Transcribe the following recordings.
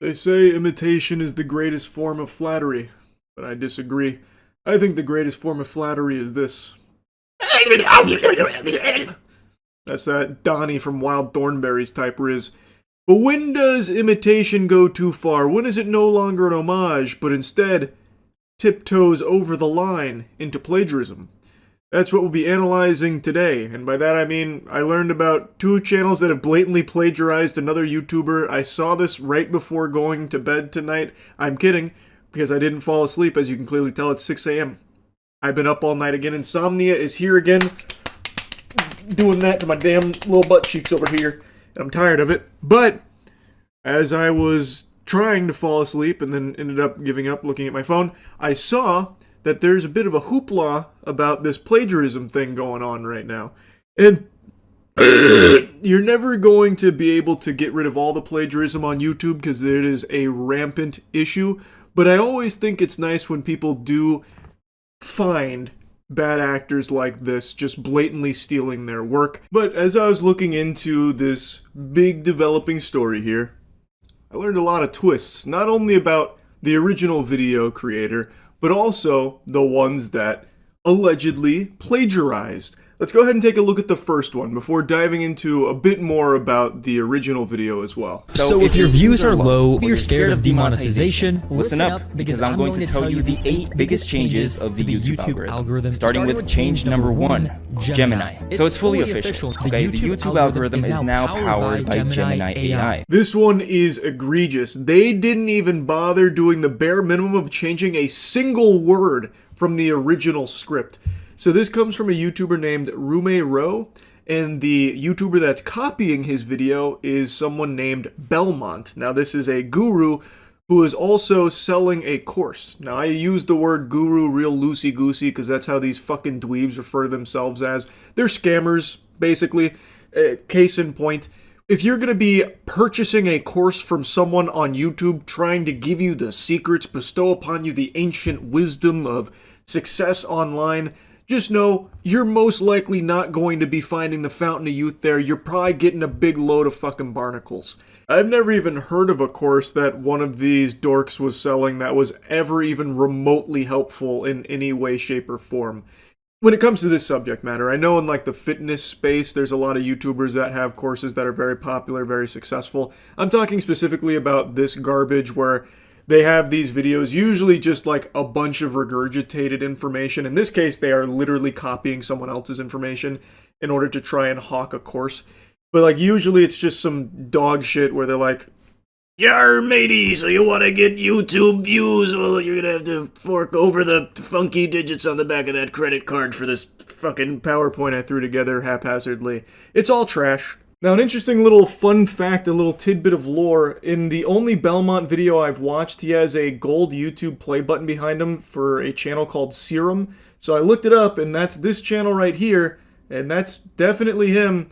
They say imitation is the greatest form of flattery, but I disagree. I think the greatest form of flattery is this. That's that Donnie from Wild Thornberrys type riz. But when does imitation go too far? When is it no longer an homage, but instead tiptoes over the line into plagiarism? That's what we'll be analyzing today, and by that I mean I learned about two channels that have blatantly plagiarized another YouTuber. I saw this right before going to bed tonight. I'm kidding, because I didn't fall asleep. As you can clearly tell, it's 6 a.m. I've been up all night again. Insomnia is here again, doing that to my damn little butt cheeks over here, and I'm tired of it. But as I was trying to fall asleep and then ended up giving up looking at my phone, I saw that there's a bit of a hoopla about this plagiarism thing going on right now. And you're never going to be able to get rid of all the plagiarism on YouTube because it is a rampant issue. But I always think it's nice when people do find bad actors like this just blatantly stealing their work. But as I was looking into this big developing story here, I learned a lot of twists, not only about the original video creator, but also the ones that allegedly plagiarized. Let's go ahead and take a look at the first one before diving into a bit more about the original video as well. So if your views are low or you're scared of demonetization, listen up because I'm going to tell you the 8 biggest changes of the YouTube algorithm, starting with change number 1, Gemini. So it's fully official. Okay, the YouTube algorithm is now powered by Gemini AI. This one is egregious. They didn't even bother doing the bare minimum of changing a single word from the original script. So this comes from a YouTuber named Rume Ro, and the YouTuber that's copying his video is someone named Belmont. Now this is a guru who is also selling a course. Now I use the word guru real loosey-goosey because that's how these fucking dweebs refer to themselves as. They're scammers, basically. Case in point, if you're going to be purchasing a course from someone on YouTube trying to give you the secrets, bestow upon you the ancient wisdom of success online, just know you're most likely not going to be finding the fountain of youth there. You're probably getting a big load of fucking barnacles. I've never even heard of a course that one of these dorks was selling that was ever even remotely helpful in any way, shape, or form. When it comes to this subject matter, I know in like the fitness space, there's a lot of YouTubers that have courses that are very popular, very successful. I'm talking specifically about this garbage where they have these videos, usually just like a bunch of regurgitated information. In this case, they are literally copying someone else's information in order to try and hawk a course. But like usually it's just some dog shit where they're like, "Yar matey, so you want to get YouTube views? Well, you're gonna have to fork over the funky digits on the back of that credit card for this fucking PowerPoint I threw together haphazardly." It's all trash. Now, an interesting little fun fact, a little tidbit of lore. In the only Belmont video I've watched, he has a gold YouTube play button behind him for a channel called Serum. So I looked it up, and that's this channel right here, and that's definitely him.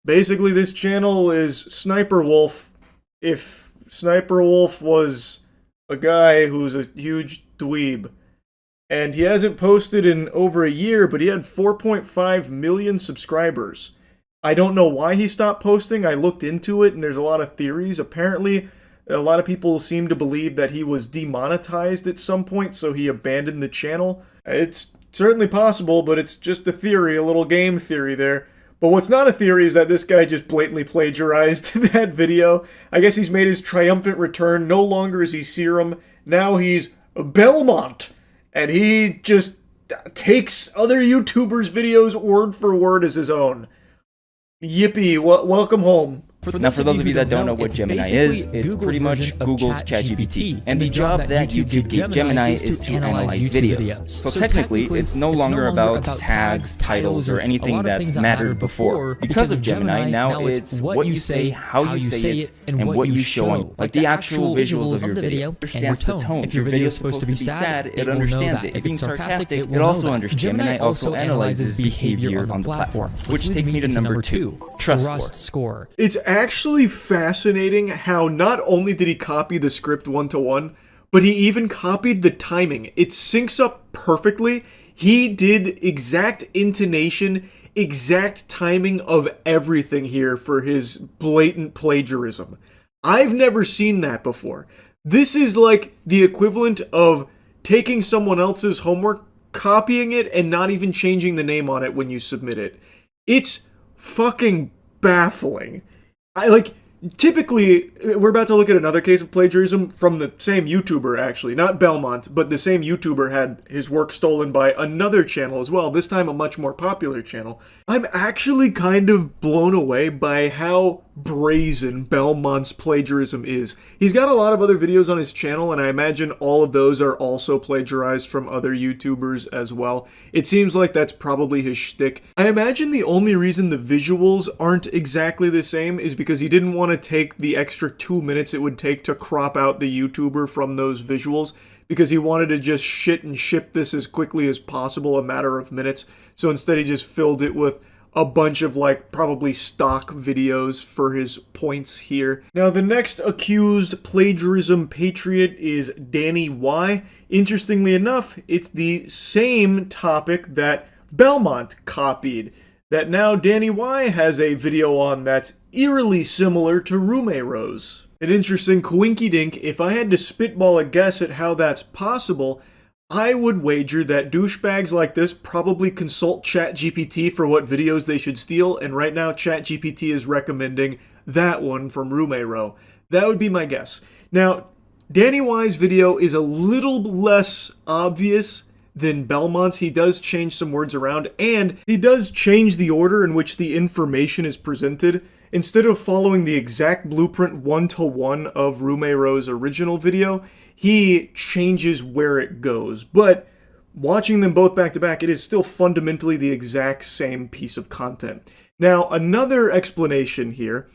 Basically, this channel is Sniper Wolf. If Sniper Wolf was a guy who's a huge dweeb. And he hasn't posted in over a year, but he had 4.5 million subscribers. I don't know why he stopped posting. I looked into it, and there's a lot of theories. Apparently, a lot of people seem to believe that he was demonetized at some point, so he abandoned the channel. It's certainly possible, but it's just a theory, a little game theory there. But what's not a theory is that this guy just blatantly plagiarized that video. I guess he's made his triumphant return. No longer is he Serum. Now he's Belmont. And he just takes other YouTubers' videos word for word as his own. Yippee, welcome home. Now, for those of you that don't know what Gemini is, it's pretty much Google's ChatGPT. And the job that YouTube gave Gemini is to analyze videos. So technically, it's no longer about tags, titles, or anything that's mattered before. Because of Gemini, now it's what you say, how you say it, and what you show. Like the actual visuals of your video. It understands the tone. If your video is supposed to be sad, it understands it. If you're being sarcastic, it also understands. Gemini also analyzes behavior on the platform. Which takes me to number 2, trust score. It's actually fascinating how not only did he copy the script one-to-one, but he even copied the timing. It syncs up perfectly. He did exact intonation, exact timing of everything here for his blatant plagiarism. I've never seen that before. This is like the equivalent of taking someone else's homework, copying it, and not even changing the name on it when you submit it. It's fucking baffling. Typically, we're about to look at another case of plagiarism from the same YouTuber, actually. Not Belmont, but the same YouTuber had his work stolen by another channel as well, this time a much more popular channel. I'm actually kind of blown away by how brazen Belmont's plagiarism is. He's got a lot of other videos on his channel, and I imagine all of those are also plagiarized from other YouTubers as well. It seems like that's probably his shtick. I imagine the only reason the visuals aren't exactly the same is because he didn't want to take the extra 2 minutes it would take to crop out the YouTuber from those visuals, because he wanted to just shit and ship this as quickly as possible, a matter of minutes. So instead he just filled it with a bunch of probably stock videos for his points here. Now the next accused plagiarism patriot is Danny Y. Interestingly enough, it's the same topic that Belmont copied, that now Danny Y has a video on that's eerily similar to Rumero's. An interesting coinky-dink, if I had to spitball a guess at how that's possible, I would wager that douchebags like this probably consult ChatGPT for what videos they should steal, and right now ChatGPT is recommending that one from Rumero. That would be my guess. Now, Danny Y's video is a little less obvious than Belmont's. He does change some words around, and he does change the order in which the information is presented. Instead of following the exact blueprint one-to-one of Rumero's original video, he changes where it goes. But watching them both back-to-back, it is still fundamentally the exact same piece of content. Now, another explanation here,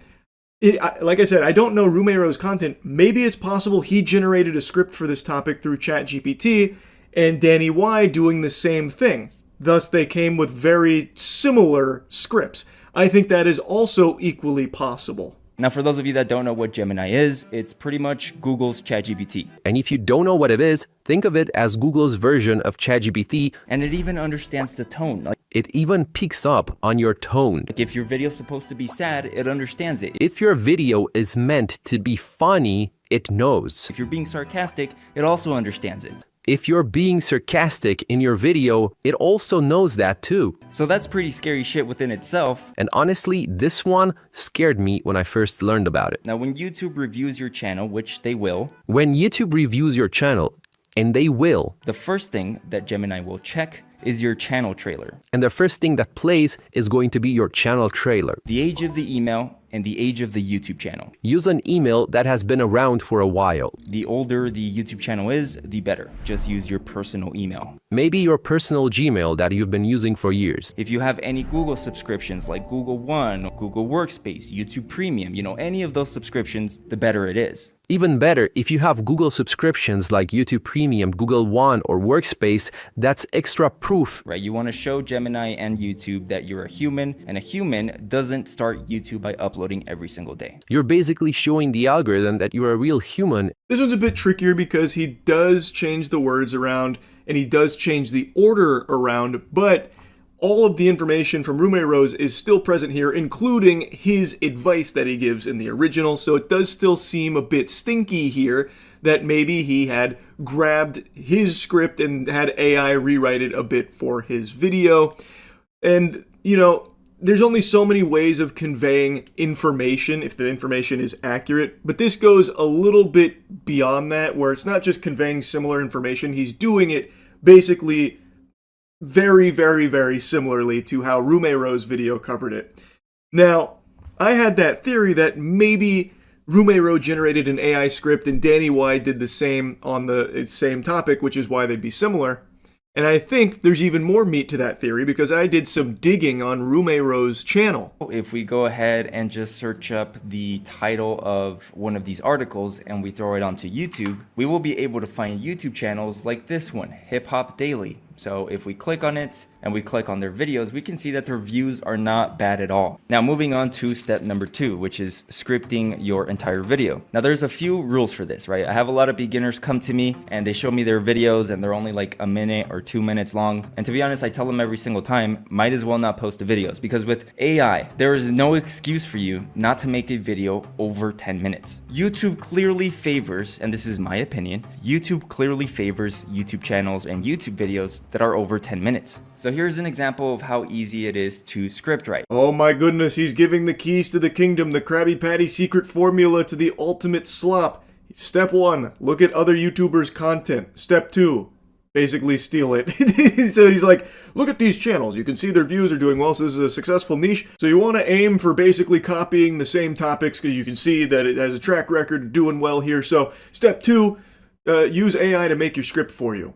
like I said, I don't know Rumero's content. Maybe it's possible he generated a script for this topic through ChatGPT, and Danny Y doing the same thing. Thus, they came with very similar scripts. I think that is also equally possible. Now, for those of you that don't know what Gemini is, it's pretty much Google's ChatGPT. And if you don't know what it is, think of it as Google's version of ChatGPT. And it even understands the tone. It even picks up on your tone. If your video's supposed to be sad, it understands it. If your video is meant to be funny, it knows. If you're being sarcastic, it also understands it. If you're being sarcastic in your video, it also knows that too. So that's pretty scary shit within itself. And honestly, this one scared me when I first learned about it. Now, when YouTube reviews your channel, which they will, when YouTube reviews your channel, and they will, the first thing that Gemini will check is your channel trailer. And the first thing that plays is going to be your channel trailer. The age of the email and the age of the YouTube channel. Use an email that has been around for a while. The older the YouTube channel is, the better. Just use your personal email. Maybe your personal Gmail that you've been using for years. If you have any Google subscriptions like Google One, Google Workspace, YouTube Premium, any of those subscriptions, the better it is. Even better, if you have Google subscriptions like YouTube Premium, Google One, or Workspace, that's extra proof. Right, you want to show Gemini and YouTube that you're a human, and a human doesn't start YouTube by uploading every single day. You're basically showing the algorithm that you're a real human. This one's a bit trickier because he does change the words around, and he does change the order around, but all of the information from Rumero's is still present here, including his advice that he gives in the original, so it does still seem a bit stinky here that maybe he had grabbed his script and had AI rewrite it a bit for his video. And, there's only so many ways of conveying information if the information is accurate, but this goes a little bit beyond that, where it's not just conveying similar information, he's doing it basically very, very, very similarly to how Rumero's video covered it. Now, I had that theory that maybe Rumero generated an AI script and Danny Y did the same on the same topic, which is why they'd be similar. And I think there's even more meat to that theory because I did some digging on Rumero's channel. If we go ahead and just search up the title of one of these articles and we throw it onto YouTube, we will be able to find YouTube channels like this one, Hip Hop Daily. So if we click on it, and we click on their videos, we can see that their views are not bad at all. Now moving on to step number 2, which is scripting your entire video. Now there's a few rules for this, right? I have a lot of beginners come to me and they show me their videos and they're only like a minute or 2 minutes long. And to be honest, I tell them every single time, might as well not post the videos, because with AI, there is no excuse for you not to make a video over 10 minutes. YouTube clearly favors, and this is my opinion, YouTube clearly favors YouTube channels and YouTube videos that are over 10 minutes. So here's an example of how easy it is to script write. Oh my goodness, he's giving the keys to the kingdom, the Krabby Patty secret formula to the ultimate slop. Step 1, look at other YouTubers' content. Step 2, basically steal it. So he's like, look at these channels. You can see their views are doing well, so this is a successful niche. So you want to aim for basically copying the same topics because you can see that it has a track record of doing well here. So step 2, use AI to make your script for you.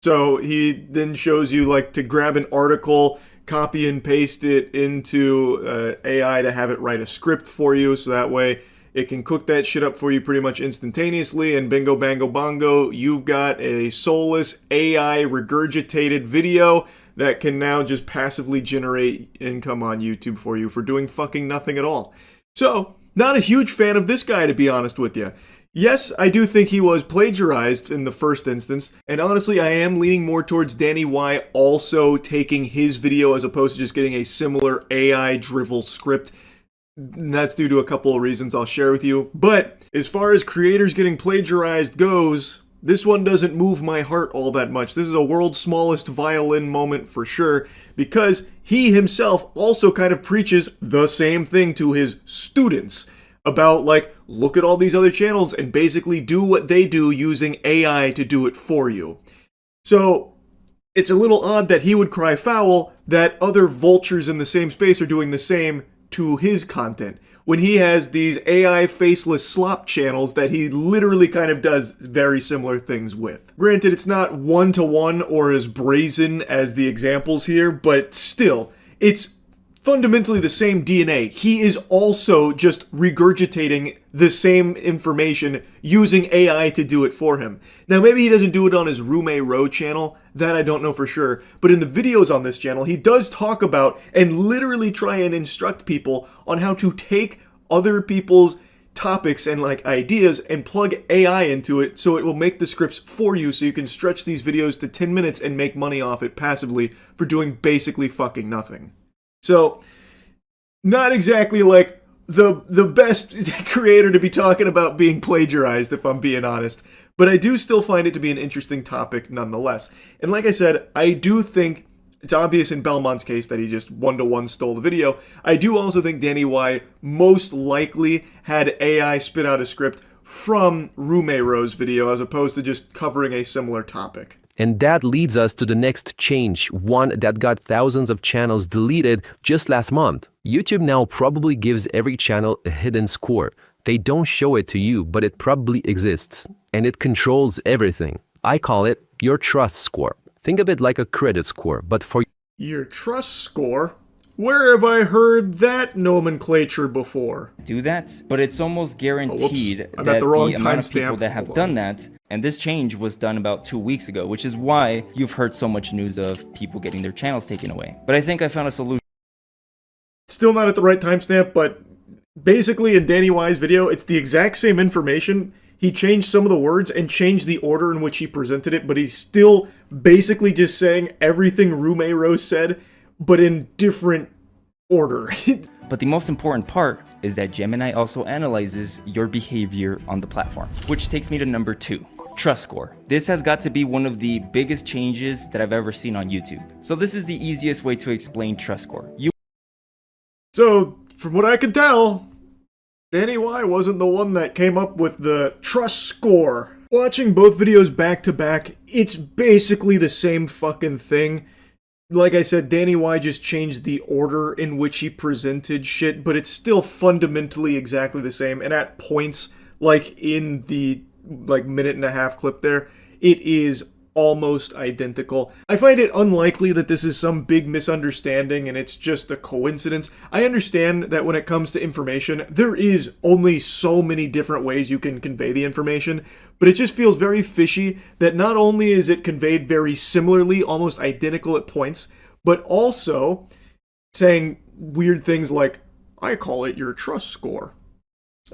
So he then shows you like to grab an article, copy and paste it into AI to have it write a script for you. So that way it can cook that shit up for you pretty much instantaneously, and bingo, bango, bongo, you've got a soulless AI regurgitated video that can now just passively generate income on YouTube for you for doing fucking nothing at all. So, not a huge fan of this guy, to be honest with you. Yes, I do think he was plagiarized in the first instance, and honestly, I am leaning more towards Danny Y also taking his video as opposed to just getting a similar AI drivel script. And that's due to a couple of reasons I'll share with you. But as far as creators getting plagiarized goes, this one doesn't move my heart all that much. This is a world's smallest violin moment for sure, because he himself also kind of preaches the same thing to his students about, like, look at all these other channels and basically do what they do using AI to do it for you. So it's a little odd that he would cry foul that other vultures in the same space are doing the same to his content, when he has these AI faceless slop channels that he literally kind of does very similar things with. Granted, it's not one-to-one or as brazen as the examples here, but still, it's fundamentally the same DNA. He is also just regurgitating the same information using AI to do it for him. Now, maybe he doesn't do it on his Hour channel, that I don't know for sure, but in the videos on this channel, he does talk about and literally try and instruct people on how to take other people's topics and like ideas and plug AI into it so it will make the scripts for you so you can stretch these videos to 10 minutes and make money off it passively for doing basically fucking nothing. So, not exactly like the best creator to be talking about being plagiarized, if I'm being honest. But I do still find it to be an interesting topic nonetheless. And like I said, I do think it's obvious in Belmont's case that he just one-to-one stole the video. I do also think Danny Y most likely had AI spit out a script from Hour's video as opposed to just covering a similar topic. And that leads us to the next change, one that got thousands of channels deleted just last month. YouTube now probably gives every channel a hidden score. They don't show it to you, but it probably exists. And it controls everything. I call it your trust score. Think of it like a credit score, but for your trust score? Where have I heard that nomenclature before? Do that, but it's almost guaranteed I'm that at the wrong amount of people timestamp. that have done that, and this change was done about 2 weeks ago, which is why you've heard so much news of people getting their channels taken away. But I think I found a solution. Still not at the right timestamp, but basically in Danny Y's video, it's the exact same information. He changed some of the words and changed the order in which he presented it, but he's still basically just saying everything Hour said, but in different order. But the most important part is that Gemini also analyzes your behavior on the platform, which takes me to number 2, trust score. This has got to be one of the biggest changes that I've ever seen on YouTube. So this is the easiest way to explain trust score. So, from what I can tell, Danny Y wasn't the one that came up with the trust score. Watching both videos back to back, it's basically the same fucking thing. Like I said, Danny Y just changed the order in which he presented shit, but it's still fundamentally exactly the same. And at points, like in the minute and a half clip there, it is almost identical. I find it unlikely that this is some big misunderstanding and it's just a coincidence. I understand that when it comes to information, there is only so many different ways you can convey the information, but it just feels very fishy that not only is it conveyed very similarly, almost identical at points, but also saying weird things like, I call it your trust score.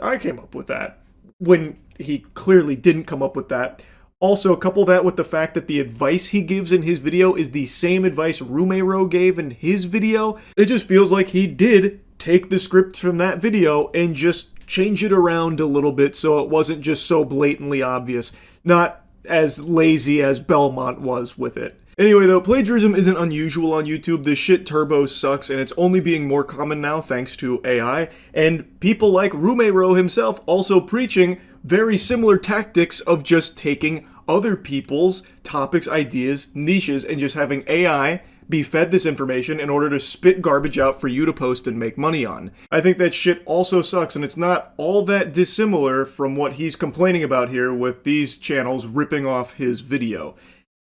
I came up with that, when he clearly didn't come up with that. Also, couple that with the fact that the advice he gives in his video is the same advice Rumero gave in his video. It just feels like he did take the script from that video and just change it around a little bit so it wasn't just so blatantly obvious. Not as lazy as Belmont was with it. Anyway though, plagiarism isn't unusual on YouTube. This shit turbo sucks, and it's only being more common now thanks to AI, and people like Rumero himself also preaching very similar tactics of just taking other people's topics, ideas, niches, and just having AI be fed this information in order to spit garbage out for you to post and make money on. I think that shit also sucks, and it's not all that dissimilar from what he's complaining about here with these channels ripping off his video.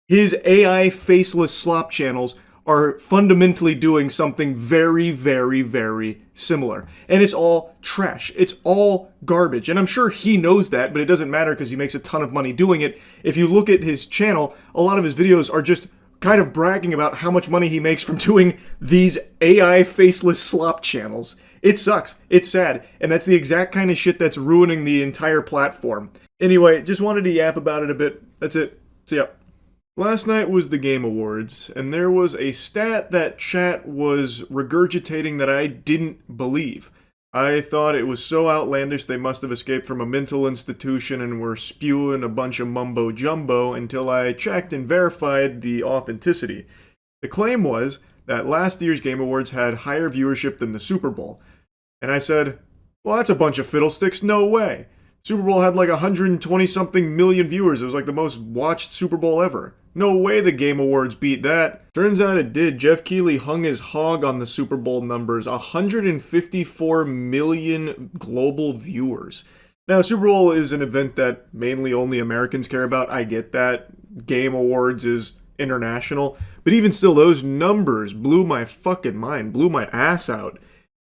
His AI faceless slop channels are fundamentally doing something very, very, very similar. And it's all trash. It's all garbage. And I'm sure he knows that, but it doesn't matter because he makes a ton of money doing it. If you look at his channel, a lot of his videos are just kind of bragging about how much money he makes from doing these AI faceless slop channels. It sucks. It's sad. And that's the exact kind of shit that's ruining the entire platform. Anyway, just wanted to yap about it a bit. That's it. See ya. Last night was the Game Awards, and there was a stat that chat was regurgitating that I didn't believe. I thought it was so outlandish they must have escaped from a mental institution and were spewing a bunch of mumbo-jumbo until I checked and verified the authenticity. The claim was that last year's Game Awards had higher viewership than the Super Bowl. And I said, well, that's a bunch of fiddlesticks, no way. Super Bowl had like 120-something million viewers. It was like the most watched Super Bowl ever. No way the Game Awards beat that. Turns out it did. Jeff Keighley hung his hog on the Super Bowl numbers. 154 million global viewers. Now, Super Bowl is an event that mainly only Americans care about. I get that. Game Awards is international. But even still, those numbers blew my fucking mind. Blew my ass out.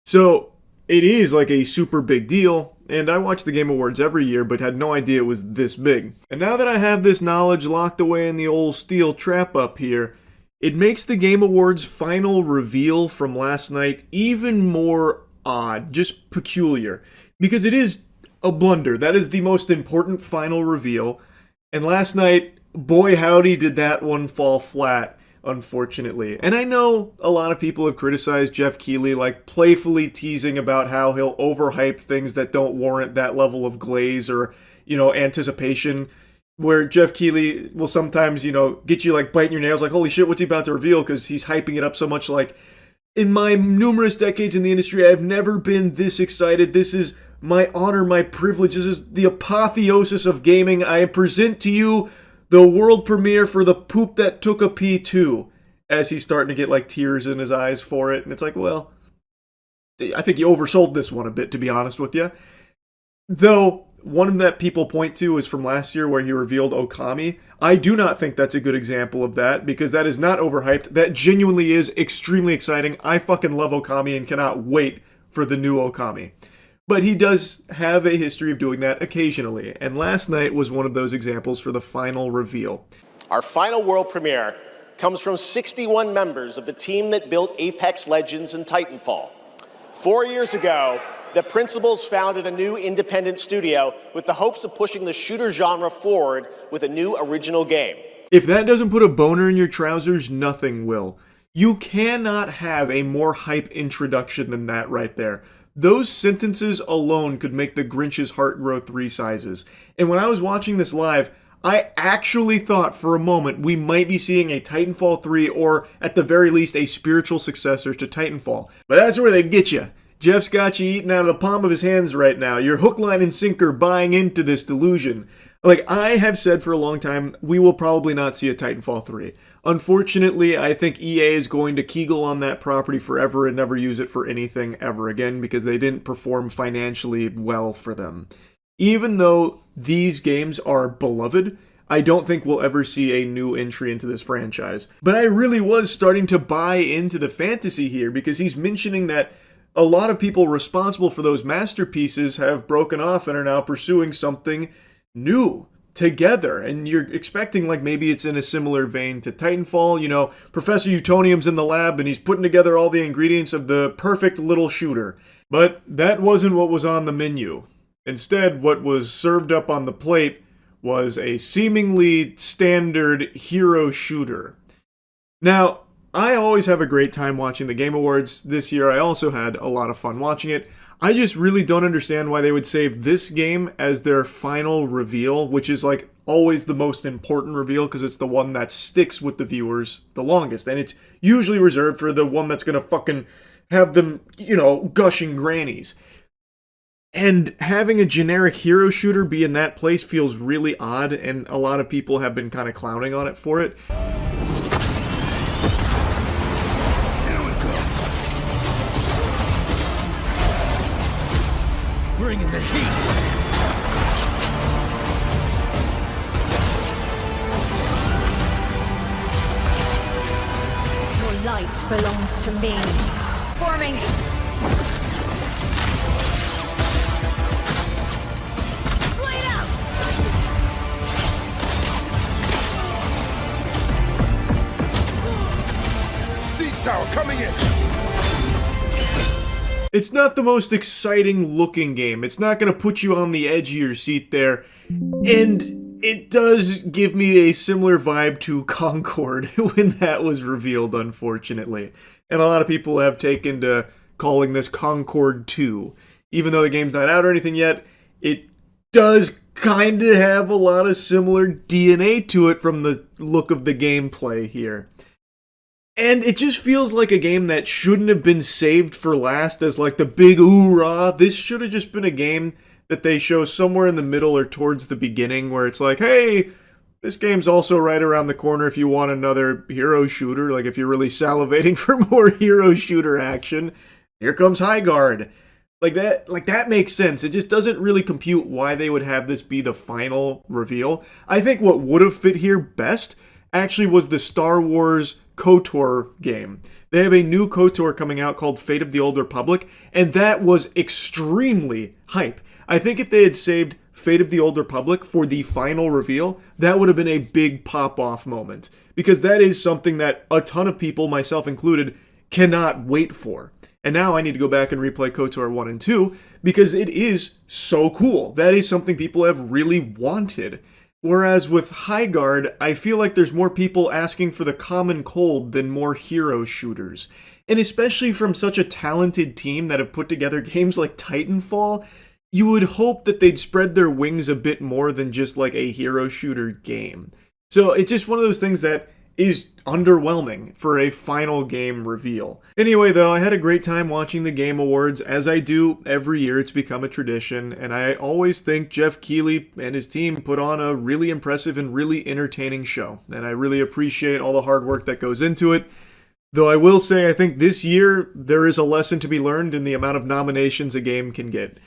So, it is like a super big deal. And I watch the Game Awards every year, but had no idea it was this big. And now that I have this knowledge locked away in the old steel trap up here, it makes the Game Awards final reveal from last night even more odd, just peculiar. Because it is a blunder. That is the most important final reveal. And last night, boy howdy did that one fall flat, unfortunately. And I know a lot of people have criticized Jeff Keighley, like playfully teasing about how he'll overhype things that don't warrant that level of glaze or, anticipation. Where Jeff Keighley will sometimes, get you like biting your nails like, holy shit, what's he about to reveal? Because he's hyping it up so much. Like, in my numerous decades in the industry, I've never been this excited. This is my honor, my privilege. This is the apotheosis of gaming. I present to you the world premiere for The Poop That Took a P2, as he's starting to get like tears in his eyes for it. And it's like, well, I think you oversold this one a bit, to be honest with you. Though, one that people point to is from last year where he revealed Okami. I do not think that's a good example of that, because that is not overhyped. That genuinely is extremely exciting. I fucking love Okami and cannot wait for the new Okami. But he does have a history of doing that occasionally, and last night was one of those examples for the final reveal. Our final world premiere comes from 61 members of the team that built Apex Legends and Titanfall. 4 years ago, the principals founded a new independent studio with the hopes of pushing the shooter genre forward with a new original game. If that doesn't put a boner in your trousers, nothing will. You cannot have a more hype introduction than that right there. Those sentences alone could make the Grinch's heart grow 3 sizes. And when I was watching this live, I actually thought for a moment we might be seeing a Titanfall 3 or at the very least a spiritual successor to Titanfall. But that's where they get you. Jeff's got you eating out of the palm of his hands right now. You're hook, line, and sinker buying into this delusion. Like I have said for a long time, we will probably not see a Titanfall 3. Unfortunately, I think EA is going to kegel on that property forever and never use it for anything ever again because they didn't perform financially well for them. Even though these games are beloved, I don't think we'll ever see a new entry into this franchise. But I really was starting to buy into the fantasy here because he's mentioning that a lot of people responsible for those masterpieces have broken off and are now pursuing something new. together, and you're expecting like maybe it's in a similar vein to Titanfall. You know, Professor Utonium's in the lab and he's putting together all the ingredients of the perfect little shooter. But that wasn't what was on the menu. Instead, what was served up on the plate was a seemingly standard hero shooter. Now, I always have a great time watching the Game Awards. This year I also had a lot of fun watching it. I just really don't understand why they would save this game as their final reveal, which is like always the most important reveal because it's the one that sticks with the viewers the longest. And it's usually reserved for the one that's going to fucking have them, you know, gushing grannies. And having a generic hero shooter be in that place feels really odd, and a lot of people have been kind of clowning on it for it. Bringing the heat. Your light belongs to me. Forming. Blade out. Siege tower coming in. It's not the most exciting looking game. It's not going to put you on the edge of your seat there. And it does give me a similar vibe to Concord when that was revealed, unfortunately. And a lot of people have taken to calling this Concord 2. Even though the game's not out or anything yet, it does kind of have a lot of similar DNA to it from the look of the gameplay here. And it just feels like a game that shouldn't have been saved for last as like the big oorah. This should have just been a game that they show somewhere in the middle or towards the beginning where it's like, hey, this game's also right around the corner if you want another hero shooter. Like if you're really salivating for more hero shooter action, here comes High Guard. Like that makes sense. It just doesn't really compute why they would have this be the final reveal. I think what would have fit here best actually was the Star Wars KOTOR game. They have a new KOTOR coming out called Fate of the Old Republic, and that was extremely hype. I think if they had saved Fate of the Old Republic for the final reveal, that would have been a big pop-off moment. Because that is something that a ton of people, myself included, cannot wait for. And now I need to go back and replay KOTOR 1 and 2, because it is so cool. That is something people have really wanted. Whereas with High Guard, I feel like there's more people asking for the common cold than more hero shooters. And especially from such a talented team that have put together games like Titanfall, you would hope that they'd spread their wings a bit more than just like a hero shooter game. So it's just one of those things that is underwhelming for a final game reveal. Anyway though, I had a great time watching the Game Awards. As I do every year, it's become a tradition, and I always think Jeff Keighley and his team put on a really impressive and really entertaining show, and I really appreciate all the hard work that goes into it. Though I will say I think this year there is a lesson to be learned in the amount of nominations a game can get.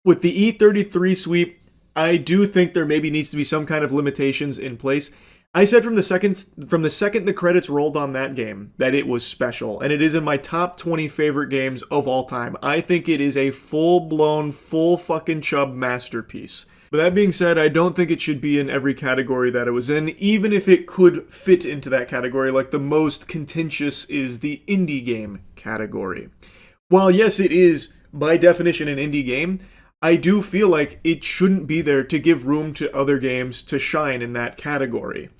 With the E33 sweep, I do think there maybe needs to be some kind of limitations in place. I said from the second the credits rolled on that game that it was special, and it is in my top 20 favorite games of all time. I think it is a full-blown, full fucking chub masterpiece. But that being said, I don't think it should be in every category that it was in, even if it could fit into that category. Like the most contentious is the indie game category. While yes, it is by definition an indie game, I do feel like it shouldn't be there to give room to other games to shine in that category.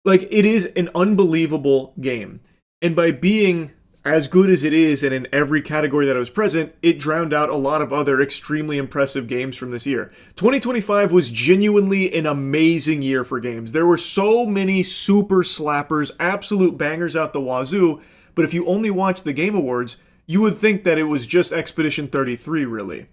Like, it is an unbelievable game. And by being as good as it is and in every category that it was present, it drowned out a lot of other extremely impressive games from this year. 2025 was genuinely an amazing year for games. There were so many super slappers, absolute bangers out the wazoo, but if you only watched the Game Awards, you would think that it was just Expedition 33, really.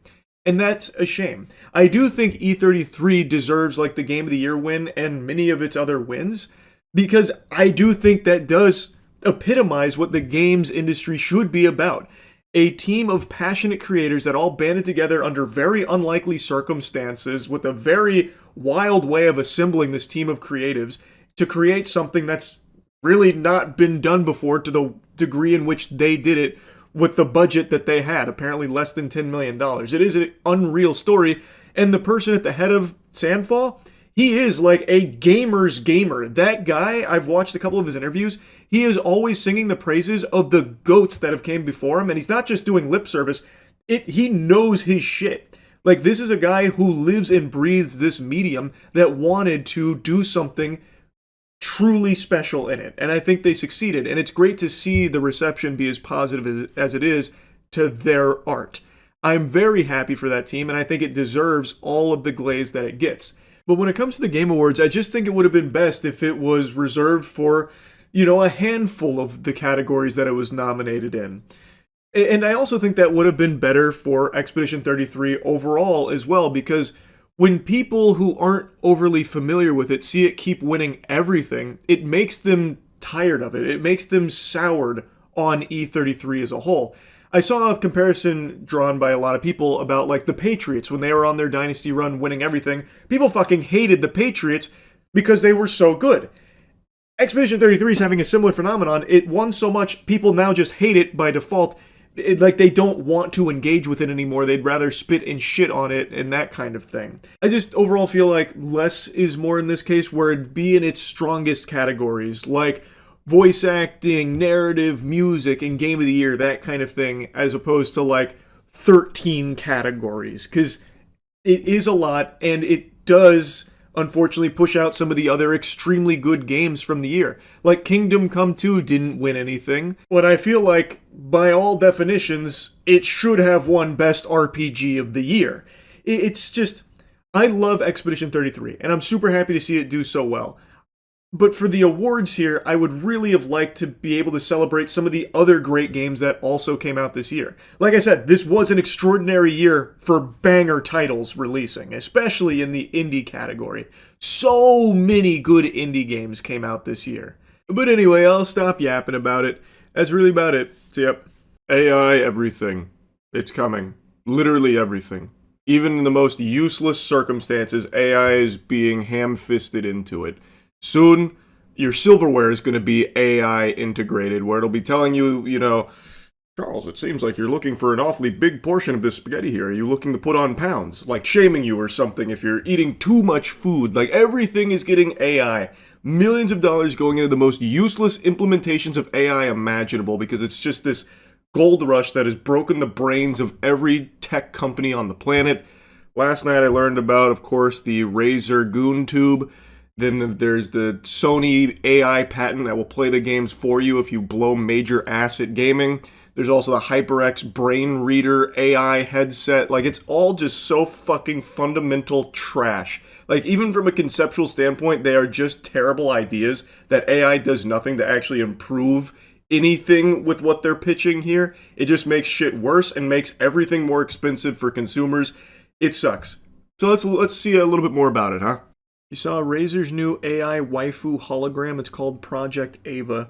And that's a shame. I do think E33 deserves like the Game of the Year win and many of its other wins, because I do think that does epitomize what the games industry should be about. A team of passionate creators that all banded together under very unlikely circumstances with a very wild way of assembling this team of creatives to create something that's really not been done before to the degree in which they did it with the budget that they had, apparently less than $10 million. It is an unreal story, and the person at the head of Sandfall, He is like a gamer's gamer. That guy, I've watched a couple of his interviews. He is always singing the praises of the GOATs that have came before him, and he's not just doing lip service. He knows his shit. Like, this is a guy who lives and breathes this medium that wanted to do something truly special in it. And I think they succeeded. And it's great to see the reception be as positive as it is to their art. I'm very happy for that team, and I think it deserves all of the glaze that it gets. But when it comes to the Game Awards, I just think it would have been best if it was reserved for, a handful of the categories that it was nominated in. And I also think that would have been better for Expedition 33 overall as well, because when people who aren't overly familiar with it see it keep winning everything, it makes them tired of it. It makes them soured on E33 as a whole. I saw a comparison drawn by a lot of people about like the Patriots when they were on their dynasty run winning everything. People fucking hated the Patriots because they were so good. Expedition 33 is having a similar phenomenon. It won so much, people now just hate it by default. Like they don't want to engage with it anymore. They'd rather spit and shit on it and that kind of thing. I just overall feel like less is more in this case, where it'd be in its strongest categories, like voice acting, narrative, music, and game of the year, that kind of thing, as opposed to like 13 categories. Because it is a lot, and it does unfortunately push out some of the other extremely good games from the year. Like Kingdom Come 2 didn't win anything, when I feel like, by all definitions, it should have won Best RPG of the Year. It's just, I love Expedition 33, and I'm super happy to see it do so well. But for the awards here, I would really have liked to be able to celebrate some of the other great games that also came out this year. Like I said, this was an extraordinary year for banger titles releasing, especially in the indie category. So many good indie games came out this year. But anyway, I'll stop yapping about it. That's really about it. So yep, AI everything. It's coming. Literally everything. Even in the most useless circumstances, AI is being ham-fisted into it. Soon, your silverware is going to be AI integrated, where it'll be telling you, Charles, it seems like you're looking for an awfully big portion of this spaghetti here. Are you looking to put on pounds? Like shaming you or something if you're eating too much food. Like everything is getting AI. Millions of dollars going into the most useless implementations of AI imaginable, because it's just this gold rush that has broken the brains of every tech company on the planet. Last night I learned about, of course, the Razer Goon Tube. Then there's the Sony AI patent that will play the games for you if you blow major ass at gaming. There's also the HyperX Brain Reader AI headset. Like, it's all just so fucking fundamental trash. Like, even from a conceptual standpoint, they are just terrible ideas that AI does nothing to actually improve anything with what they're pitching here. It just makes shit worse and makes everything more expensive for consumers. It sucks. So let's see a little bit more about it, huh? You saw Razer's new AI waifu hologram. It's called Project Ava.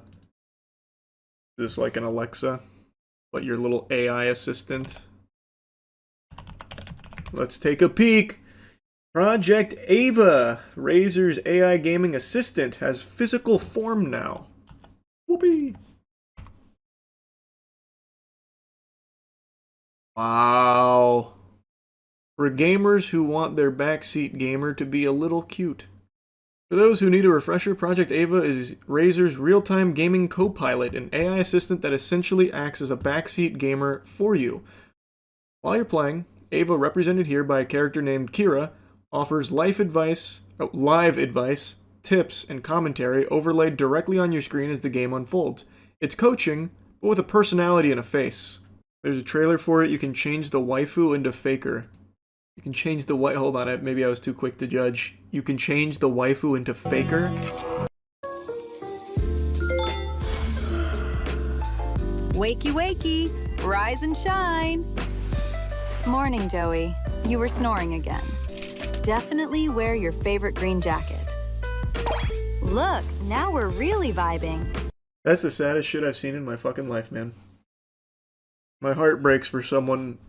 Just like an Alexa, but your little AI assistant. Let's take a peek. Project Ava, Razer's AI gaming assistant, has physical form now. Whoopee! Wow. For gamers who want their backseat gamer to be a little cute. For those who need a refresher, Project Ava is Razer's real-time gaming co-pilot, an AI assistant that essentially acts as a backseat gamer for you. While you're playing, Ava, represented here by a character named Kira, offers live advice, tips, and commentary overlaid directly on your screen as the game unfolds. It's coaching, but with a personality and a face. There's a trailer for it. You can change the waifu into Faker. You can change the hold on, maybe I was too quick to judge. You can change the waifu into Faker. Wakey, wakey, rise and shine. Morning, Joey. You were snoring again. Definitely wear your favorite green jacket. Look, now we're really vibing. That's the saddest shit I've seen in my fucking life, man. My heart breaks for someone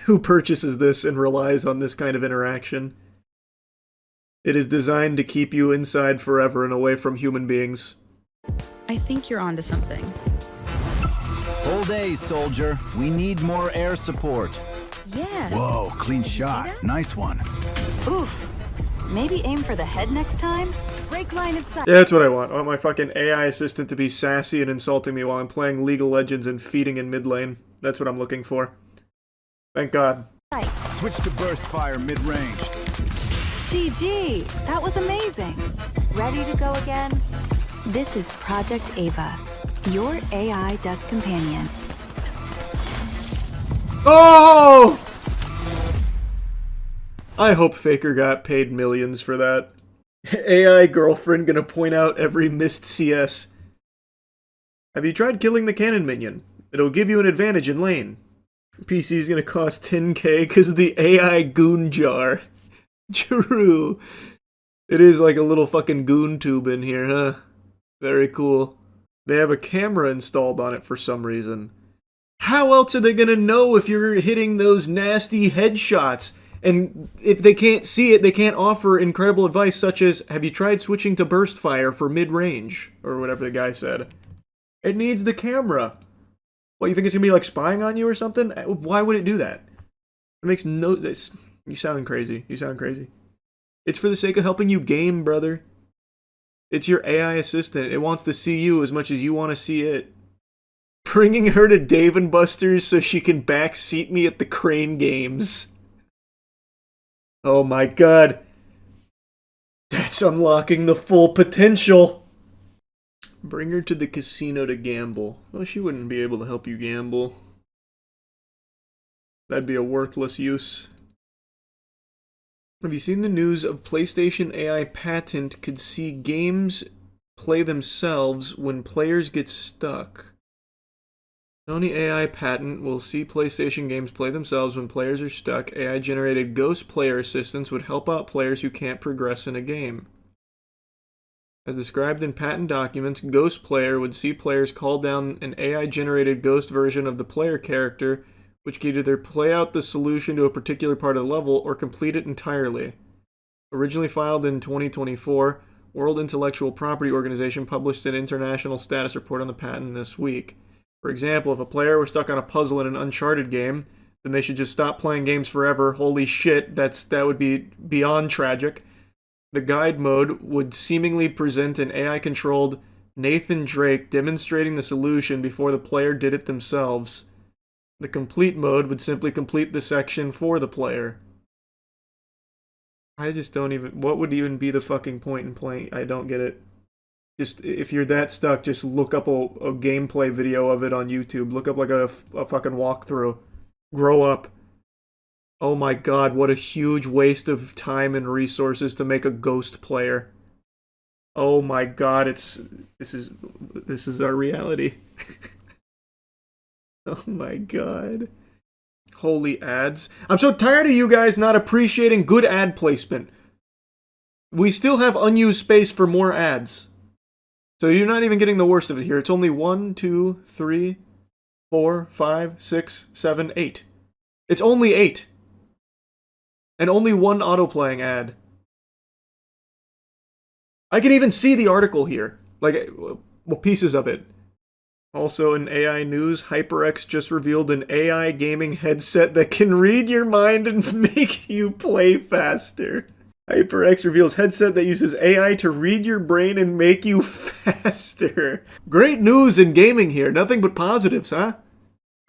who purchases this and relies on this kind of interaction. It is designed to keep you inside forever and away from human beings. I think you're onto something. Whole day, soldier. We need more air support. Yeah. Whoa, clean Did you see shot. that? Nice one. Oof. Maybe aim for the head next time? Break line of sight. Yeah, that's what I want. I want my fucking AI assistant to be sassy and insulting me while I'm playing League of Legends and feeding in mid lane. That's what I'm looking for. Thank God. Switch to burst fire mid-range. GG, that was amazing. Ready to go again? This is Project Ava, your AI desk companion. Oh! I hope Faker got paid millions for that. AI girlfriend gonna point out every missed CS. Have you tried killing the cannon minion? It'll give you an advantage in lane. PC's gonna cost 10k because of the AI goon jar. True. It is like a little fucking goon tube in here, huh? Very cool. They have a camera installed on it for some reason. How else are they gonna know if you're hitting those nasty headshots? And if they can't see it, they can't offer incredible advice such as, have you tried switching to burst fire for mid-range? Or whatever the guy said. It needs the camera. What, you think it's gonna be like spying on you or something? Why would it do that? It makes no... You sound crazy. You sound crazy. It's for the sake of helping you game, brother. It's your AI assistant. It wants to see you as much as you want to see it. Bringing her to Dave & Buster's so she can backseat me at the Crane Games. Oh my god. That's unlocking the full potential. Bring her to the casino to gamble. Well, she wouldn't be able to help you gamble. That'd be a worthless use. Have you seen the news of PlayStation AI patent could see games play themselves when players get stuck? Sony AI patent will see PlayStation games play themselves when players are stuck. AI-generated ghost player assistants would help out players who can't progress in a game. As described in patent documents, Ghost Player would see players call down an AI-generated ghost version of the player character, which could either play out the solution to a particular part of the level or complete it entirely. Originally filed in 2024, World Intellectual Property Organization published an international status report on the patent this week. For example, if a player was stuck on a puzzle in an Uncharted game, then they should just stop playing games forever. Holy shit, that would be beyond tragic. The guide mode would seemingly present an AI-controlled Nathan Drake demonstrating the solution before the player did it themselves. The complete mode would simply complete the section for the player. I just don't even... What would even be the fucking point in playing? I don't get it. Just, if you're that stuck, just look up a gameplay video of it on YouTube. Look up like a fucking walkthrough. Grow up. Oh my god, what a huge waste of time and resources to make a ghost player. Oh my god, this is our reality. Oh my god. Holy ads. I'm so tired of you guys not appreciating good ad placement. We still have unused space for more ads. So you're not even getting the worst of it here. It's only 1, 2, 3, 4, 5, 6, 7, 8. It's only 8. And only one auto-playing ad. I can even see the article here. Like, well, pieces of it. Also in AI news, HyperX just revealed an AI gaming headset that can read your mind and make you play faster. HyperX reveals headset that uses AI to read your brain and make you faster. Great news in gaming here. Nothing but positives, huh?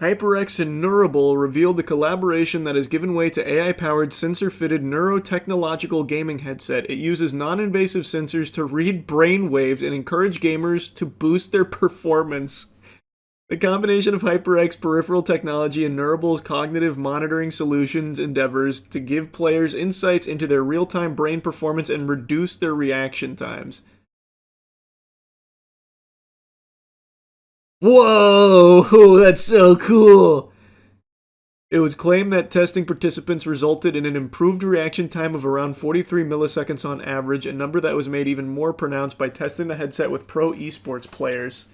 HyperX and Neurable revealed the collaboration that has given way to AI-powered sensor-fitted neurotechnological gaming headset. It uses non-invasive sensors to read brain waves and encourage gamers to boost their performance. The combination of HyperX peripheral technology and Neurable's cognitive monitoring solutions endeavors to give players insights into their real-time brain performance and reduce their reaction times. Whoa, that's so cool! It was claimed that testing participants resulted in an improved reaction time of around 43 milliseconds on average, a number that was made even more pronounced by testing the headset with pro esports players.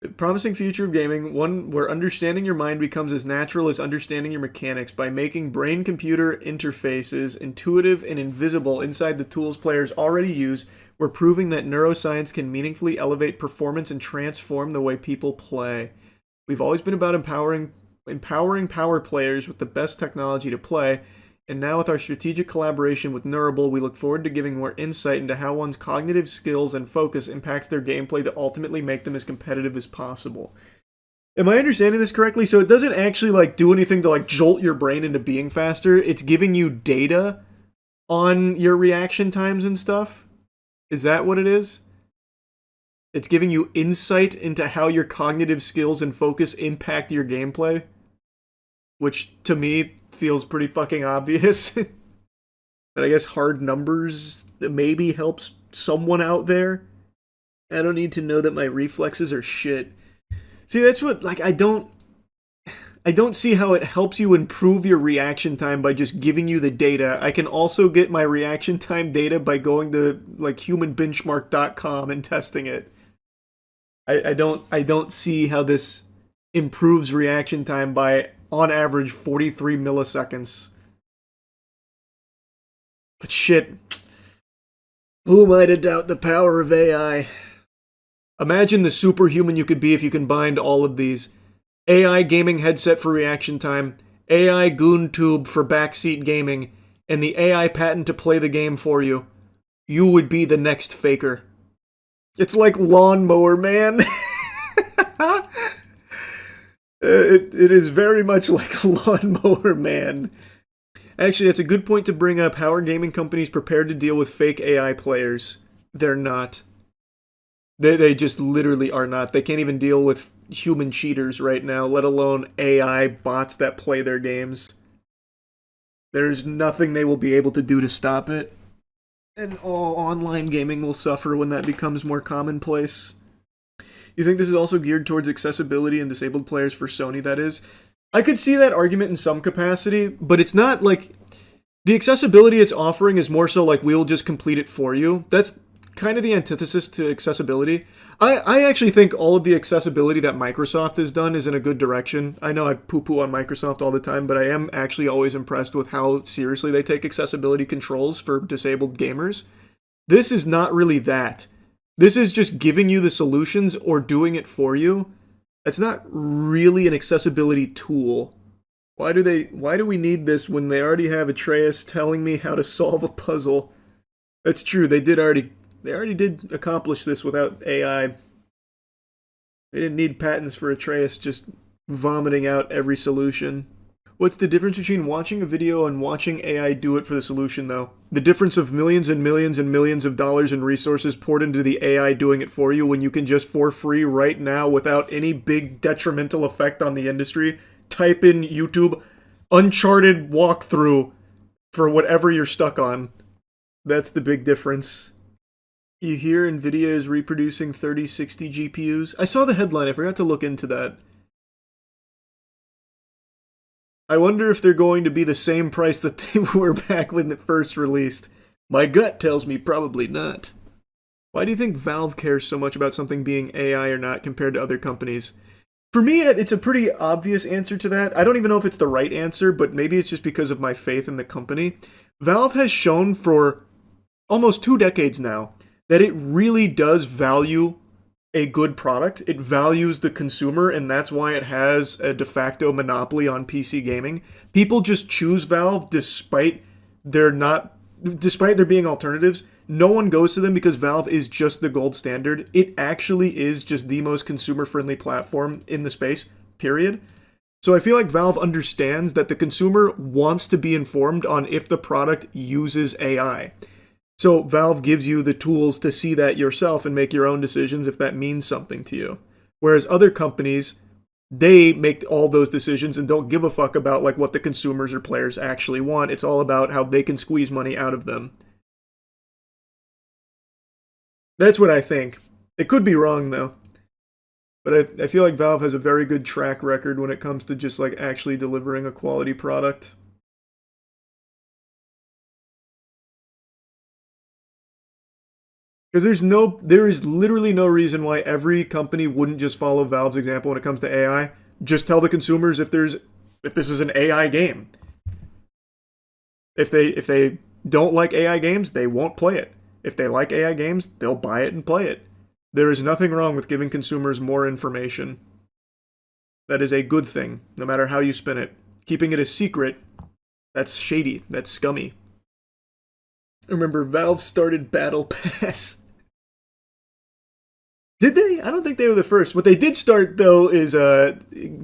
A promising future of gaming, one where understanding your mind becomes as natural as understanding your mechanics by making brain-computer interfaces intuitive and invisible inside the tools players already use. We're proving that neuroscience can meaningfully elevate performance and transform the way people play. We've always been about empowering power players with the best technology to play, And now with our strategic collaboration with Neurable, we look forward to giving more insight into how one's cognitive skills and focus impacts their gameplay to ultimately make them as competitive as possible. Am I understanding this correctly? So it doesn't actually like do anything to like jolt your brain into being faster. It's giving you data on your reaction times and stuff. Is that what it is? It's giving you insight into how your cognitive skills and focus impact your gameplay. Which, to me, feels pretty fucking obvious. But I guess hard numbers maybe helps someone out there. I don't need to know that my reflexes are shit. See, that's what, like, I don't see how it helps you improve your reaction time by just giving you the data. I can also get my reaction time data by going to, like, humanbenchmark.com and testing it. I don't see how this improves reaction time by, on average, 43 milliseconds. But shit, who am I to doubt the power of AI? Imagine the superhuman you could be if you combined all of these. AI gaming headset for reaction time, AI goon tube for backseat gaming, and the AI patent to play the game for you. You would be the next Faker. It's like Lawnmower Man. It is very much like Lawnmower Man. Actually, that's a good point to bring up. How are gaming companies prepared to deal with fake AI players? They're not. They just literally are not. They can't even deal with human cheaters right now, let alone AI bots that play their games. There's nothing they will be able to do to stop it. And all online gaming will suffer when that becomes more commonplace. You think this is also geared towards accessibility and disabled players for Sony, that is? I could see that argument in some capacity, but it's not like... The accessibility it's offering is more so like, we'll just complete it for you. That's kind of the antithesis to accessibility. I actually think all of the accessibility that Microsoft has done is in a good direction. I know I poo-poo on Microsoft all the time, but I am actually always impressed with how seriously they take accessibility controls for disabled gamers. This is not really that. This is just giving you the solutions or doing it for you. It's not really an accessibility tool. Why do we need this when they already have Atreus telling me how to solve a puzzle? That's true, they already did accomplish this without AI. They didn't need patents for Atreus just vomiting out every solution. What's the difference between watching a video and watching AI do it for the solution, though? The difference of millions and millions and millions of dollars in resources poured into the AI doing it for you when you can just for free right now without any big detrimental effect on the industry, type in YouTube Uncharted walkthrough for whatever you're stuck on. That's the big difference. You hear NVIDIA is reproducing 3060 GPUs? I saw the headline, I forgot to look into that. I wonder if they're going to be the same price that they were back when it first released. My gut tells me probably not. Why do you think Valve cares so much about something being AI or not compared to other companies? For me, it's a pretty obvious answer to that. I don't even know if it's the right answer, but maybe it's just because of my faith in the company. Valve has shown for almost 2 decades now that it really does value a good product. It values the consumer, and that's why it has a de facto monopoly on PC gaming. People just choose Valve despite there being alternatives. No one goes to them because Valve is just the gold standard. It actually is just the most consumer-friendly platform in the space, period. So I feel like Valve understands that the consumer wants to be informed on if the product uses AI. So Valve gives you the tools to see that yourself and make your own decisions if that means something to you. Whereas other companies, they make all those decisions and don't give a fuck about like what the consumers or players actually want. It's all about how they can squeeze money out of them. That's what I think. It could be wrong though. But I feel like Valve has a very good track record when it comes to just like actually delivering a quality product. Because there is literally no reason why every company wouldn't just follow Valve's example when it comes to AI. Just tell the consumers if this is an AI game. If they don't like AI games, they won't play it. If they like AI games, they'll buy it and play it. There is nothing wrong with giving consumers more information. That is a good thing, no matter how you spin it. Keeping it a secret, That's shady. That's scummy. Remember, Valve started Battle Pass. Did they? I don't think they were the first. What they did start, though, is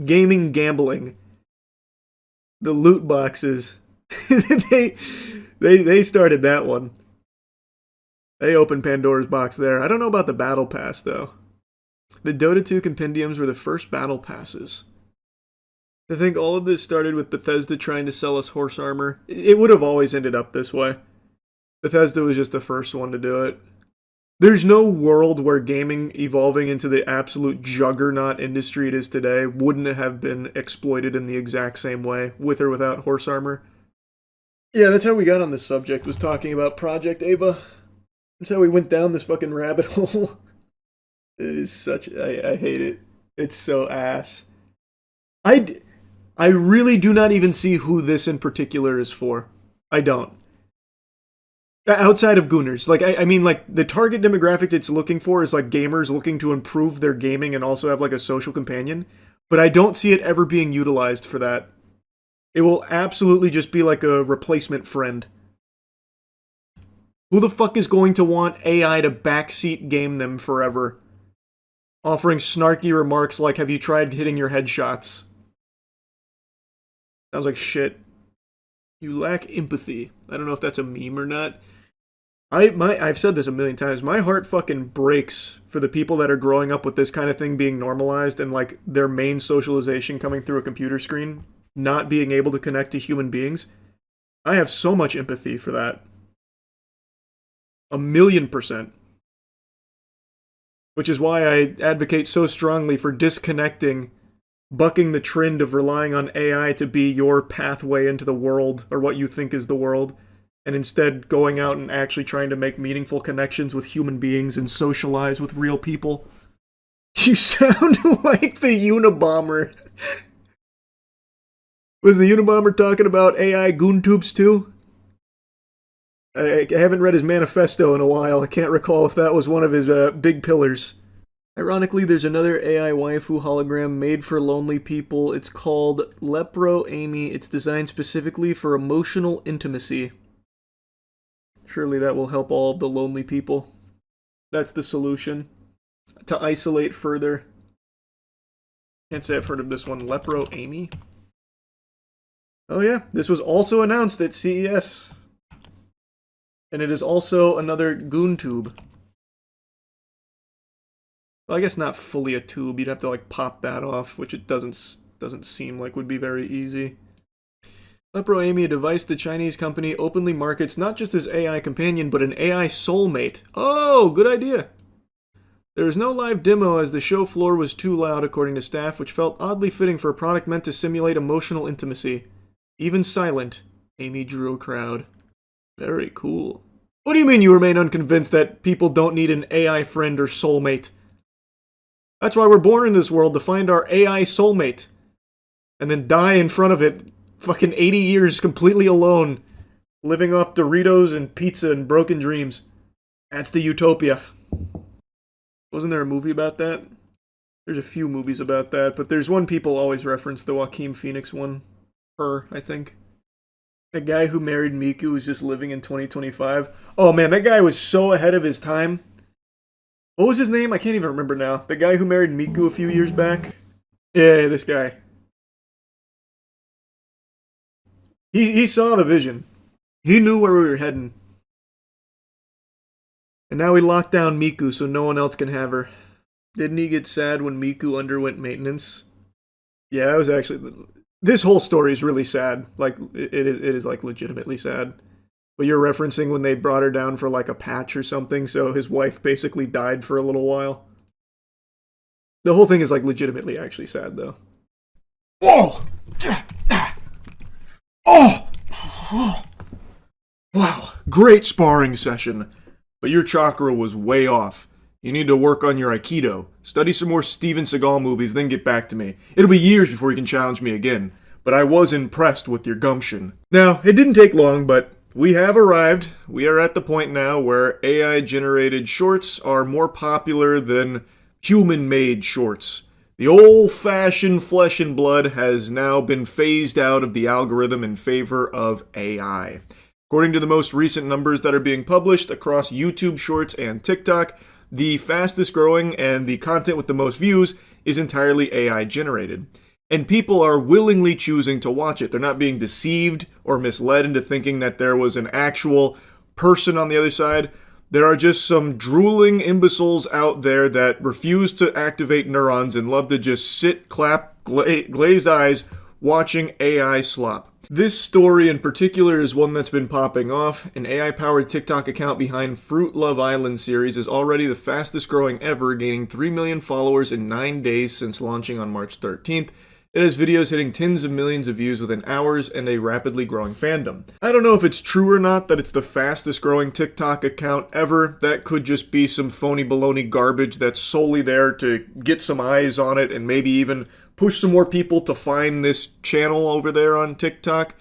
gaming gambling. The loot boxes. they started that one. They opened Pandora's box there. I don't know about the Battle Pass, though. The Dota 2 compendiums were the first Battle Passes. I think all of this started with Bethesda trying to sell us horse armor. It would have always ended up this way. Bethesda was just the first one to do it. There's no world where gaming evolving into the absolute juggernaut industry it is today wouldn't have been exploited in the exact same way, with or without horse armor. Yeah, that's how we got on this subject, was talking about Project Ava. That's how we went down this fucking rabbit hole. It is such... I hate it. It's so ass. I really do not even see who this in particular is for. I don't. Outside of Gooners. Like, I mean, like, the target demographic it's looking for is, like, gamers looking to improve their gaming and also have, like, a social companion. But I don't see it ever being utilized for that. It will absolutely just be, like, a replacement friend. Who the fuck is going to want AI to backseat game them forever? Offering snarky remarks like, have you tried hitting your headshots? Sounds like shit. You lack empathy. I don't know if that's a meme or not. I've said this a million times. My heart fucking breaks for the people that are growing up with this kind of thing being normalized and like their main socialization coming through a computer screen, not being able to connect to human beings. I have so much empathy for that. 1,000,000%. Which is why I advocate so strongly for disconnecting, bucking the trend of relying on AI to be your pathway into the world, or what you think is the world, and instead going out and actually trying to make meaningful connections with human beings and socialize with real people. You sound like the Unabomber. Was the Unabomber talking about AI GoonTubes too? I haven't read his manifesto in a while. I can't recall if that was one of his big pillars. Ironically, there's another AI waifu hologram made for lonely people. It's called Lepro Amy. It's designed specifically for emotional intimacy. Surely that will help all of the lonely people. That's the solution. To isolate further. Can't say I've heard of this one. Lepro Amy? Oh yeah, this was also announced at CES. And it is also another GoonTube. Well, I guess not fully a tube. You'd have to like pop that off, which it doesn't seem like would be very easy. Lepro Amy, a device the Chinese company openly markets not just as AI companion, but an AI soulmate. Oh, good idea. There was no live demo as the show floor was too loud, according to staff, which felt oddly fitting for a product meant to simulate emotional intimacy. Even silent, Amy drew a crowd. Very cool. What do you mean you remain unconvinced that people don't need an AI friend or soulmate? That's why we're born in this world, to find our AI soulmate. And then die in front of it, fucking 80 years completely alone, living off Doritos and pizza and broken dreams. That's the utopia. Wasn't there a movie about that? There's a few movies about that, but there's one people always reference, the Joaquin Phoenix one. Her, I think. A guy who married Miku was just living in 2025. Oh man, that guy was so ahead of his time. What was his name? I can't even remember now. The guy who married Miku a few years back? Yeah, this guy. He saw the vision. He knew where we were heading. And now we locked down Miku so no one else can have her. Didn't he get sad when Miku underwent maintenance? Yeah, that was actually... This whole story is really sad. Like, it is like legitimately sad. But you're referencing when they brought her down for like a patch or something, so his wife basically died for a little while. The whole thing is like legitimately actually sad though. Whoa! Oh! Wow, great sparring session. But your chakra was way off. You need to work on your Aikido. Study some more Steven Seagal movies, then get back to me. It'll be years before you can challenge me again. But I was impressed with your gumption. Now, it didn't take long, but we have arrived. We are at the point now where AI-generated shorts are more popular than human-made shorts. The old-fashioned flesh and blood has now been phased out of the algorithm in favor of AI. According to the most recent numbers that are being published across YouTube Shorts and TikTok, the fastest growing and the content with the most views is entirely AI generated. And people are willingly choosing to watch it. They're not being deceived or misled into thinking that there was an actual person on the other side. There are just some drooling imbeciles out there that refuse to activate neurons and love to just sit, clap, glazed eyes, watching AI slop. This story in particular is one that's been popping off. An AI-powered TikTok account behind Fruit Love Island series is already the fastest growing ever, gaining 3 million followers in 9 days since launching on March 13th. It has videos hitting tens of millions of views within hours and a rapidly growing fandom. I don't know if it's true or not that it's the fastest growing TikTok account ever. That could just be some phony baloney garbage that's solely there to get some eyes on it and maybe even push some more people to find this channel over there on TikTok.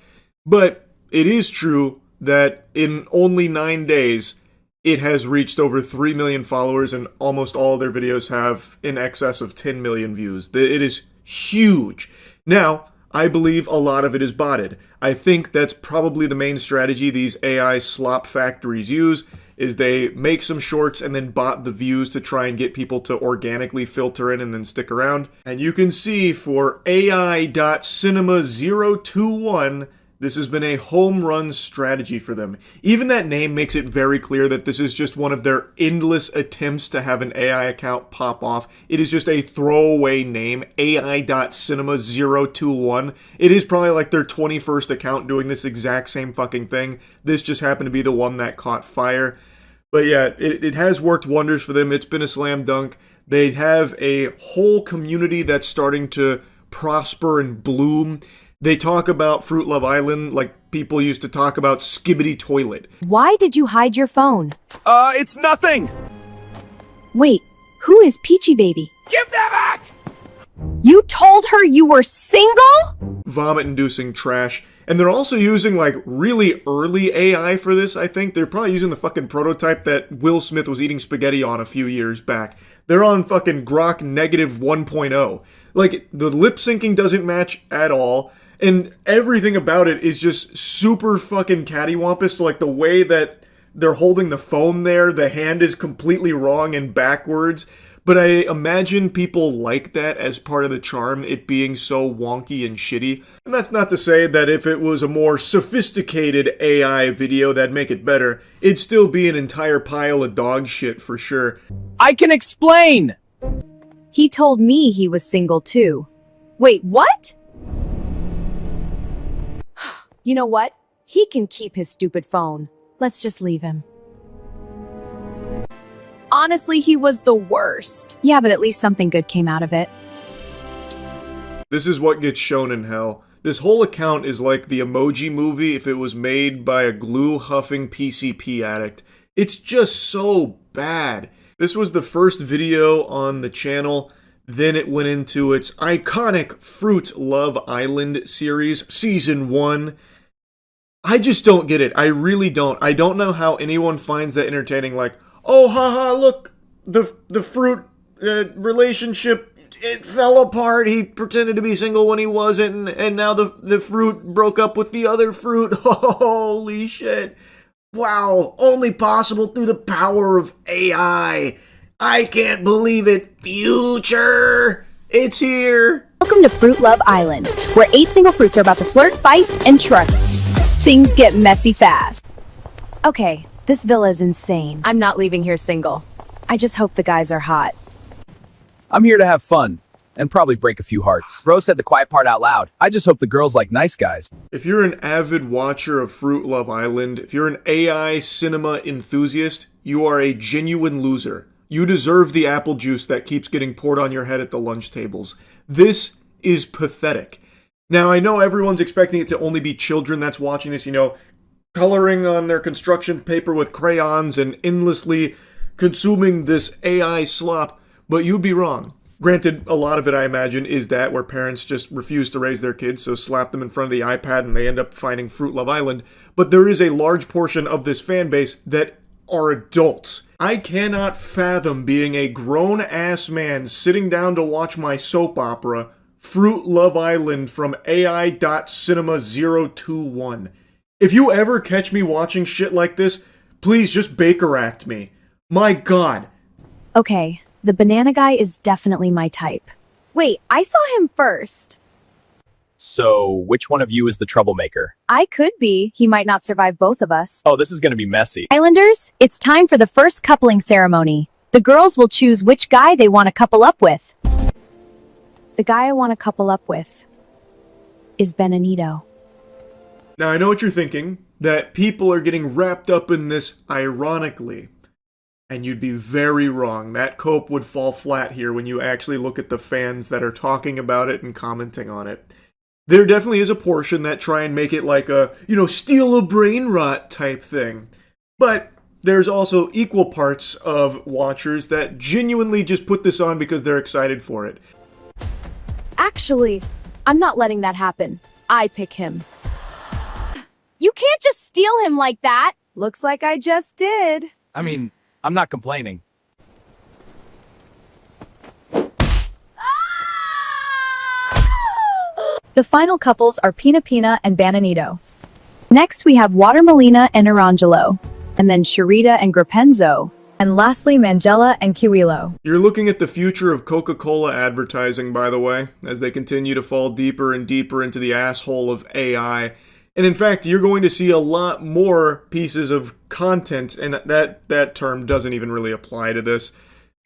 But it is true that in only 9 days, it has reached over 3 million followers and almost all their videos have in excess of 10 million views. It is huge. Now, I believe a lot of it is botted. I think that's probably the main strategy these AI slop factories use, is they make some shorts and then bot the views to try and get people to organically filter in and then stick around. And you can see for AI.cinema021, this has been a home run strategy for them. Even that name makes it very clear that this is just one of their endless attempts to have an AI account pop off. It is just a throwaway name, AI.cinema021. It is probably like their 21st account doing this exact same fucking thing. This just happened to be the one that caught fire. But yeah, it has worked wonders for them. It's been a slam dunk. They have a whole community that's starting to prosper and bloom. They talk about Fruit Love Island like people used to talk about Skibbity Toilet. Why did you hide your phone? It's nothing! Wait, who is Peachy Baby? Give that back! You told her you were single? Vomit-inducing trash. And they're also using, like, really early AI for this, I think. They're probably using the fucking prototype that Will Smith was eating spaghetti on a few years back. They're on fucking Grok negative 1.0. Like, the lip syncing doesn't match at all. And everything about it is just super fucking cattywampus. So, like, the way that they're holding the phone there, the hand is completely wrong and backwards. But I imagine people like that as part of the charm, it being so wonky and shitty. And that's not to say that if it was a more sophisticated AI video, that'd make it better. It'd still be an entire pile of dog shit for sure. I can explain! He told me he was single too. Wait, what? You know what? He can keep his stupid phone. Let's just leave him. Honestly, he was the worst. Yeah, but at least something good came out of it. This is what gets shown in hell. This whole account is like the Emoji Movie if it was made by a glue-huffing PCP addict. It's just so bad. This was the first video on the channel. Then it went into its iconic Fruit Love Island series, Season 1. I just don't get it. I really don't. I don't know how anyone finds that entertaining. Like, oh, haha, look, the fruit relationship, it fell apart. He pretended to be single when he wasn't, and now the fruit broke up with the other fruit. Holy shit. Wow, only possible through the power of AI. I can't believe it. Future, it's here. Welcome to Fruit Love Island, where 8 single fruits are about to flirt, fight, and trust. Things get messy fast. Okay, this villa is insane. I'm not leaving here single. I just hope the guys are hot. I'm here to have fun, and probably break a few hearts. Bro said the quiet part out loud. I just hope the girls like nice guys. If you're an avid watcher of Fruit Love Island, if you're an AI cinema enthusiast, you are a genuine loser. You deserve the apple juice that keeps getting poured on your head at the lunch tables. This is pathetic. Now, I know everyone's expecting it to only be children that's watching this, coloring on their construction paper with crayons and endlessly consuming this AI slop, but you'd be wrong. Granted, a lot of it, I imagine, is that where parents just refuse to raise their kids, so slap them in front of the iPad and they end up finding Fruit Love Island. But there is a large portion of this fan base that are adults. I cannot fathom being a grown-ass man sitting down to watch my soap opera, Fruit Love Island from AI.Cinema021. If you ever catch me watching shit like this, please just Baker Act me. My God. Okay, the banana guy is definitely my type. Wait, I saw him first. So, which one of you is the troublemaker? I could be. He might not survive both of us. Oh, this is gonna be messy. Islanders, it's time for the first coupling ceremony. The girls will choose which guy they want to couple up with. The guy I want to couple up with is Benanito. Now, I know what you're thinking, that people are getting wrapped up in this ironically. And you'd be very wrong. That cope would fall flat here when you actually look at the fans that are talking about it and commenting on it. There definitely is a portion that try and make it like a, steal a brain rot type thing. But there's also equal parts of watchers that genuinely just put this on because they're excited for it. Actually, I'm not letting that happen. I pick him. You can't just steal him like that. Looks like I just did. I mean, I'm not complaining. The final couples are Pina Pina and Bananito. Next, we have Water Molina and Arangelo, and then Sharita and Grapenzo, and lastly, Mangella and Kiwilo. You're looking at the future of Coca-Cola advertising, by the way, as they continue to fall deeper and deeper into the asshole of AI. And in fact, you're going to see a lot more pieces of content, and that term doesn't even really apply to this.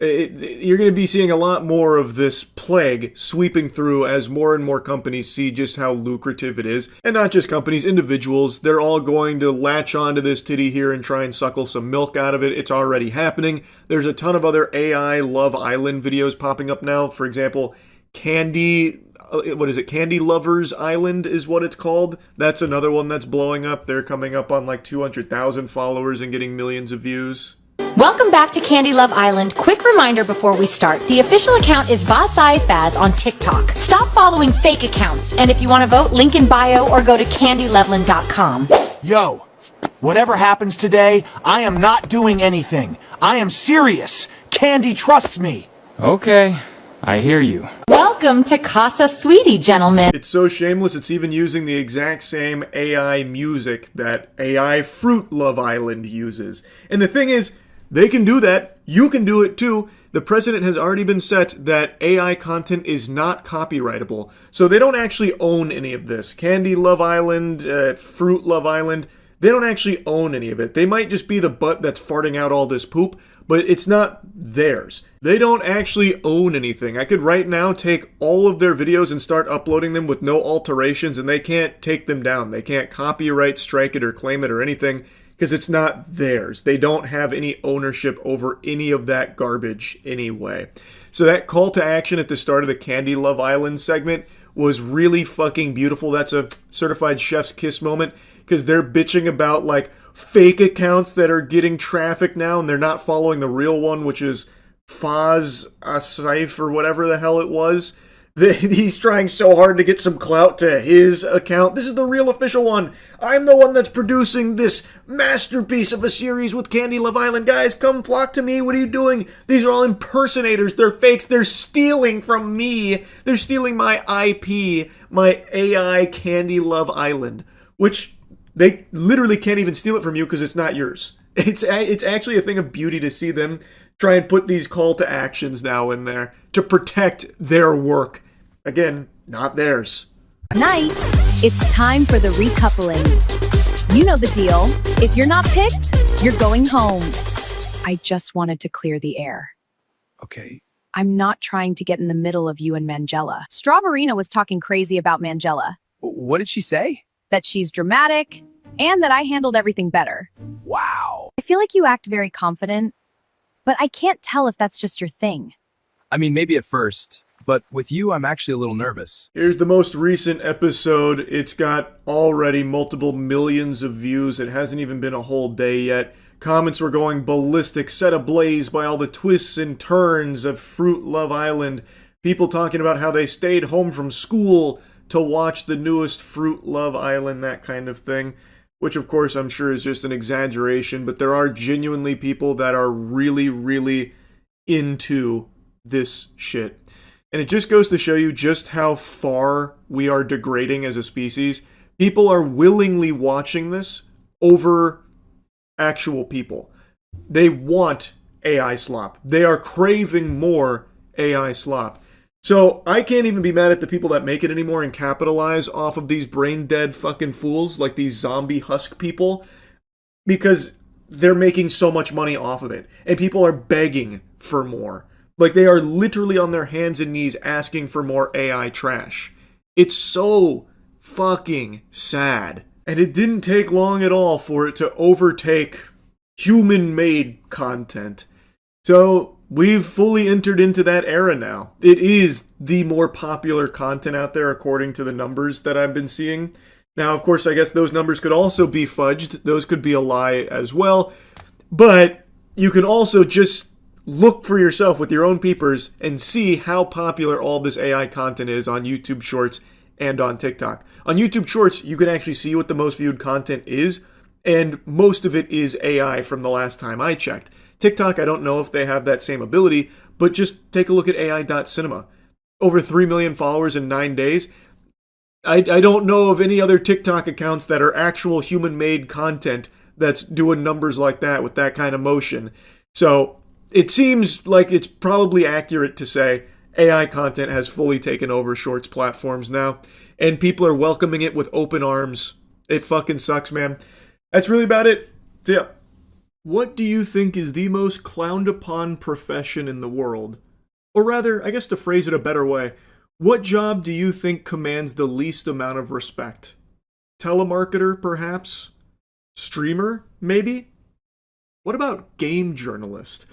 You're going to be seeing a lot more of this plague sweeping through as more and more companies see just how lucrative it is. And not just companies, individuals, they're all going to latch onto this titty here and try and suckle some milk out of it. It's already happening. There's a ton of other AI Love Island videos popping up now. For example, Candy Lovers Island is what it's called. That's another one that's blowing up. They're coming up on like 200,000 followers and getting millions of views. Welcome back to Candy Love Island. Quick reminder before we start. The official account is Vasai Faz on TikTok. Stop following fake accounts. And if you want to vote, link in bio or go to candyloveland.com. Yo, whatever happens today, I am not doing anything. I am serious. Candy trusts me. Okay, I hear you. Welcome to Casa Sweetie, gentlemen. It's so shameless, it's even using the exact same AI music that AI Fruit Love Island uses. And the thing is, they can do that. You can do it too. The precedent has already been set that AI content is not copyrightable. So they don't actually own any of this. Candy Love Island, Fruit Love Island, they don't actually own any of it. They might just be the butt that's farting out all this poop, but it's not theirs. They don't actually own anything. I could right now take all of their videos and start uploading them with no alterations, and they can't take them down. They can't copyright strike it or claim it or anything, because it's not theirs. They don't have any ownership over any of that garbage anyway. So that call to action at the start of the Candy Love Island segment was really fucking beautiful. That's a certified chef's kiss moment, because they're bitching about like fake accounts that are getting traffic now, and they're not following the real one, which is Faz Asaif or whatever the hell it was. He's trying so hard to get some clout to his account. This is the real official one. I'm the one that's producing this masterpiece of a series with Candy Love Island. Guys, come flock to me. What are you doing? These are all impersonators. They're fakes. They're stealing from me. They're stealing my IP, my AI Candy Love Island, which they literally can't even steal it from you because it's not yours. It's actually a thing of beauty to see them try and put these call to actions now in there to protect their work. Again, not theirs. Tonight, it's time for the recoupling. You know the deal. If you're not picked, you're going home. I just wanted to clear the air. Okay. I'm not trying to get in the middle of you and Mangella. Strawberina was talking crazy about Mangella. What did she say? That she's dramatic, and that I handled everything better. Wow. I feel like you act very confident, but I can't tell if that's just your thing. I mean, maybe at first, but with you, I'm actually a little nervous. Here's the most recent episode. It's got already multiple millions of views. It hasn't even been a whole day yet. Comments were going ballistic, set ablaze by all the twists and turns of Fruit Love Island. People talking about how they stayed home from school to watch the newest Fruit Love Island, that kind of thing. which of course I'm sure is just an exaggeration, but there are genuinely people that are really, really into this shit. And it just goes to show you just how far we are degrading as a species. People are willingly watching this over actual people. They want AI slop. They are craving more AI slop. So I can't even be mad at the people that make it anymore and capitalize off of these brain dead fucking fools like these zombie husk people, because they're making so much money off of it. And people are begging for more. Like, they are literally on their hands and knees asking for more AI trash. It's so fucking sad. And it didn't take long at all for it to overtake human-made content. So we've fully entered into that era now. It is the more popular content out there according to the numbers that I've been seeing. Now, of course, I guess those numbers could also be fudged. Those could be a lie as well. But you can also just look for yourself with your own peepers and see how popular all this AI content is on YouTube Shorts and on TikTok. On YouTube Shorts, you can actually see what the most viewed content is, and most of it is AI from the last time I checked. TikTok, I don't know if they have that same ability, but just take a look at AI.cinema. Over 3 million followers in 9 days. I don't know of any other TikTok accounts that are actual human-made content that's doing numbers like that with that kind of motion. So it seems like it's probably accurate to say AI content has fully taken over Shorts platforms now, and people are welcoming it with open arms. It fucking sucks, man. That's really about it. So yeah. What do you think is the most clowned upon profession in the world? Or rather, I guess to phrase it a better way, what job do you think commands the least amount of respect? Telemarketer, perhaps? Streamer, maybe? What about game journalist?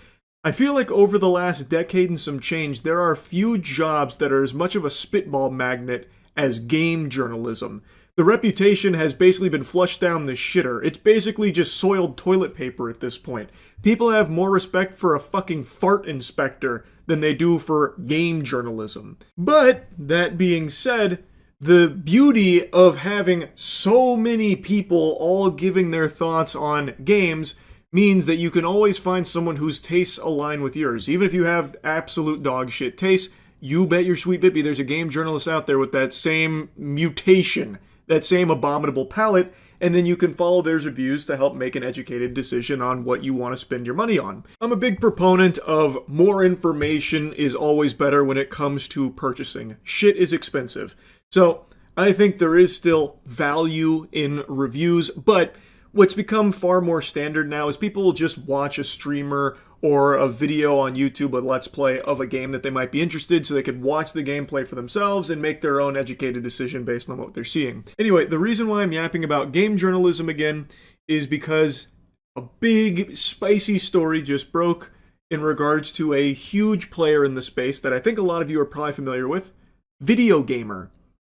I feel like over the last decade and some change, there are few jobs that are as much of a spitball magnet as game journalism. The reputation has basically been flushed down the shitter. It's basically just soiled toilet paper at this point. People have more respect for a fucking fart inspector than they do for game journalism. But, that being said, the beauty of having so many people all giving their thoughts on games means that you can always find someone whose tastes align with yours. Even if you have absolute dog shit tastes, you bet your sweet bippy there's a game journalist out there with that same mutation, that same abominable palate, and then you can follow their reviews to help make an educated decision on what you want to spend your money on. I'm a big proponent of more information is always better when it comes to purchasing. Shit is expensive. So I think there is still value in reviews, but what's become far more standard now is people will just watch a streamer or a video on YouTube, a Let's Play of a game that they might be interested, so they could watch the gameplay for themselves and make their own educated decision based on what they're seeing. Anyway, the reason why I'm yapping about game journalism again is because a big, spicy story just broke in regards to a huge player in the space that I think a lot of you are probably familiar with, Video Gamer.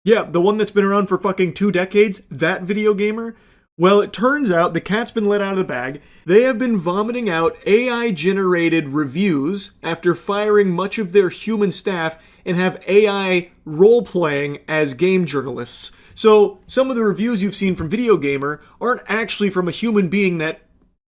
Yeah, the one that's been around for fucking 2 decades, that Video Gamer. Well, it turns out the cat's been let out of the bag. They have been vomiting out AI-generated reviews after firing much of their human staff and have AI role-playing as game journalists. So, some of the reviews you've seen from Video Gamer aren't actually from a human being that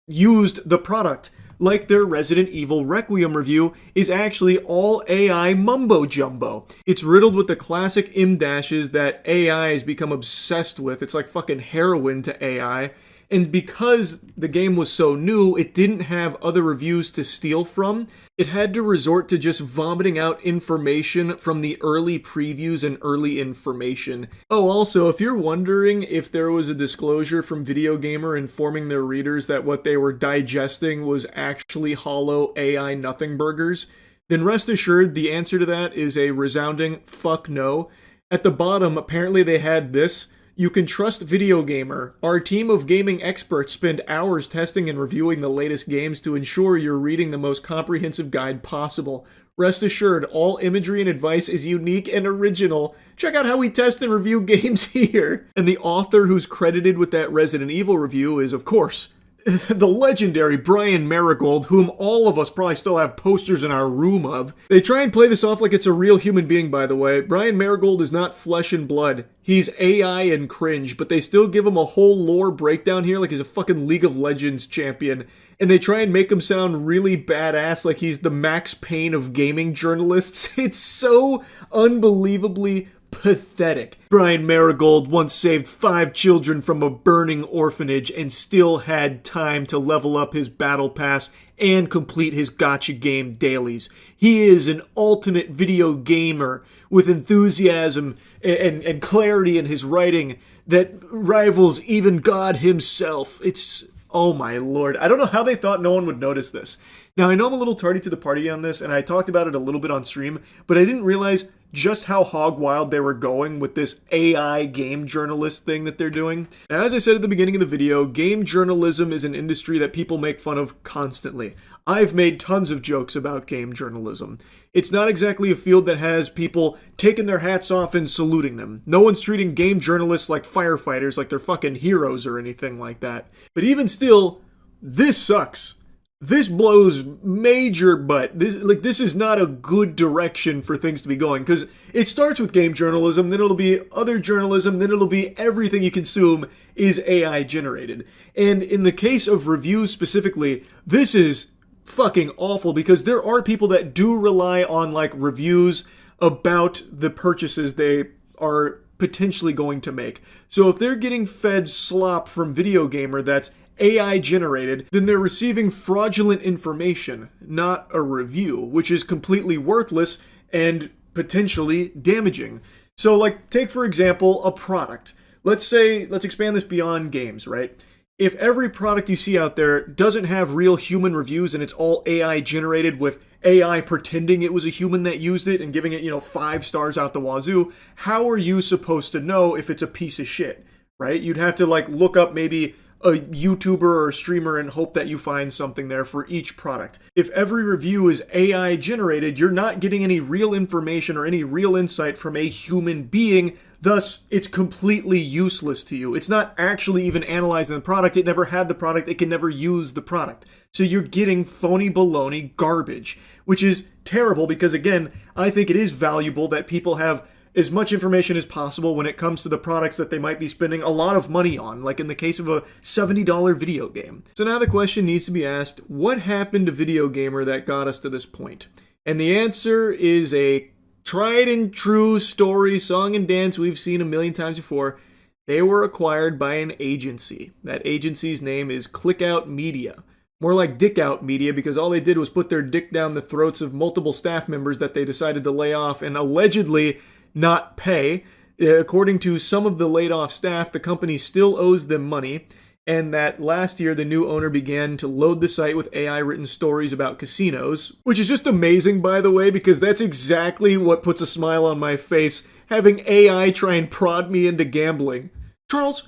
used the product. Like their Resident Evil Requiem review is actually all AI mumbo-jumbo. It's riddled with the classic M-dashes that AI has become obsessed with. It's like fucking heroin to AI. And because the game was so new, it didn't have other reviews to steal from. It had to resort to just vomiting out information from the early previews and early information. Oh, also, if you're wondering if there was a disclosure from Video Gamer informing their readers that what they were digesting was actually hollow AI nothing burgers, then rest assured the answer to that is a resounding fuck no. At the bottom, apparently they had this: "You can trust Video Gamer. Our team of gaming experts spend hours testing and reviewing the latest games to ensure you're reading the most comprehensive guide possible. Rest assured, all imagery and advice is unique and original. Check out how we test and review games here." And the author who's credited with that Resident Evil review is, of course, the legendary Brian Marigold, whom all of us probably still have posters in our room of. They try and play this off like it's a real human being, by the way. Brian Marigold is not flesh and blood. He's AI and cringe, but they still give him a whole lore breakdown here like he's a fucking League of Legends champion. And they try and make him sound really badass, like he's the Max Payne of gaming journalists. It's so unbelievably pathetic. Brian Marigold once saved 5 children from a burning orphanage and still had time to level up his battle pass and complete his gacha game dailies. He is an ultimate video gamer with enthusiasm and clarity in his writing that rivals even God himself. It's, oh my lord. I don't know how they thought no one would notice this. Now, I know I'm a little tardy to the party on this, and I talked about it a little bit on stream, but I didn't realize just how hog wild they were going with this AI game journalist thing that they're doing. Now, as I said at the beginning of the video, game journalism is an industry that people make fun of constantly. I've made tons of jokes about game journalism. It's not exactly a field that has people taking their hats off and saluting them. No one's treating game journalists like firefighters, like they're fucking heroes or anything like that. But even still, this sucks. This blows major butt. This is not a good direction for things to be going, because it starts with game journalism, then it'll be other journalism, then it'll be everything you consume is AI generated. And in the case of reviews specifically, this is fucking awful, because there are people that do rely on like reviews about the purchases they are potentially going to make. So if they're getting fed slop from Video Gamer that's AI generated, then they're receiving fraudulent information, not a review, which is completely worthless and potentially damaging. So like, take for example, a product. Let's expand this beyond games, right? If every product you see out there doesn't have real human reviews and it's all AI generated with AI pretending it was a human that used it and giving it, 5 stars out the wazoo, how are you supposed to know if it's a piece of shit, right? You'd have to like look up maybe a YouTuber or a streamer and hope that you find something there for each product. If every review is AI generated, you're not getting any real information or any real insight from a human being. Thus, it's completely useless to you. It's not actually even analyzing the product. It never had the product. It can never use the product. So you're getting phony baloney garbage, which is terrible because, again, I think it is valuable that people have as much information as possible when it comes to the products that they might be spending a lot of money on, like in the case of a $70 video game. So now the question needs to be asked, what happened to Video Gamer that got us to this point? And the answer is a tried and true story, song and dance we've seen a million times before. They were acquired by an agency. That agency's name is Clickout Media. More like Dick Out Media, because all they did was put their dick down the throats of multiple staff members that they decided to lay off and allegedly not pay. According to some of the laid off staff, the company still owes them money, and that last year the new owner began to load the site with AI written stories about casinos, which is just amazing, by the way, because that's exactly what puts a smile on my face, having AI try and prod me into gambling. Charles,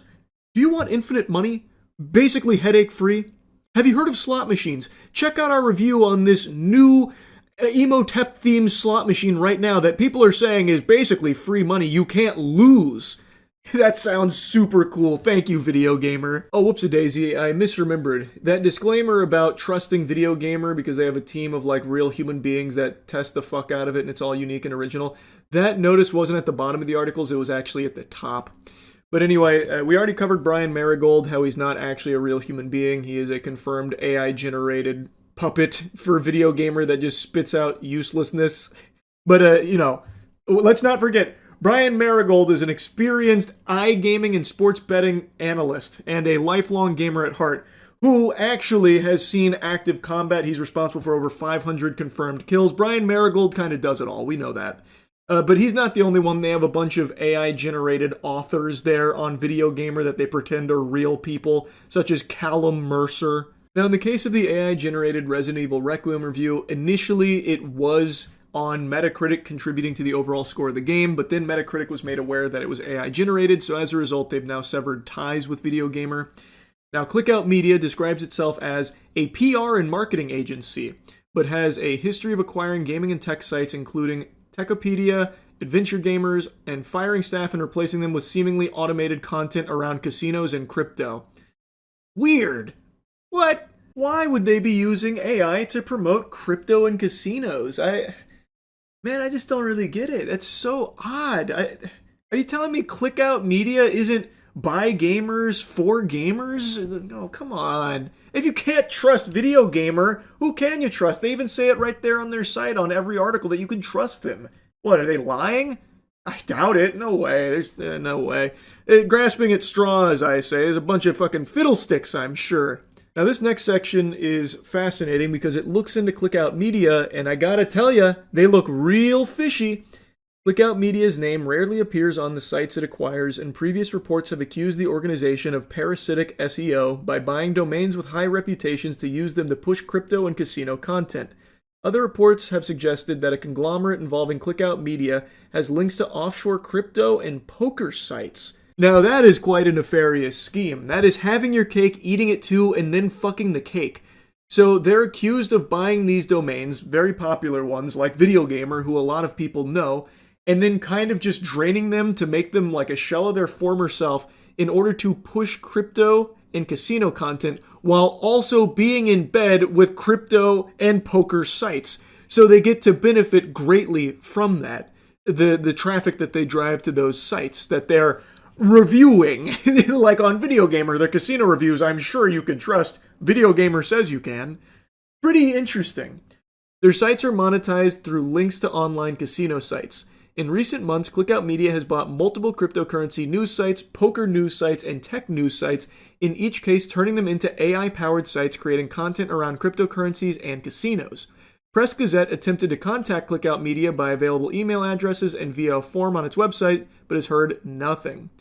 do you want infinite money? Basically headache free? Have you heard of slot machines? Check out our review on this new Emotep themed slot machine right now that people are saying is basically free money you can't lose. That sounds super cool. Thank you, Video Gamer. Oh, whoops-a-daisy, I misremembered. That disclaimer about trusting Video Gamer because they have a team of like real human beings that test the fuck out of it and it's all unique and original. That notice wasn't at the bottom of the articles, it was actually at the top. But anyway, we already covered Brian Marigold, how he's not actually a real human being. He is a confirmed AI-generated puppet for Video Gamer that just spits out uselessness. But, let's not forget, Brian Marigold is an experienced iGaming and sports betting analyst and a lifelong gamer at heart who actually has seen active combat. He's responsible for over 500 confirmed kills. Brian Marigold kind of does it all, we know that. But he's not the only one. They have a bunch of AI-generated authors there on Video Gamer that they pretend are real people, such as Callum Mercer. Now, in the case of the AI-generated Resident Evil Requiem review, initially it was on Metacritic contributing to the overall score of the game, but then Metacritic was made aware that it was AI-generated, so as a result, they've now severed ties with Video Gamer. Now, Clickout Media describes itself as a PR and marketing agency, but has a history of acquiring gaming and tech sites, including Techopedia, Adventure Gamers, and firing staff and replacing them with seemingly automated content around casinos and crypto. Weird. What? Why would they be using AI to promote crypto and casinos? Man, I just don't really get it. That's so odd. Are you telling me Clickout Media isn't by gamers for gamers? No, come on. If you can't trust Video Gamer, who can you trust? They even say it right there on their site on every article that you can trust them. What, are they lying? I doubt it. No way. There's no way. Grasping at straws, I say, is a bunch of fucking fiddlesticks, I'm sure. Now, this next section is fascinating because it looks into Clickout Media, and I gotta tell ya, they look real fishy. Clickout Media's name rarely appears on the sites it acquires, and previous reports have accused the organization of parasitic SEO by buying domains with high reputations to use them to push crypto and casino content. Other reports have suggested that a conglomerate involving Clickout Media has links to offshore crypto and poker sites. Now that is quite a nefarious scheme. That is having your cake, eating it too, and then fucking the cake. So they're accused of buying these domains, very popular ones like Video Gamer, who a lot of people know, and then kind of just draining them to make them like a shell of their former self in order to push crypto and casino content while also being in bed with crypto and poker sites. So they get to benefit greatly from that. The traffic that they drive to those sites that they're reviewing. Like on Video Gamer, the casino reviews, I'm sure you can trust. Video Gamer says you can. Pretty interesting. Their sites are monetized through links to online casino sites. In recent months, Clickout Media has bought multiple cryptocurrency news sites, poker news sites, and tech news sites, in each case turning them into AI-powered sites creating content around cryptocurrencies and casinos. Press Gazette attempted to contact Clickout Media by available email addresses and via a form on its website, but has heard nothing.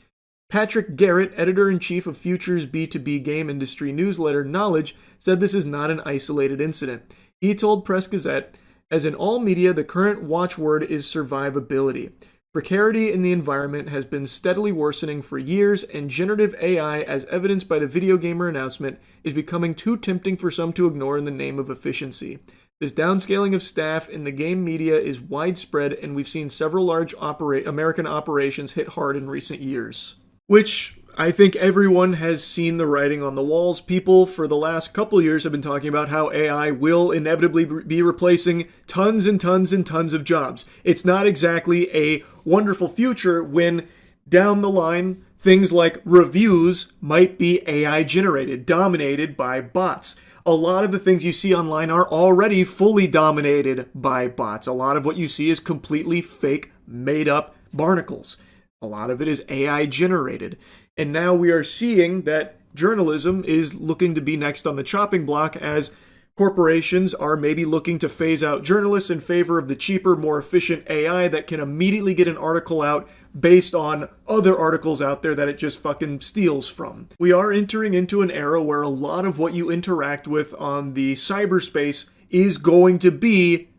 Patrick Garrett, editor-in-chief of Future's B2B game industry newsletter Knowledge, said this is not an isolated incident. He told Press Gazette, "As in all media, the current watchword is survivability. Precarity in the environment has been steadily worsening for years, and generative AI, as evidenced by the Video Gamer announcement, is becoming too tempting for some to ignore in the name of efficiency. This downscaling of staff in the game media is widespread, and we've seen several large American operations hit hard in recent years." Which I think everyone has seen the writing on the walls. People for the last couple years have been talking about how AI will inevitably be replacing tons and tons and tons of jobs. It's not exactly a wonderful future when down the line things like reviews might be AI generated, dominated by bots. A lot of the things you see online are already fully dominated by bots. A lot of what you see is completely fake, made up barnacles. A lot of it is AI generated. And now we are seeing that journalism is looking to be next on the chopping block as corporations are maybe looking to phase out journalists in favor of the cheaper, more efficient AI that can immediately get an article out based on other articles out there that it just fucking steals from. We are entering into an era where a lot of what you interact with on the cyberspace is going to be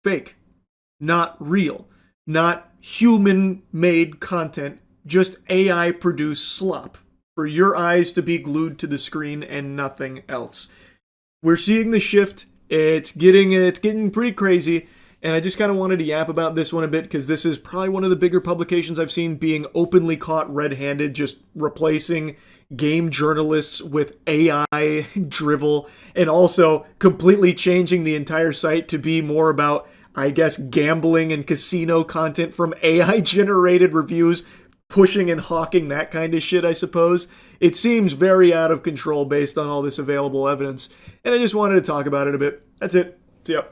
fake, not real, not human-made content, just AI-produced slop for your eyes to be glued to the screen and nothing else. We're seeing the shift. It's getting pretty crazy, and I just kind of wanted to yap about this one a bit because this is probably one of the bigger publications I've seen being openly caught red-handed, just replacing game journalists with AI drivel, and also completely changing the entire site to be more about, I guess, gambling and casino content from AI-generated reviews, pushing and hawking that kind of shit, I suppose. It seems very out of control based on all this available evidence, and I just wanted to talk about it a bit. That's it. See ya.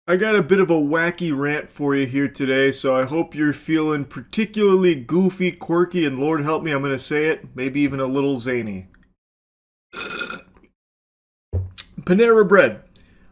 I got a bit of a wacky rant for you here today, so I hope you're feeling particularly goofy, quirky, and Lord help me, I'm going to say it, maybe even a little zany. Panera Bread.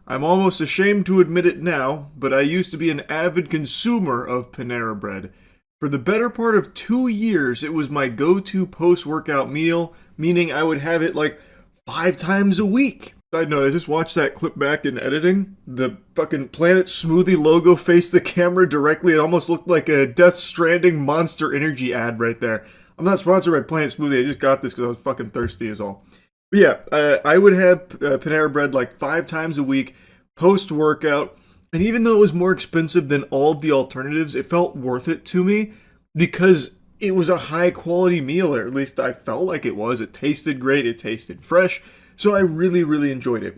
I'm almost ashamed to admit it now, but I used to be an avid consumer of Panera Bread. For the better part of 2 years, it was my go-to post-workout meal, meaning I would have it like 5 times a week. Side note, I just watched that clip back in editing. The fucking Planet Smoothie logo faced the camera directly. It almost looked like a Death Stranding Monster Energy ad right there. I'm not sponsored by Planet Smoothie, I just got this because I was fucking thirsty is all. But yeah, I would have Panera Bread like 5 times a week, post-workout, and even though it was more expensive than all of the alternatives, it felt worth it to me because it was a high-quality meal, or at least I felt like it was. It tasted great, it tasted fresh. So I really, really enjoyed it.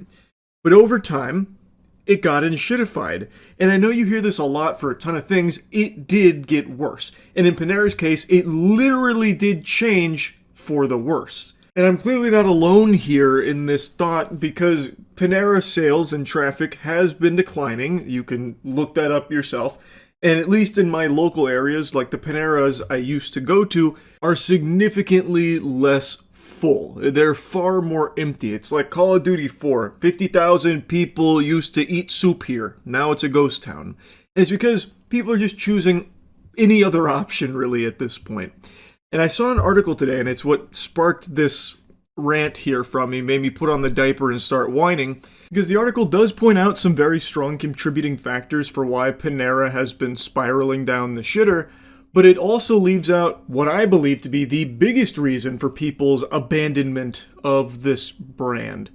But over time, it got shitified. And I know you hear this a lot for a ton of things. It did get worse. And in Panera's case, it literally did change for the worse. And I'm clearly not alone here in this thought, because Panera sales and traffic has been declining. You can look that up yourself. And at least in my local areas, like the Paneras I used to go to, are significantly less full. They're far more empty. It's like Call of Duty 4. 50,000 people used to eat soup here. Now it's a ghost town. And it's because people are just choosing any other option, really, at this point. And I saw an article today, and it's what sparked this rant here from me, made me put on the diaper and start whining, because the article does point out some very strong contributing factors for why Panera has been spiraling down the shitter, but it also leaves out what I believe to be the biggest reason for people's abandonment of this brand.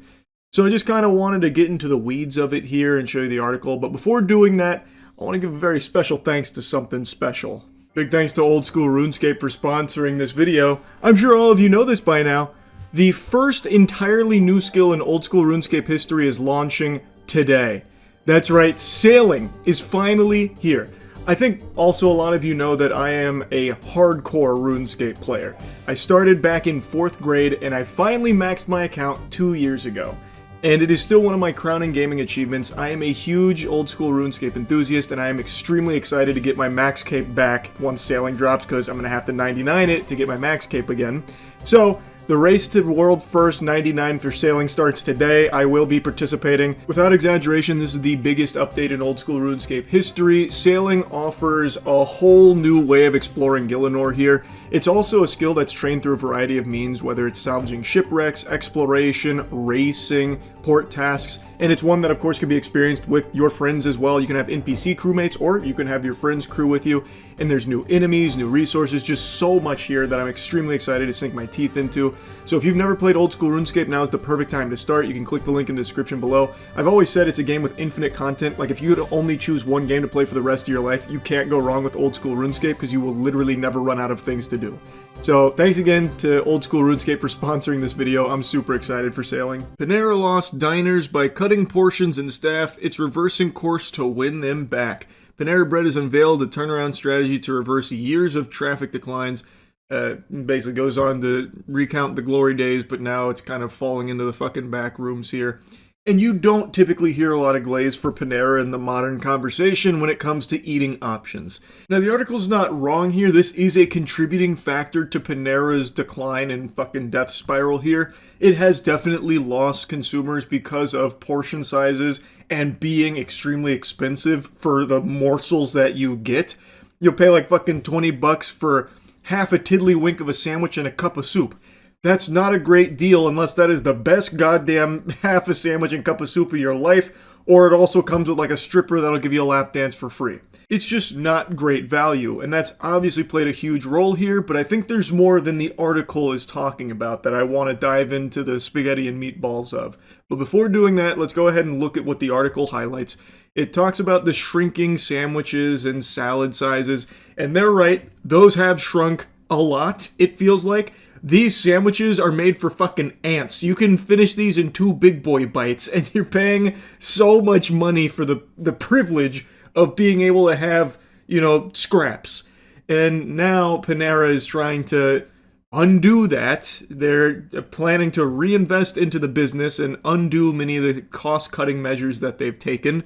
So I just kind of wanted to get into the weeds of it here and show you the article, but before doing that, I want to give a very special thanks to something special. Big thanks to Old School RuneScape for sponsoring this video. I'm sure all of you know this by now. The first entirely new skill in Old School RuneScape history is launching today. That's right, sailing is finally here. I think also a lot of you know that I am a hardcore RuneScape player. I started back in 4th grade and I finally maxed my account 2 years ago. And it is still one of my crowning gaming achievements. I am a huge Old School RuneScape enthusiast, and I am extremely excited to get my max cape back once sailing drops, because I'm going to have to 99 it to get my max cape again. So, the race to world first 99 for sailing starts today. I will be participating. Without exaggeration, this is the biggest update in Old School RuneScape history. Sailing offers a whole new way of exploring Gielinor here. It's also a skill that's trained through a variety of means, whether it's salvaging shipwrecks, exploration, racing, port tasks, and it's one that of course can be experienced with your friends as well. You can have NPC crewmates, or you can have your friends crew with you, and there's new enemies, new resources, just so much here that I'm extremely excited to sink my teeth into. So if you've never played Old School RuneScape, now is the perfect time to start. You can click the link in the description below. I've always said it's a game with infinite content. Like, if you could only choose one game to play for the rest of your life, you can't go wrong with Old School RuneScape, because you will literally never run out of things to do. So thanks again to Old School RuneScape for sponsoring this video. I'm super excited for sailing. Panera lost diners by cutting portions and staff. It's reversing course to win them back. Panera Bread has unveiled a turnaround strategy to reverse years of traffic declines. Basically goes on to recount the glory days, but now it's kind of falling into the fucking back rooms here. And you don't typically hear a lot of glaze for Panera in the modern conversation when it comes to eating options. Now, the article's not wrong here. This is a contributing factor to Panera's decline and fucking death spiral here. It has definitely lost consumers because of portion sizes and being extremely expensive for the morsels that you get. You'll pay like fucking $20 for half a tiddlywink of a sandwich and a cup of soup. That's not a great deal unless that is the best goddamn half a sandwich and cup of soup of your life, or it also comes with like a stripper that'll give you a lap dance for free. It's just not great value, and that's obviously played a huge role here, but I think there's more than the article is talking about that I want to dive into the spaghetti and meatballs of. But before doing that, let's go ahead and look at what the article highlights. It talks about the shrinking sandwiches and salad sizes, and they're right, those have shrunk a lot, it feels like. These sandwiches are made for fucking ants. You can finish these in 2 big boy bites, and you're paying so much money for the privilege of being able to have, you know, scraps. And now Panera is trying to undo that. They're planning to reinvest into the business and undo many of the cost-cutting measures that they've taken.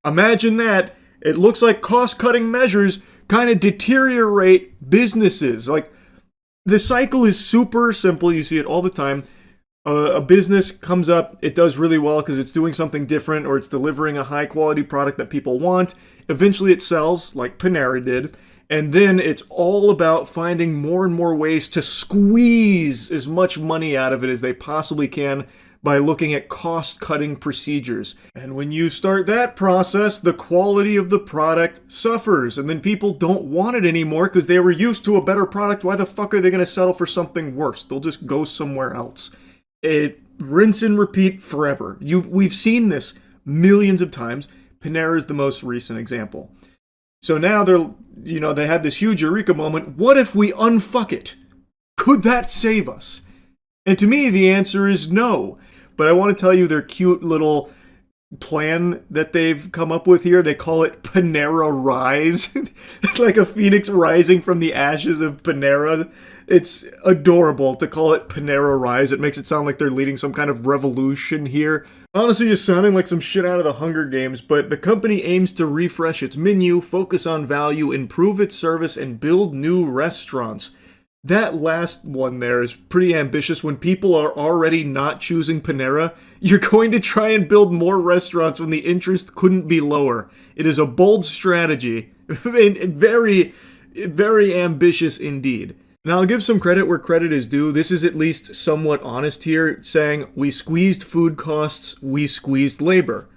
Imagine that. It looks like cost-cutting measures kind of deteriorate businesses. Like, the cycle is super simple. You see it all the time. A business comes up, it does really well because it's doing something different, or it's delivering a high-quality product that people want. Eventually it sells, like Panera did, and then it's all about finding more and more ways to squeeze as much money out of it as they possibly can by looking at cost-cutting procedures. And when you start that process, the quality of the product suffers, and then people don't want it anymore because they were used to a better product. Why the fuck are they going to settle for something worse? They'll just go somewhere else. It rinse and repeat forever. We've seen this millions of times. Panera is the most recent example. So now they had this huge eureka moment. What if we unfuck it? Could that save us? And to me, the answer is no. But I want to tell you their cute little plan that they've come up with here. They call it Panera Rise. Like a phoenix rising from the ashes of Panera. It's adorable to call it Panera Rise. It makes it sound like they're leading some kind of revolution here. Honestly, just sounding like some shit out of the Hunger Games, but the company aims to refresh its menu, focus on value, improve its service, and build new restaurants. That last one there is pretty ambitious. When people are already not choosing Panera, you're going to try and build more restaurants when the interest couldn't be lower. It is a bold strategy. Very, very ambitious indeed. Now, I'll give some credit where credit is due. This is at least somewhat honest here, saying, we squeezed food costs, we squeezed labor.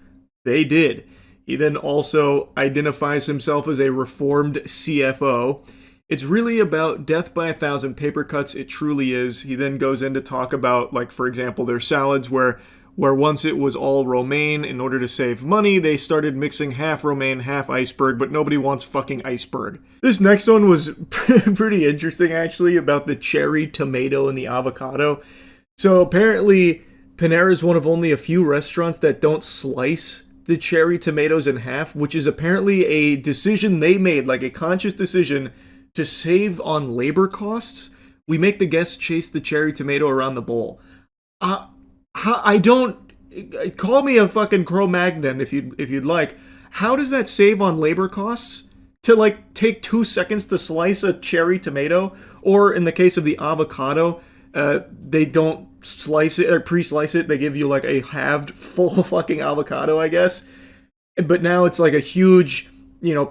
They did. He then also identifies himself as a reformed CFO. It's really about death by 1,000 paper cuts. It truly is. He then goes in to talk about, like, for example, their salads where once it was all romaine, in order to save money, they started mixing half romaine, half iceberg, but nobody wants fucking iceberg. This next one was pretty interesting, actually, about the cherry tomato and the avocado. So apparently, Panera is one of only a few restaurants that don't slice the cherry tomatoes in half, which is apparently a decision they made, like a conscious decision to save on labor costs. We make the guests chase the cherry tomato around the bowl. I don't... Call me a fucking Cro-Magnon if you'd like. How does that save on labor costs? To, like, take 2 seconds to slice a cherry tomato? Or, in the case of the avocado, they don't slice it, or pre-slice it. They give you, like, a halved, full fucking avocado, I guess. But now it's, like, a huge,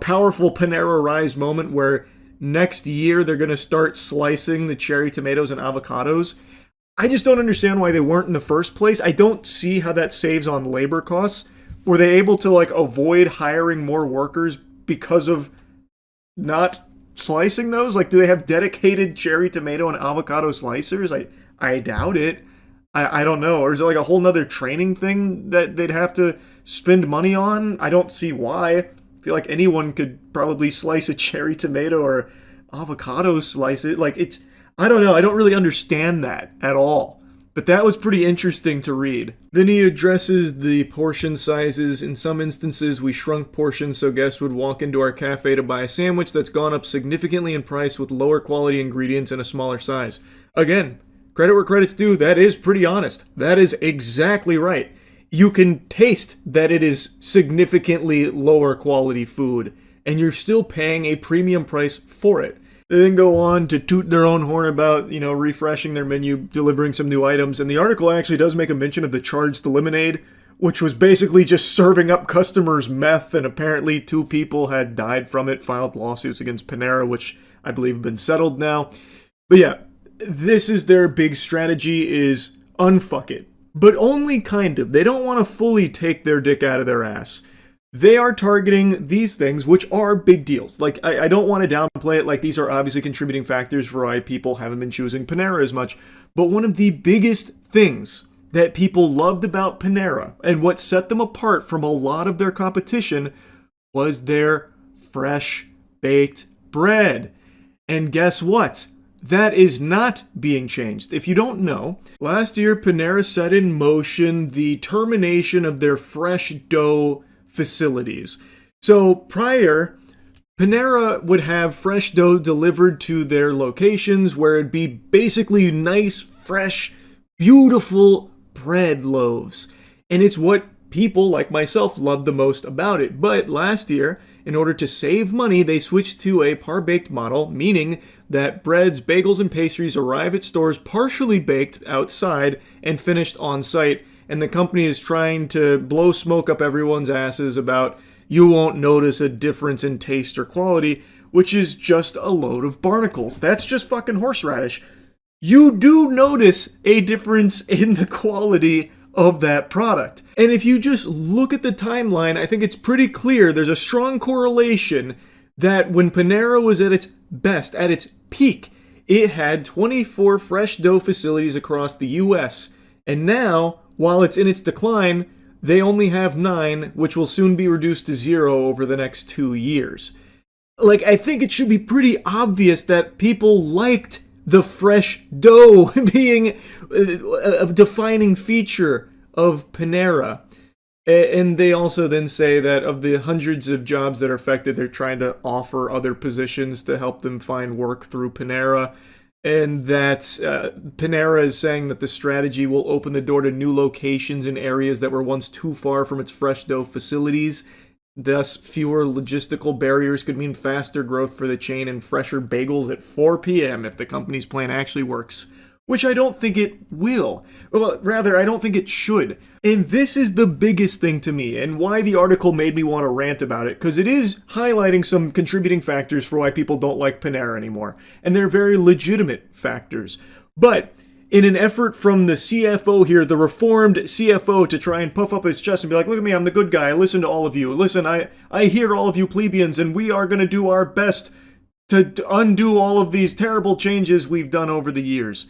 powerful Panera Rise moment where next year they're going to start slicing the cherry tomatoes and avocados. I just don't understand why they weren't in the first place. I don't see how that saves on labor costs. Were they able to, like, avoid hiring more workers because of not slicing those? Like, do they have dedicated cherry tomato and avocado slicers? I doubt it. I don't know. Or is it like a whole nother training thing that they'd have to spend money on? I don't see why. I feel like anyone could probably slice a cherry tomato or avocado slice it. Like, it's... I don't know, I don't really understand that at all. But that was pretty interesting to read. Then he addresses the portion sizes. In some instances, we shrunk portions so guests would walk into our cafe to buy a sandwich that's gone up significantly in price with lower quality ingredients and a smaller size. Again, credit where credit's due, that is pretty honest. That is exactly right. You can taste that it is significantly lower quality food, and you're still paying a premium price for it. They then go on to toot their own horn about, refreshing their menu, delivering some new items, and the article actually does make a mention of the charged lemonade, which was basically just serving up customers meth, and apparently 2 people had died from it, filed lawsuits against Panera, which I believe have been settled now. But yeah, this is their big strategy, is unfuck it. But only kind of. They don't want to fully take their dick out of their ass. They are targeting these things, which are big deals. Like, I don't want to downplay it, like these are obviously contributing factors for why people haven't been choosing Panera as much. But one of the biggest things that people loved about Panera, and what set them apart from a lot of their competition, was their fresh baked bread. And guess what? That is not being changed. If you don't know, last year Panera set in motion the termination of their fresh dough facilities. So prior, Panera would have fresh dough delivered to their locations where it'd be basically nice, fresh, beautiful bread loaves. And it's what people like myself loved the most about it. But last year, in order to save money, they switched to a par-baked model, meaning that breads, bagels, and pastries arrive at stores partially baked outside and finished on site. And the company is trying to blow smoke up everyone's asses about you won't notice a difference in taste or quality, which is just a load of barnacles. That's just fucking horseradish. You do notice a difference in the quality of that product. And if you just look at the timeline, I think it's pretty clear there's a strong correlation that when Panera was at its best, at its peak, it had 24 fresh dough facilities across the US. And now, while it's in its decline, they only have 9, which will soon be reduced to 0 over the next 2 years. Like, I think it should be pretty obvious that people liked the fresh dough being a defining feature of Panera. And they also then say that of the hundreds of jobs that are affected, they're trying to offer other positions to help them find work through Panera. And that Panera is saying that the strategy will open the door to new locations in areas that were once too far from its fresh dough facilities. Thus, fewer logistical barriers could mean faster growth for the chain and fresher bagels at 4 p.m. if the company's plan actually works. Which I don't think it will. Well, rather, I don't think it should. And this is the biggest thing to me, and why the article made me want to rant about it, because it is highlighting some contributing factors for why people don't like Panera anymore. And they're very legitimate factors. But in an effort from the CFO here, the reformed CFO, to try and puff up his chest and be like, look at me, I'm the good guy, I listen to all of you. Listen, I hear all of you plebeians, and we are going to do our best to undo all of these terrible changes we've done over the years.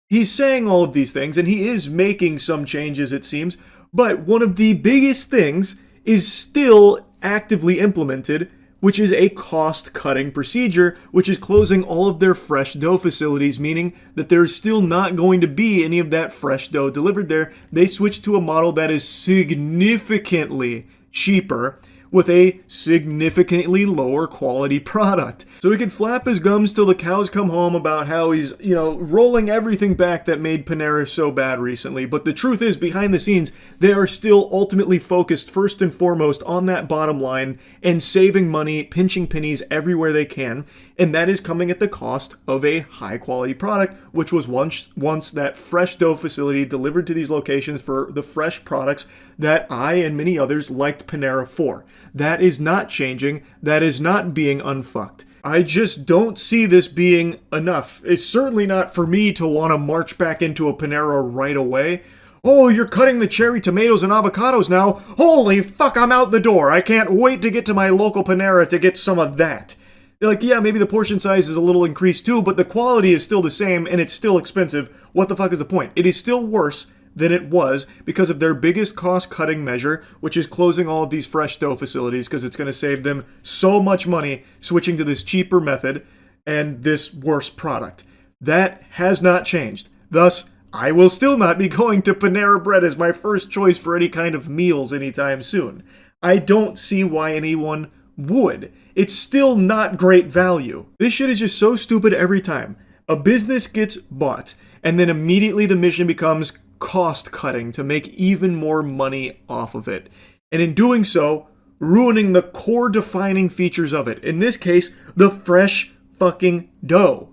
He's saying all of these things, and he is making some changes, it seems, but one of the biggest things is still actively implemented, which is a cost-cutting procedure, which is closing all of their fresh dough facilities, meaning that there's still not going to be any of that fresh dough delivered there. They switched to a model that is significantly cheaper, with a significantly lower quality product. So he could flap his gums till the cows come home about how he's, rolling everything back that made Panera so bad recently. But the truth is, behind the scenes, they are still ultimately focused first and foremost on that bottom line and saving money, pinching pennies everywhere they can. And that is coming at the cost of a high quality product, which was once that fresh dough facility delivered to these locations for the fresh products that I and many others liked Panera for. That is not changing. That is not being unfucked. I just don't see this being enough. It's certainly not for me to want to march back into a Panera right away. Oh, you're cutting the cherry tomatoes and avocados now. Holy fuck, I'm out the door. I can't wait to get to my local Panera to get some of that. They're like, yeah, maybe the portion size is a little increased too, but the quality is still the same and it's still expensive. What the fuck is the point? It is still worse than it was because of their biggest cost-cutting measure, which is closing all of these fresh dough facilities because it's going to save them so much money switching to this cheaper method and this worse product. That has not changed. Thus, I will still not be going to Panera Bread as my first choice for any kind of meals anytime soon. I don't see why anyone would. It's still not great value. This shit is just so stupid every time. A business gets bought, and then immediately the mission becomes cost cutting to make even more money off of it. And in doing so, ruining the core defining features of it. In this case, the fresh fucking dough.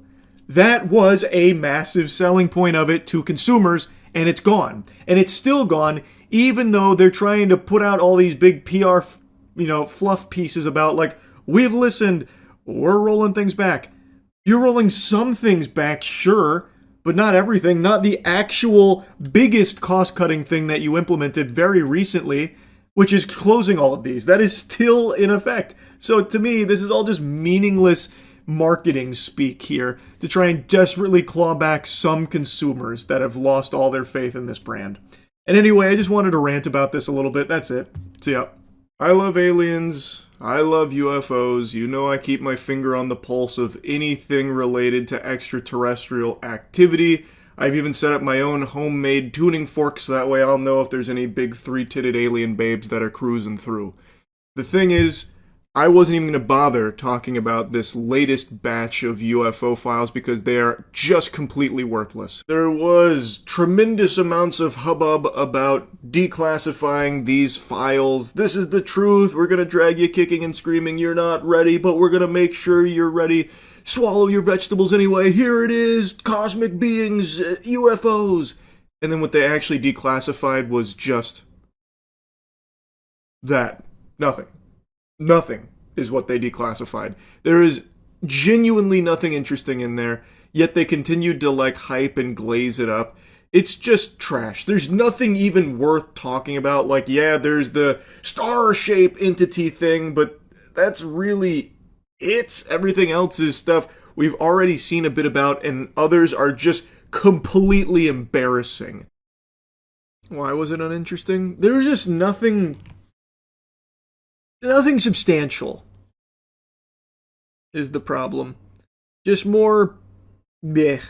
That was a massive selling point of it to consumers, and it's gone. And it's still gone, even though they're trying to put out all these big PR, fluff pieces about, like, we've listened, we're rolling things back. You're rolling some things back, sure, but not everything, not the actual biggest cost-cutting thing that you implemented very recently, which is closing all of these. That is still in effect. So to me, this is all just meaningless marketing speak here to try and desperately claw back some consumers that have lost all their faith in this brand. And anyway, I just wanted to rant about this a little bit. That's it. See ya. I love aliens. I love UFOs. You know I keep my finger on the pulse of anything related to extraterrestrial activity. I've even set up my own homemade tuning fork so that way I'll know if there's any big three-titted alien babes that are cruising through. The thing is, I wasn't even going to bother talking about this latest batch of UFO files because they are just completely worthless. There was tremendous amounts of hubbub about declassifying these files. This is the truth. We're going to drag you kicking and screaming. You're not ready, but we're going to make sure you're ready. Swallow your vegetables anyway. Here it is. Cosmic beings, UFOs. And then what they actually declassified was just that. Nothing. Nothing is what they declassified. There is genuinely nothing interesting in there, yet they continued to hype and glaze it up. It's just trash. There's nothing even worth talking about. Yeah, there's the star-shaped entity thing, but that's really it. Everything else is stuff we've already seen a bit about, and others are just completely embarrassing. Why was it uninteresting? There was just nothing substantial is the problem. Just more bleh.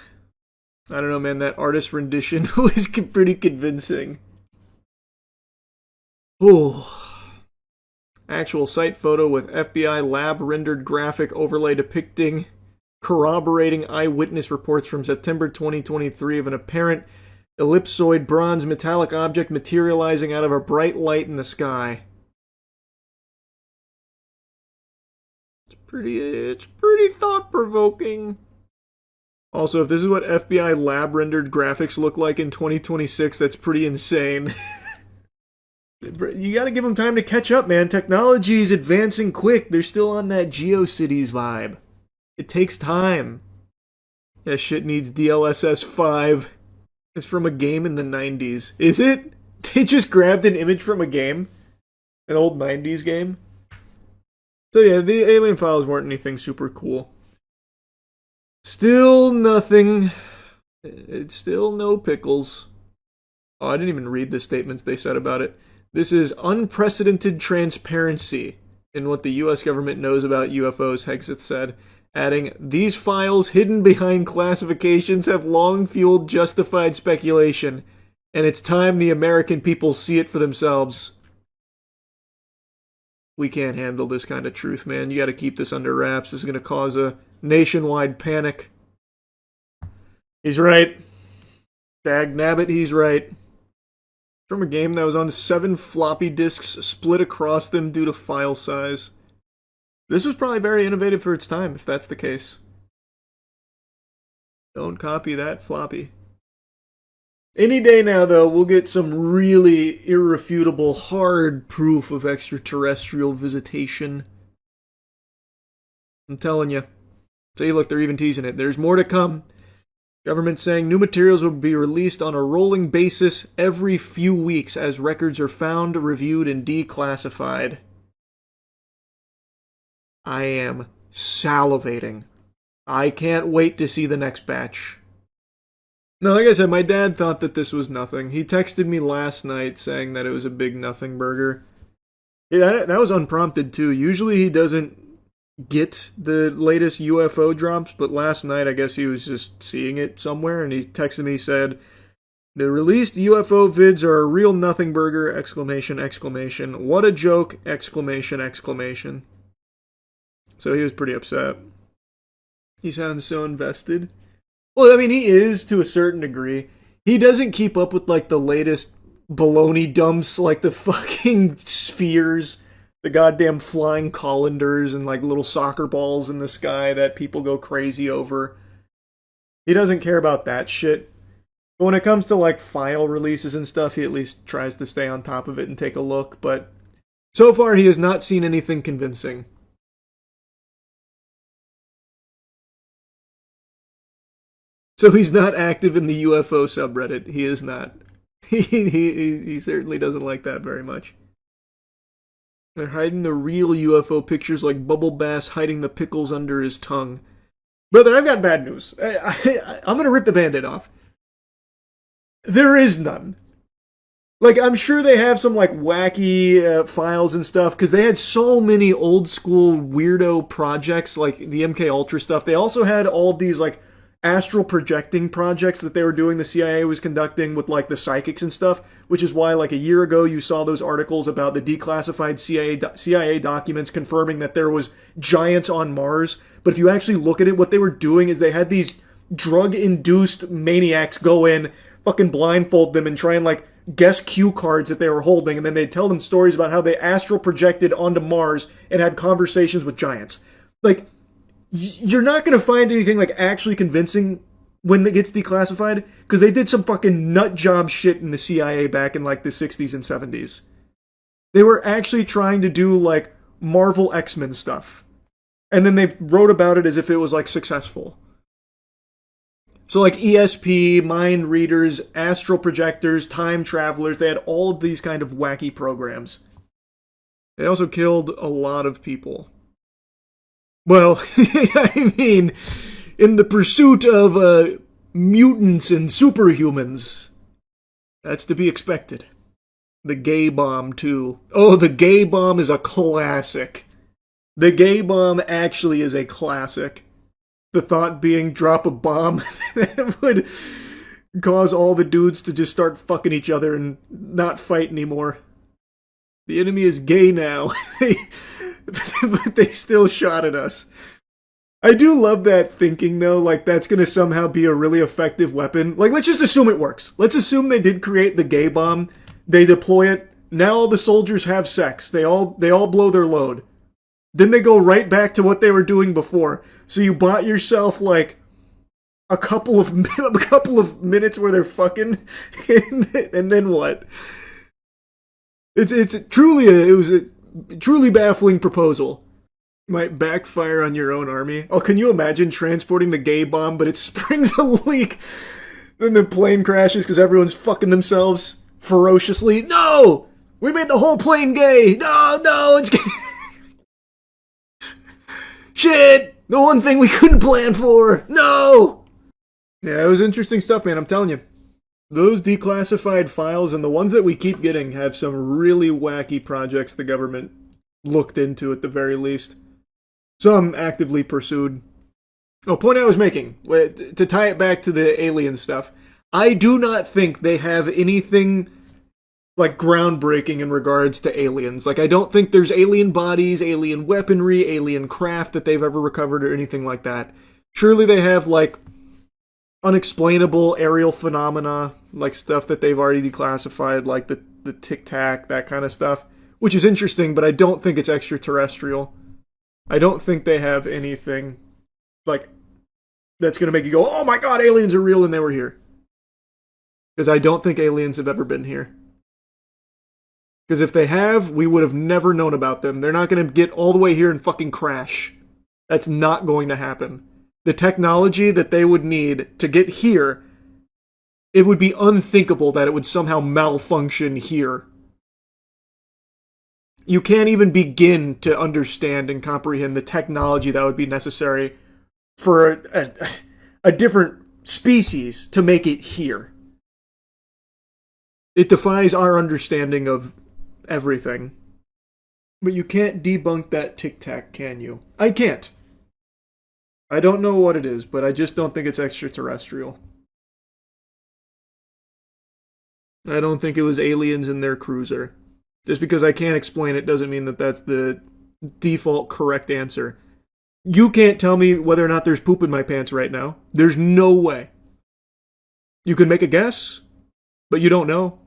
I don't know, man, that artist rendition was pretty convincing. Ooh. Actual site photo with FBI lab-rendered graphic overlay depicting corroborating eyewitness reports from September 2023 of an apparent ellipsoid bronze metallic object materializing out of a bright light in the sky. It's pretty thought-provoking. Also, if this is what FBI lab-rendered graphics look like in 2026, that's pretty insane. You gotta give them time to catch up, man. Technology is advancing quick. They're still on that GeoCities vibe. It takes time. That shit needs DLSS 5. It's from a game in the 90s. Is it? They just grabbed an image from a game? An old 90s game? So yeah, the alien files weren't anything super cool. Still nothing. It's still no pickles. Oh, I didn't even read the statements they said about it. This is unprecedented transparency in what the US government knows about UFOs, Hegseth said, adding, these files hidden behind classifications have long fueled justified speculation, and it's time the American people see it for themselves. We can't handle this kind of truth, man. You gotta keep this under wraps. This is gonna cause a nationwide panic. He's right. Dag nabbit, he's right. From a game that was on 7 floppy disks split across them due to file size. This was probably very innovative for its time, if that's the case. Don't copy that floppy. Any day now, though, we'll get some really irrefutable, hard proof of extraterrestrial visitation. I'm telling you. See, look, they're even teasing it. There's more to come. Government saying new materials will be released on a rolling basis every few weeks as records are found, reviewed, and declassified. I am salivating. I can't wait to see the next batch. No, like I said, my dad thought that this was nothing. He texted me last night saying that it was a big nothing burger. Yeah, that was unprompted too. Usually he doesn't get the latest UFO drops, but last night I guess he was just seeing it somewhere and he texted me, said, the released UFO vids are a real nothing burger, exclamation, exclamation. What a joke, exclamation, exclamation. So he was pretty upset. He sounds so invested. Well, I mean, he is to a certain degree. He doesn't keep up with, like, the latest baloney dumps, like the fucking spheres, the goddamn flying colanders, and, like, little soccer balls in the sky that people go crazy over. He doesn't care about that shit. But when it comes to, like, file releases and stuff, he at least tries to stay on top of it and take a look. But so far, he has not seen anything convincing. So he's not active in the UFO subreddit. He is not. He certainly doesn't like that very much. They're hiding the real UFO pictures like Bubble Bass hiding the pickles under his tongue. Brother, I've got bad news. I'm going to rip the Band-Aid off. There is none. Like, I'm sure they have some, like, wacky files and stuff, because they had so many old school weirdo projects, like the MK Ultra stuff. They also had all of these, like, astral projecting projects that they were doing, the CIA was conducting with, like, the psychics and stuff, which is why, like, a year ago you saw those articles about the declassified CIA documents confirming that there was giants on Mars. But if you actually look at it, what they were doing is they had these drug-induced maniacs go in, fucking blindfold them, and try and, like, guess cue cards that they were holding, and then they'd tell them stories about how they astral projected onto Mars and had conversations with giants. Like, you're not going to find anything, like, actually convincing when it gets declassified, because they did some fucking nut job shit in the CIA back in, like, the 60s and 70s. They were actually trying to do, like, Marvel X-Men stuff. And then they wrote about it as if it was, like, successful. So, like, ESP, mind readers, astral projectors, time travelers, they had all of these kind of wacky programs. They also killed a lot of people. Well, I mean, in the pursuit of mutants and superhumans, that's to be expected. The gay bomb, too. Oh, the gay bomb is a classic. The gay bomb actually is a classic. The thought being drop a bomb that would cause all the dudes to just start fucking each other and not fight anymore. The enemy is gay now. But they still shot at us. I do love that thinking, though. Like, that's going to somehow be a really effective weapon. Like, let's just assume it works. Let's assume they did create the gay bomb. They deploy it. Now all the soldiers have sex. They all blow their load. Then they go right back to what they were doing before. So you bought yourself, like, a couple of minutes where they're fucking, and then what? It was a truly baffling proposal. Might backfire on your own army. Oh, can you imagine transporting the gay bomb, but it springs a leak? Then the plane crashes because everyone's fucking themselves ferociously. No! We made the whole plane gay! No, it's gay! Shit! The one thing we couldn't plan for! No! Yeah, it was interesting stuff, man, I'm telling you. Those declassified files and the ones that we keep getting have some really wacky projects the government looked into at the very least. Some actively pursued. Oh, point I was making, to tie it back to the alien stuff, I do not think they have anything like groundbreaking in regards to aliens. Like, I don't think there's alien bodies, alien weaponry, alien craft that they've ever recovered or anything like that. Surely they have, like, unexplainable aerial phenomena, like stuff that they've already declassified, like the tic-tac, that kind of stuff, which is interesting, but I don't think it's extraterrestrial. I don't think they have anything, like, that's going to make you go, oh my god, aliens are real and they were here. Because I don't think aliens have ever been here. Because if they have, we would have never known about them. They're not going to get all the way here and fucking crash. That's not going to happen. The technology that they would need to get here, it would be unthinkable that it would somehow malfunction here. You can't even begin to understand and comprehend the technology that would be necessary for a different species to make it here. It defies our understanding of everything. But you can't debunk that tic-tac, can you? I can't. I don't know what it is, but I just don't think it's extraterrestrial. I don't think it was aliens in their cruiser. Just because I can't explain it doesn't mean that that's the default correct answer. You can't tell me whether or not there's poop in my pants right now. There's no way. You can make a guess, but you don't know.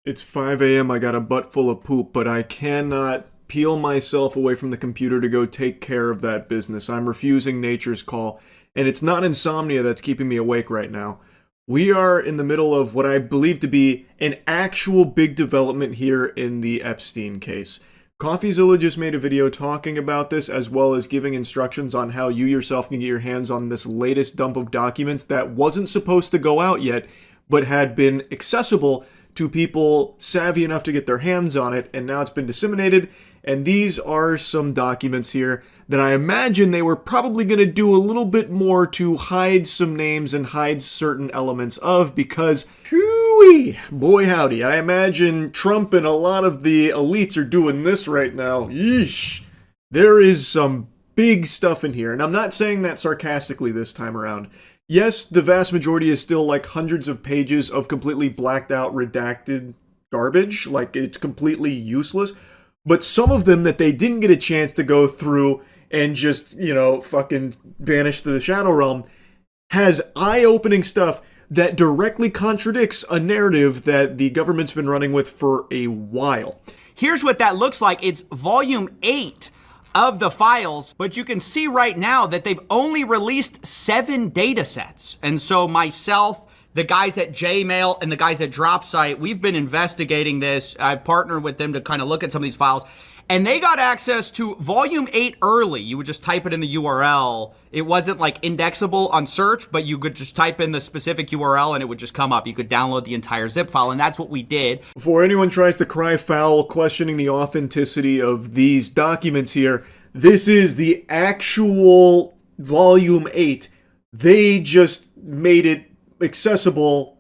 It's 5 a.m. I got a butt full of poop, but I cannot peel myself away from the computer to go take care of that business. I'm refusing nature's call, and it's not insomnia that's keeping me awake right now. We are in the middle of what I believe to be an actual big development here in the Epstein case. CoffeeZilla just made a video talking about this, as well as giving instructions on how you yourself can get your hands on this latest dump of documents that wasn't supposed to go out yet, but had been accessible to people savvy enough to get their hands on it, and now it's been disseminated. And these are some documents here that I imagine they were probably going to do a little bit more to hide some names and hide certain elements of, because, whoo-wee, boy howdy, I imagine Trump and a lot of the elites are doing this right now. Yeesh. There is some big stuff in here, and I'm not saying that sarcastically this time around. Yes, the vast majority is still like hundreds of pages of completely blacked out, redacted garbage, like it's completely useless. But some of them that they didn't get a chance to go through and just, fucking vanish to the Shadow Realm has eye-opening stuff that directly contradicts a narrative that the government's been running with for a while. Here's what that looks like. It's volume 8 of the files, but you can see right now that they've only released 7 data sets. And so myself, the guys at Jmail, and the guys at DropSite, we've been investigating this. I've partnered with them to kind of look at some of these files, and they got access to volume 8 early. You would just type it in the URL. It wasn't like indexable on search, but you could just type in the specific URL and it would just come up. You could download the entire zip file, and that's what we did. Before anyone tries to cry foul questioning the authenticity of these documents here, this is the actual volume 8. They just made it accessible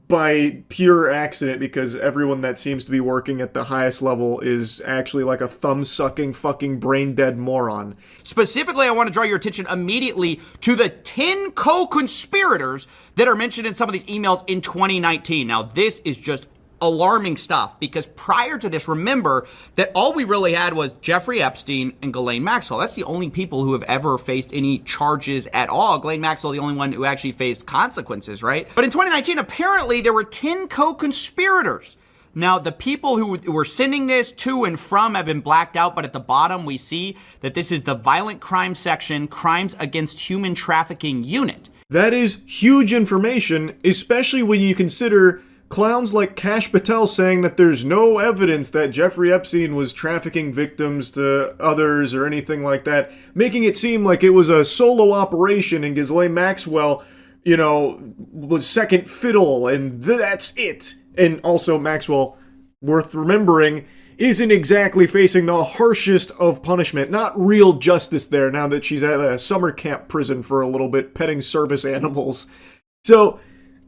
by pure accident because everyone that seems to be working at the highest level is actually like a thumb-sucking fucking brain-dead moron. Specifically, I want to draw your attention immediately to the 10 co-conspirators that are mentioned in some of these emails in 2019. Now, this is just alarming stuff, because prior to this, remember that all we really had was Jeffrey Epstein and Ghislaine Maxwell. That's the only people who have ever faced any charges at all. Ghislaine Maxwell, the only one who actually faced consequences, right? But in 2019, apparently there were 10 co-conspirators. Now, the people who were sending this to and from have been blacked out, but at the bottom we see that this is the violent crime section, crimes against human trafficking unit. That is huge information, especially when you consider clowns like Kash Patel saying that there's no evidence that Jeffrey Epstein was trafficking victims to others or anything like that, making it seem like it was a solo operation and Ghislaine Maxwell, was second fiddle and that's it. And also Maxwell, worth remembering, isn't exactly facing the harshest of punishment. Not real justice there now that she's at a summer camp prison for a little bit, petting service animals. So,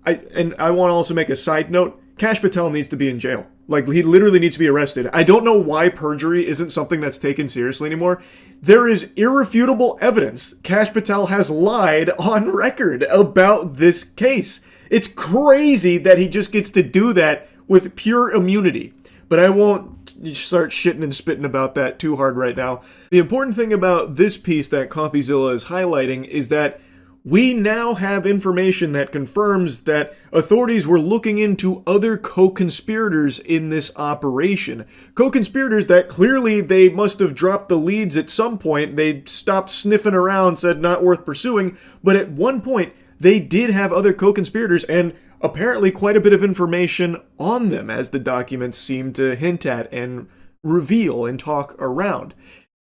I want to also make a side note. Kash Patel needs to be in jail. Like, he literally needs to be arrested. I don't know why perjury isn't something that's taken seriously anymore. There is irrefutable evidence Kash Patel has lied on record about this case. It's crazy that he just gets to do that with pure immunity. But I won't start shitting and spitting about that too hard right now. The important thing about this piece that CompuZilla is highlighting is that we now have information that confirms that authorities were looking into other co-conspirators in this operation. Co-conspirators that clearly they must have dropped the leads at some point. They stopped sniffing around, said not worth pursuing, but at one point they did have other co-conspirators and apparently quite a bit of information on them, as the documents seem to hint at and reveal and talk around.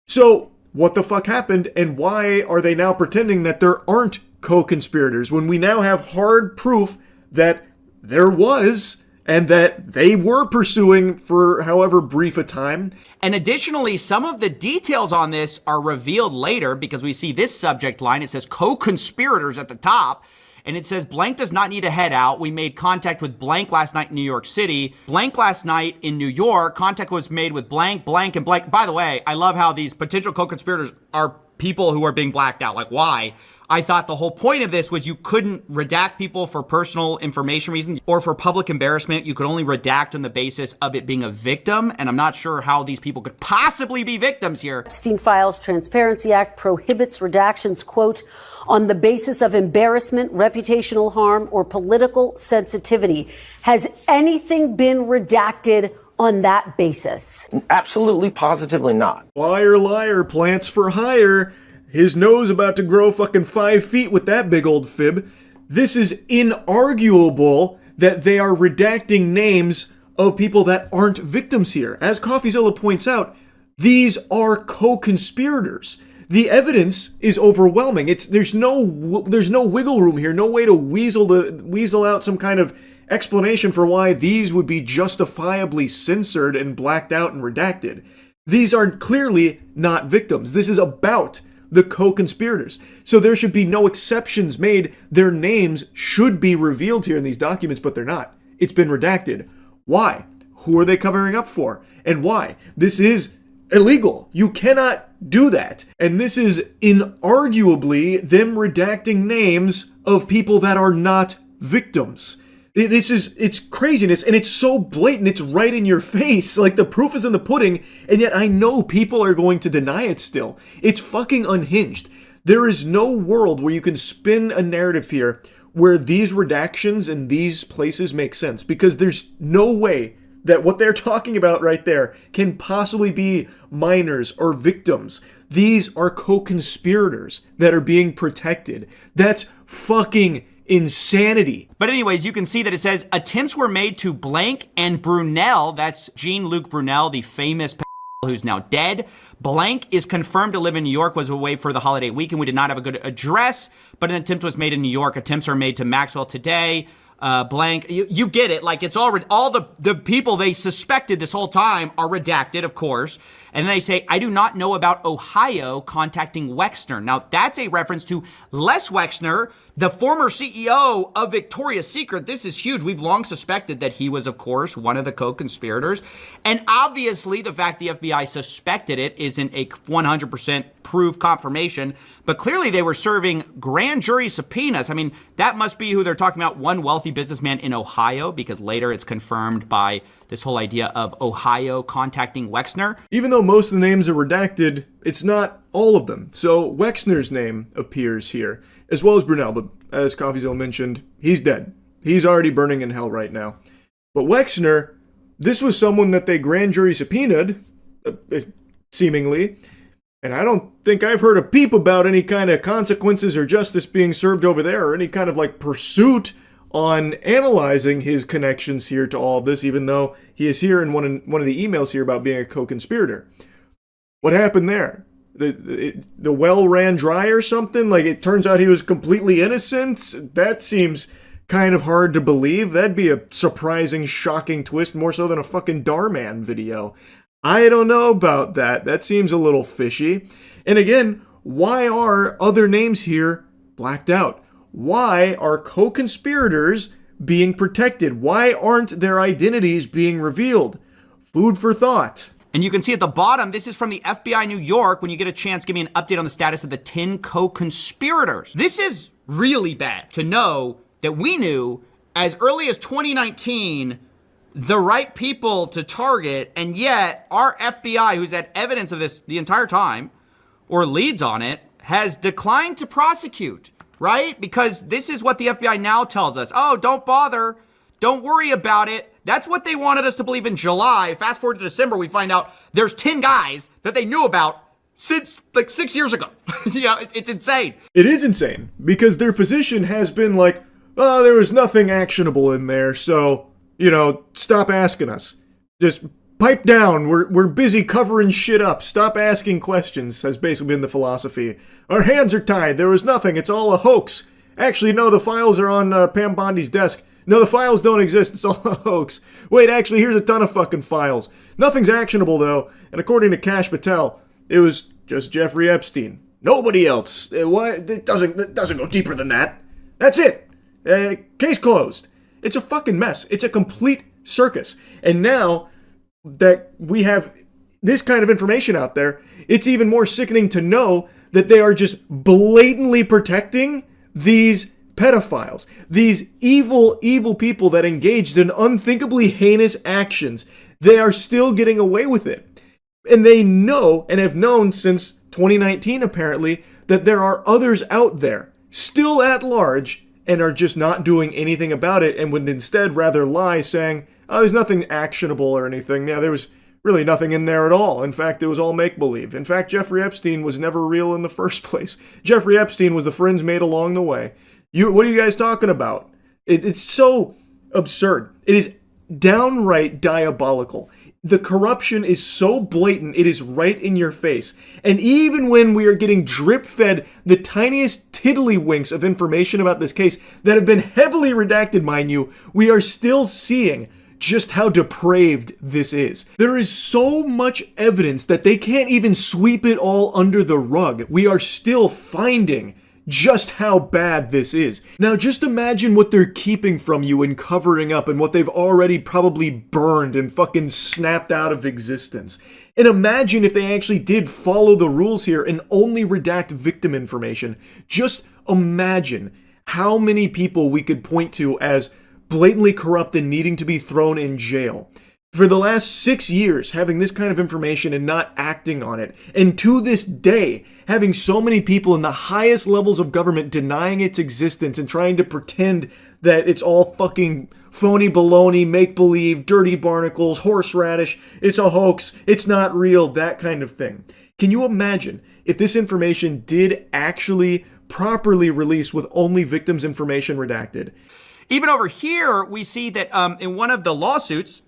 So, what the fuck happened, and why are they now pretending that there aren't co-conspirators when we now have hard proof that there was and that they were pursuing for however brief a time? And additionally, some of the details on this are revealed later, because we see this subject line. It says co-conspirators at the top. And it says, blank does not need to head out. We made contact with blank last night in New York City. Blank last night in New York. Contact was made with blank, blank, and blank. By the way, I love how these potential co-conspirators are people who are being blacked out. Like, why? I thought the whole point of this was you couldn't redact people for personal information reasons or for public embarrassment. You could only redact on the basis of it being a victim. And I'm not sure how these people could possibly be victims here. Epstein Files Transparency Act prohibits redactions, quote, on the basis of embarrassment, reputational harm, or political sensitivity. Has anything been redacted on that basis? Absolutely, positively not. Liar, liar, plants for hire. His nose about to grow fucking 5 feet with that big old fib. This is inarguable that they are redacting names of people that aren't victims here. As CoffeeZilla points out, these are co-conspirators. The evidence is overwhelming. There's no wiggle room here, no way to weasel out some kind of explanation for why these would be justifiably censored and blacked out and redacted. These are clearly not victims. This is about the co-conspirators. So there should be no exceptions made. Their names should be revealed here in these documents, but they're not. It's been redacted. Why? Who are they covering up for? And why? This is illegal. You cannot do that. And this is inarguably them redacting names of people that are not victims. It's craziness, and it's so blatant, it's right in your face. Like, the proof is in the pudding, and yet I know people are going to deny it still. It's fucking unhinged. There is no world where you can spin a narrative here where these redactions in these places make sense, because there's no way that what they're talking about right there can possibly be minors or victims. These are co-conspirators that are being protected. That's fucking insanity. But anyways, you can see that it says attempts were made to blank and Brunel, that's Jean-Luc Brunel, the famous who's now dead. Blank is confirmed to live in New York, was away for the holiday weekend. We did not have a good address, but an attempt was made in New York. Attempts are made to Maxwell today. Blank, you get it. Like, it's all the people they suspected this whole time are redacted, of course. And then they say, I do not know about Ohio contacting Wexner. Now, that's a reference to Les Wexner, the former CEO of Victoria's Secret. This is huge. We've long suspected that he was, of course, one of the co-conspirators. And obviously, the fact the FBI suspected it isn't a 100% prove confirmation, but clearly they were serving grand jury subpoenas. I mean, that must be who they're talking about, one wealthy businessman in Ohio, because later it's confirmed by this whole idea of Ohio contacting Wexner. Even though most of the names are redacted, it's not all of them. So Wexner's name appears here, as well as Brunel, but as CoffeeZilla mentioned, he's dead. He's already burning in hell right now. But Wexner, this was someone that they grand jury subpoenaed, seemingly, and I don't think I've heard a peep about any kind of consequences or justice being served over there, or any kind of like pursuit on analyzing his connections here to all of this, even though he is here in one of the emails here about being a co-conspirator. What happened there? The well ran dry or something? Like, it turns out he was completely innocent? That seems kind of hard to believe. That'd be a surprising, shocking twist, more so than a fucking Darman video. I don't know about that. That seems a little fishy. And again, why are other names here blacked out? Why are co-conspirators being protected? Why aren't their identities being revealed? Food for thought. And you can see at the bottom, this is from the FBI New York. When you get a chance, give me an update on the status of the 10 co-conspirators. This is really bad to know that we knew as early as 2019 the right people to target, and yet our FBI, who's had evidence of this the entire time, or leads on it, has declined to prosecute, right? Because this is what the FBI now tells us. Oh, don't bother. Don't worry about it. That's what they wanted us to believe in July. Fast forward to December, we find out there's 10 guys that they knew about since like 6 years ago. You know, it's insane. It is insane, because their position has been like, oh, there was nothing actionable in there, so, you know, stop asking us. Just pipe down. We're busy covering shit up. Stop asking questions, has basically been the philosophy. Our hands are tied. There was nothing. It's all a hoax. Actually, no, the files are on Pam Bondi's desk. No, the files don't exist. It's all a hoax. Wait, actually, here's a ton of fucking files. Nothing's actionable, though. And according to Kash Patel, it was just Jeffrey Epstein. Nobody else. Why? It doesn't go deeper than that. That's it. Case closed. It's a fucking mess. It's a complete circus. And now that we have this kind of information out there, it's even more sickening to know that they are just blatantly protecting these pedophiles, these evil, evil people that engaged in unthinkably heinous actions. They are still getting away with it. And they know, and have known since 2019 apparently, that there are others out there, still at large, and are just not doing anything about it, and would instead rather lie, saying, oh, there's nothing actionable or anything. Yeah, there was really nothing in there at all. In fact, it was all make-believe. In fact, Jeffrey Epstein was never real in the first place. Jeffrey Epstein was the friends made along the way. What are you guys talking about? It's so absurd. It is downright diabolical. The corruption is so blatant, it is right in your face. And even when we are getting drip-fed the tiniest tiddlywinks of information about this case that have been heavily redacted, mind you, we are still seeing just how depraved this is. There is so much evidence that they can't even sweep it all under the rug. We are still finding just how bad this is. Now just imagine what they're keeping from you and covering up, and what they've already probably burned and fucking snapped out of existence. And imagine if they actually did follow the rules here and only redact victim information. Just imagine how many people we could point to as blatantly corrupt and needing to be thrown in jail. For the last 6 years, having this kind of information and not acting on it. And to this day, having so many people in the highest levels of government denying its existence and trying to pretend that it's all fucking phony baloney, make-believe, dirty barnacles, horseradish, it's a hoax, it's not real, that kind of thing. Can you imagine if this information did actually properly release with only victims' information redacted? Even over here, we see that in one of the lawsuits,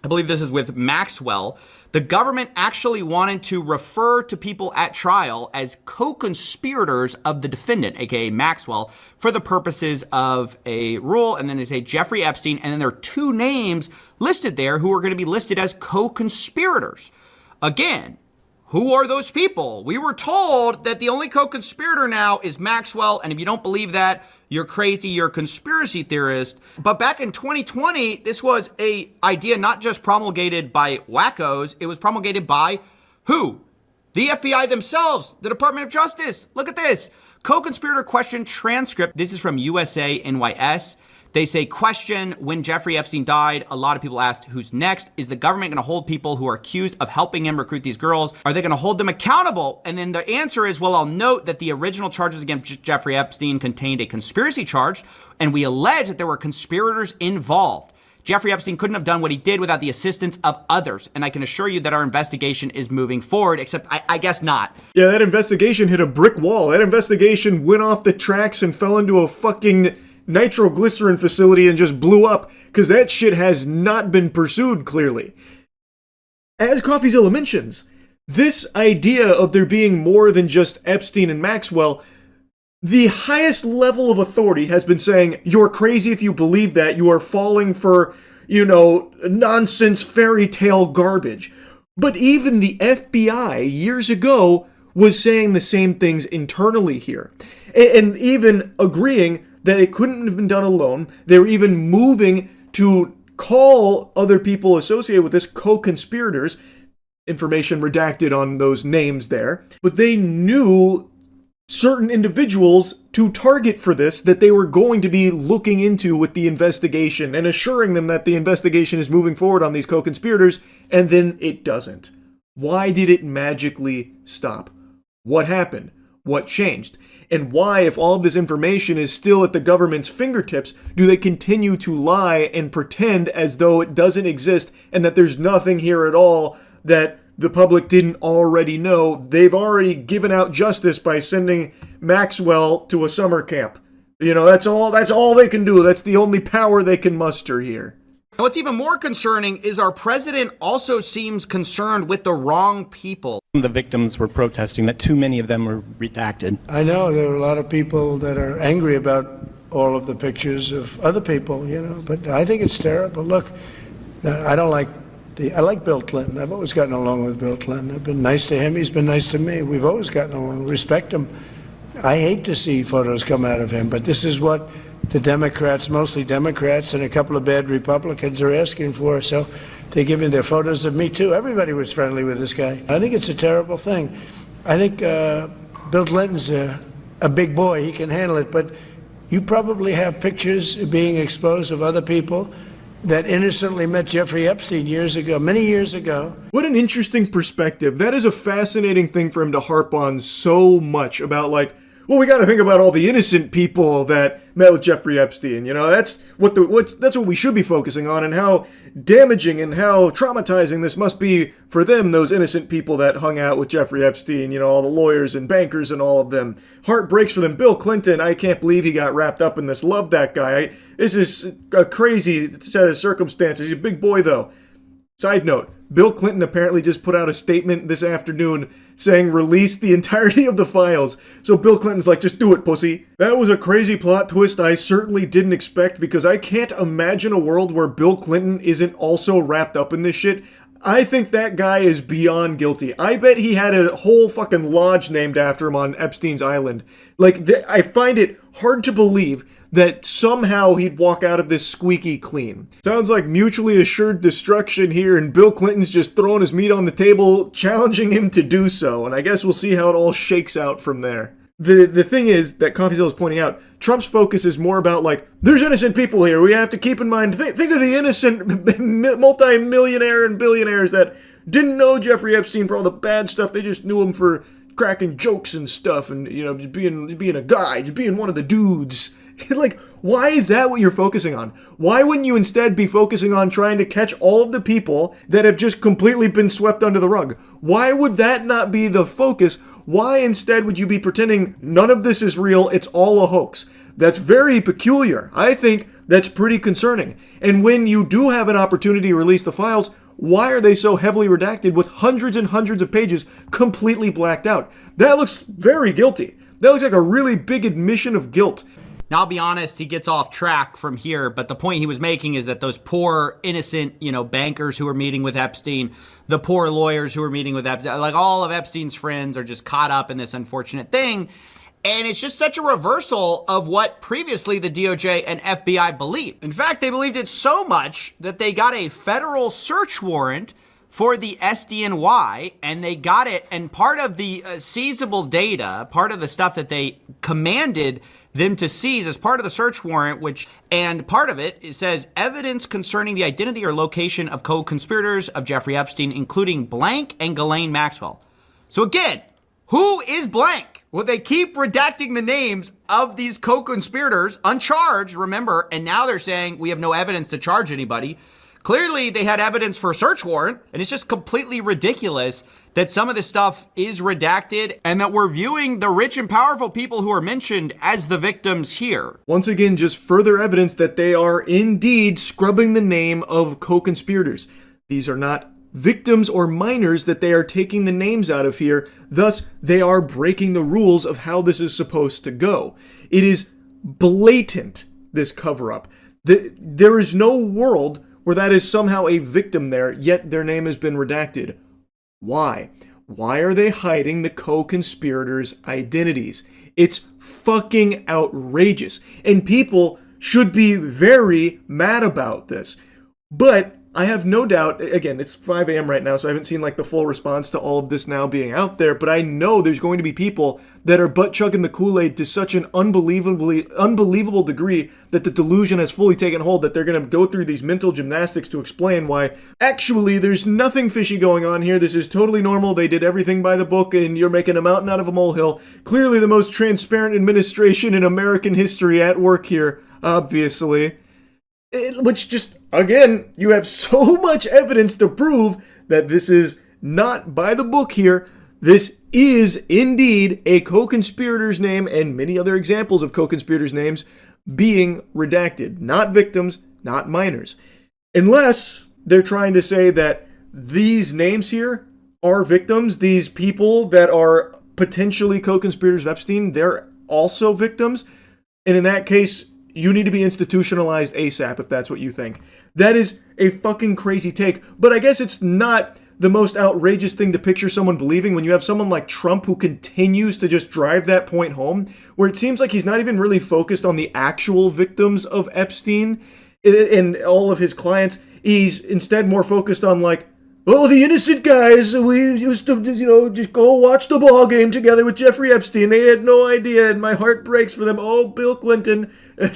I believe this is with Maxwell, the government actually wanted to refer to people at trial as co-conspirators of the defendant, aka Maxwell, for the purposes of a rule. And then they say Jeffrey Epstein, and then there are two names listed there who are going to be listed as co-conspirators. Again, who are those people? We were told that the only co-conspirator now is Maxwell, and if you don't believe that, you're crazy, you're a conspiracy theorist. But back in 2020, this was an idea not just promulgated by wackos, it was promulgated by who? The FBI themselves, the Department of Justice. Look at this. Co-conspirator question transcript. This is from USA NYS. They say, question, when Jeffrey Epstein died, a lot of people asked, who's next? Is the government going to hold people who are accused of helping him recruit these girls? Are they going to hold them accountable? And then the answer is, well, I'll note that the original charges against Jeffrey Epstein contained a conspiracy charge, and we allege that there were conspirators involved. Jeffrey Epstein couldn't have done what he did without the assistance of others. And I can assure you that our investigation is moving forward, except I guess not. Yeah, that investigation hit a brick wall. That investigation went off the tracks and fell into a fucking nitroglycerin facility and just blew up, because that shit has not been pursued, clearly. As CoffeeZilla mentions, this idea of there being more than just Epstein and Maxwell, the highest level of authority has been saying, you're crazy if you believe that, you are falling for, nonsense fairy tale garbage. But even the FBI years ago was saying the same things internally here. And even agreeing that it couldn't have been done alone. They were even moving to call other people associated with this co-conspirators. Information redacted on those names there. But they knew certain individuals to target for this that they were going to be looking into with the investigation and assuring them that the investigation is moving forward on these co-conspirators, and then it doesn't. Why did it magically stop? What happened? What changed? And why, if all of this information is still at the government's fingertips, do they continue to lie and pretend as though it doesn't exist and that there's nothing here at all that the public didn't already know? They've already given out justice by sending Maxwell to a summer camp. That's all they can do. That's the only power they can muster here. What's even more concerning is our president also seems concerned with the wrong people. The victims were protesting that too many of them were redacted. I know there are a lot of people that are angry about all of the pictures of other people, but I think it's terrible. Look, I like Bill Clinton. I've always gotten along with Bill Clinton. I've been nice to him. He's been nice to me. We've always gotten along. Respect him. I hate to see photos come out of him, but this is what the Democrats, mostly Democrats, and a couple of bad Republicans are asking for. So they're giving their photos of me, too. Everybody was friendly with this guy. I think it's a terrible thing. I think Bill Clinton's a big boy. He can handle it. But you probably have pictures being exposed of other people that innocently met Jeffrey Epstein years ago, many years ago. What an interesting perspective. That is a fascinating thing for him to harp on so much about, well, we got to think about all the innocent people that met with Jeffrey Epstein. That's what we should be focusing on, and how damaging and how traumatizing this must be for them, those innocent people that hung out with Jeffrey Epstein, all the lawyers and bankers and all of them. Heart breaks for them. Bill Clinton, I can't believe he got wrapped up in this. Love that guy. This is a crazy set of circumstances. He's a big boy, though. Side note, Bill Clinton apparently just put out a statement this afternoon saying release the entirety of the files. So Bill Clinton's like, just do it, pussy. That was a crazy plot twist I certainly didn't expect, because I can't imagine a world where Bill Clinton isn't also wrapped up in this shit. I think that guy is beyond guilty. I bet he had a whole fucking lodge named after him on Epstein's Island. I find it hard to believe that somehow he'd walk out of this squeaky clean. Sounds like mutually assured destruction here, and Bill Clinton's just throwing his meat on the table, challenging him to do so, and I guess we'll see how it all shakes out from there. The thing is that CoffeeZilla is pointing out, Trump's focus is more about there's innocent people here. We have to keep in mind, think of the innocent multi-millionaire and billionaires that didn't know Jeffrey Epstein for all the bad stuff. They just knew him for cracking jokes and stuff, and just being a guy, just being one of the dudes. Why is that what you're focusing on? Why wouldn't you instead be focusing on trying to catch all of the people that have just completely been swept under the rug? Why would that not be the focus? Why instead would you be pretending none of this is real, it's all a hoax? That's very peculiar. I think that's pretty concerning. And when you do have an opportunity to release the files, why are they so heavily redacted with hundreds and hundreds of pages completely blacked out? That looks very guilty. That looks like a really big admission of guilt. Now, I'll be honest, he gets off track from here, but the point he was making is that those poor, innocent, bankers who were meeting with Epstein, the poor lawyers who were meeting with Epstein, all of Epstein's friends are just caught up in this unfortunate thing. And it's just such a reversal of what previously the DOJ and FBI believed. In fact, they believed it so much that they got a federal search warrant for the SDNY, and they got it. And part of the seizable data, part of the stuff that they commanded them to seize as part of the search warrant, and part of it says evidence concerning the identity or location of co-conspirators of Jeffrey Epstein, including blank and Ghislaine Maxwell. So again, who is blank? Well, they keep redacting the names of these co-conspirators, uncharged, remember, and now they're saying we have no evidence to charge anybody. Clearly, they had evidence for a search warrant, and it's just completely ridiculous that some of this stuff is redacted and that we're viewing the rich and powerful people who are mentioned as the victims here. Once again, just further evidence that they are indeed scrubbing the name of co-conspirators. These are not victims or minors that they are taking the names out of here. Thus, they are breaking the rules of how this is supposed to go. It is blatant, this cover-up. There is no world where that is somehow a victim there, yet their name has been redacted. Why? Why are they hiding the co-conspirators' identities? It's fucking outrageous. And people should be very mad about this. But I have no doubt, again, it's 5 a.m. right now, so I haven't seen like the full response to all of this now being out there, but I know there's going to be people that are butt-chugging the Kool-Aid to such an unbelievable degree that the delusion has fully taken hold that they're going to go through these mental gymnastics to explain why, actually, there's nothing fishy going on here. This is totally normal. They did everything by the book, and you're making a mountain out of a molehill. Clearly the most transparent administration in American history at work here, obviously. Which just, again, you have so much evidence to prove that this is not by the book here. This is indeed a co-conspirator's name and many other examples of co-conspirators' names being redacted. Not victims, not minors. Unless they're trying to say that these names here are victims, these people that are potentially co-conspirators of Epstein, they're also victims. And in that case, you need to be institutionalized ASAP if that's what you think. That is a fucking crazy take. But I guess it's not the most outrageous thing to picture someone believing when you have someone like Trump who continues to just drive that point home, where it seems like he's not even really focused on the actual victims of Epstein and all of his clients. He's instead more focused on like, oh, the innocent guys, we used to, just go watch the ball game together with Jeffrey Epstein. They had no idea, and my heart breaks for them. Oh, Bill Clinton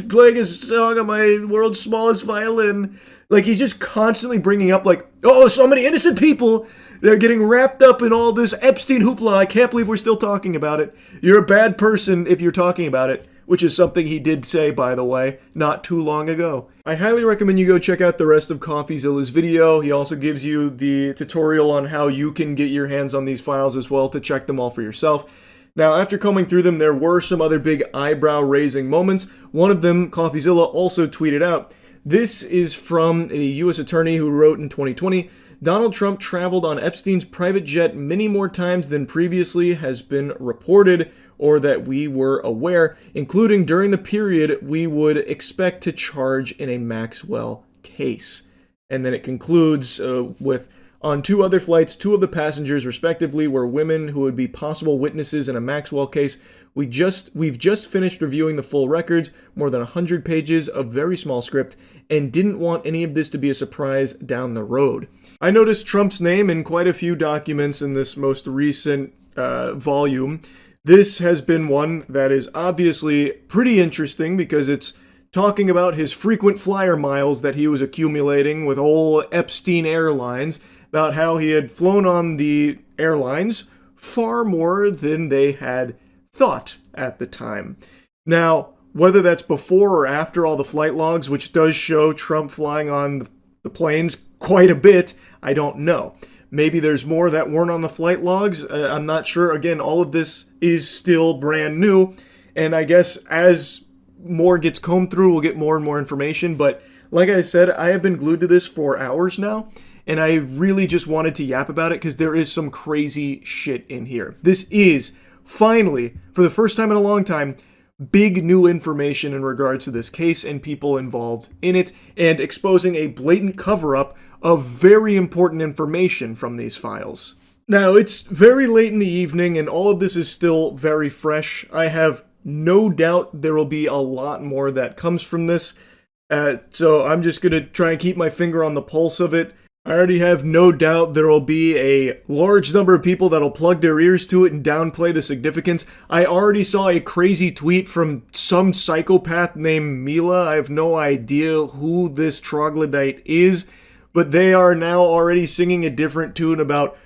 playing a song on my world's smallest violin. Like, he's just constantly bringing up, like, oh, so many innocent people. They're getting wrapped up in all this Epstein hoopla. I can't believe we're still talking about it. You're a bad person if you're talking about it, which is something he did say, by the way, not too long ago. I highly recommend you go check out the rest of CoffeeZilla's video. He also gives you the tutorial on how you can get your hands on these files as well to check them all for yourself. Now, after combing through them, there were some other big eyebrow-raising moments. One of them, CoffeeZilla also tweeted out. This is from a U.S. attorney who wrote in 2020, Donald Trump traveled on Epstein's private jet many more times than previously has been reported or that we were aware, including during the period we would expect to charge in a Maxwell case. And then it concludes with, on 2 other flights, 2 of the passengers respectively were women who would be possible witnesses in a Maxwell case. We've just finished reviewing the full records, more than 100 pages of very small script, and didn't want any of this to be a surprise down the road. I noticed Trump's name in quite a few documents in this most recent volume. This has been one that is obviously pretty interesting because it's talking about his frequent flyer miles that he was accumulating with old Epstein Airlines, about how he had flown on the airlines far more than they had thought at the time. Now, whether that's before or after all the flight logs, which does show Trump flying on the planes quite a bit, I don't know. Maybe there's more that weren't on the flight logs. I'm not sure. Again, all of this is still brand new. And I guess as more gets combed through, we'll get more and more information. But like I said, I have been glued to this for hours now. And I really just wanted to yap about it because there is some crazy shit in here. This is finally, for the first time in a long time, big new information in regards to this case and people involved in it, and exposing a blatant cover-up of very important information from these files. Now, it's very late in the evening, and all of this is still very fresh. I have no doubt there will be a lot more that comes from this, so I'm just going to try and keep my finger on the pulse of it. I already have no doubt there will be a large number of people that'll plug their ears to it and downplay the significance. I already saw a crazy tweet from some psychopath named Mila. I have no idea who this troglodyte is, but they are now already singing a different tune about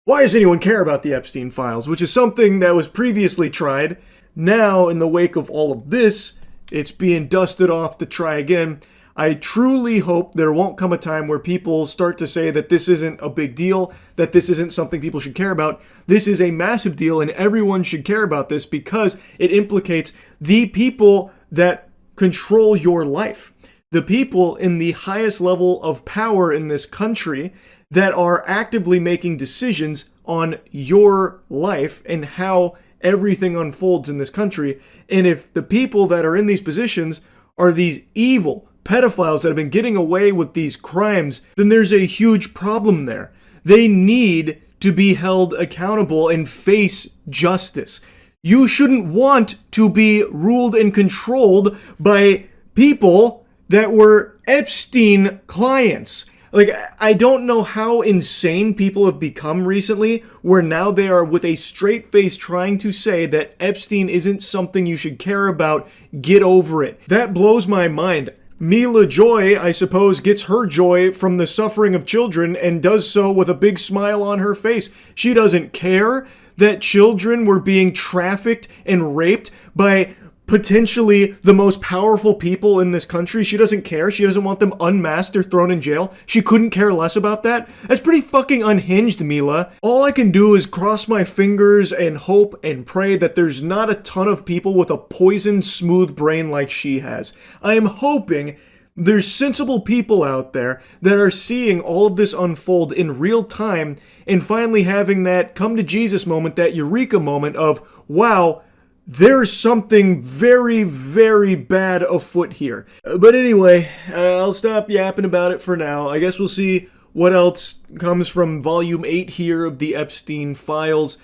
why does anyone care about the Epstein files, which is something that was previously tried. Now, in the wake of all of this, it's being dusted off to try again. I truly hope there won't come a time where people start to say that this isn't a big deal, that this isn't something people should care about. This is a massive deal, and everyone should care about this because it implicates the people that control your life. The people in the highest level of power in this country that are actively making decisions on your life and how everything unfolds in this country. And if the people that are in these positions are these evil pedophiles that have been getting away with these crimes, then there's a huge problem there. They need to be held accountable and face justice. You shouldn't want to be ruled and controlled by people that were Epstein clients. Like, I don't know how insane people have become recently, where now they are with a straight face trying to say that Epstein isn't something you should care about. Get over it. That blows my mind. Mila Joy, I suppose, gets her joy from the suffering of children and does so with a big smile on her face. She doesn't care that children were being trafficked and raped by potentially the most powerful people in this country. She doesn't care. She doesn't want them unmasked or thrown in jail. She couldn't care less about that. That's pretty fucking unhinged, Mila. All I can do is cross my fingers and hope and pray that there's not a ton of people with a poisoned, smooth brain like she has. I am hoping there's sensible people out there that are seeing all of this unfold in real time and finally having that come to Jesus moment, that eureka moment of, wow, there's something very, very bad afoot here. But anyway, I'll stop yapping about it for now. I guess we'll see what else comes from Volume 8 here of the Epstein files.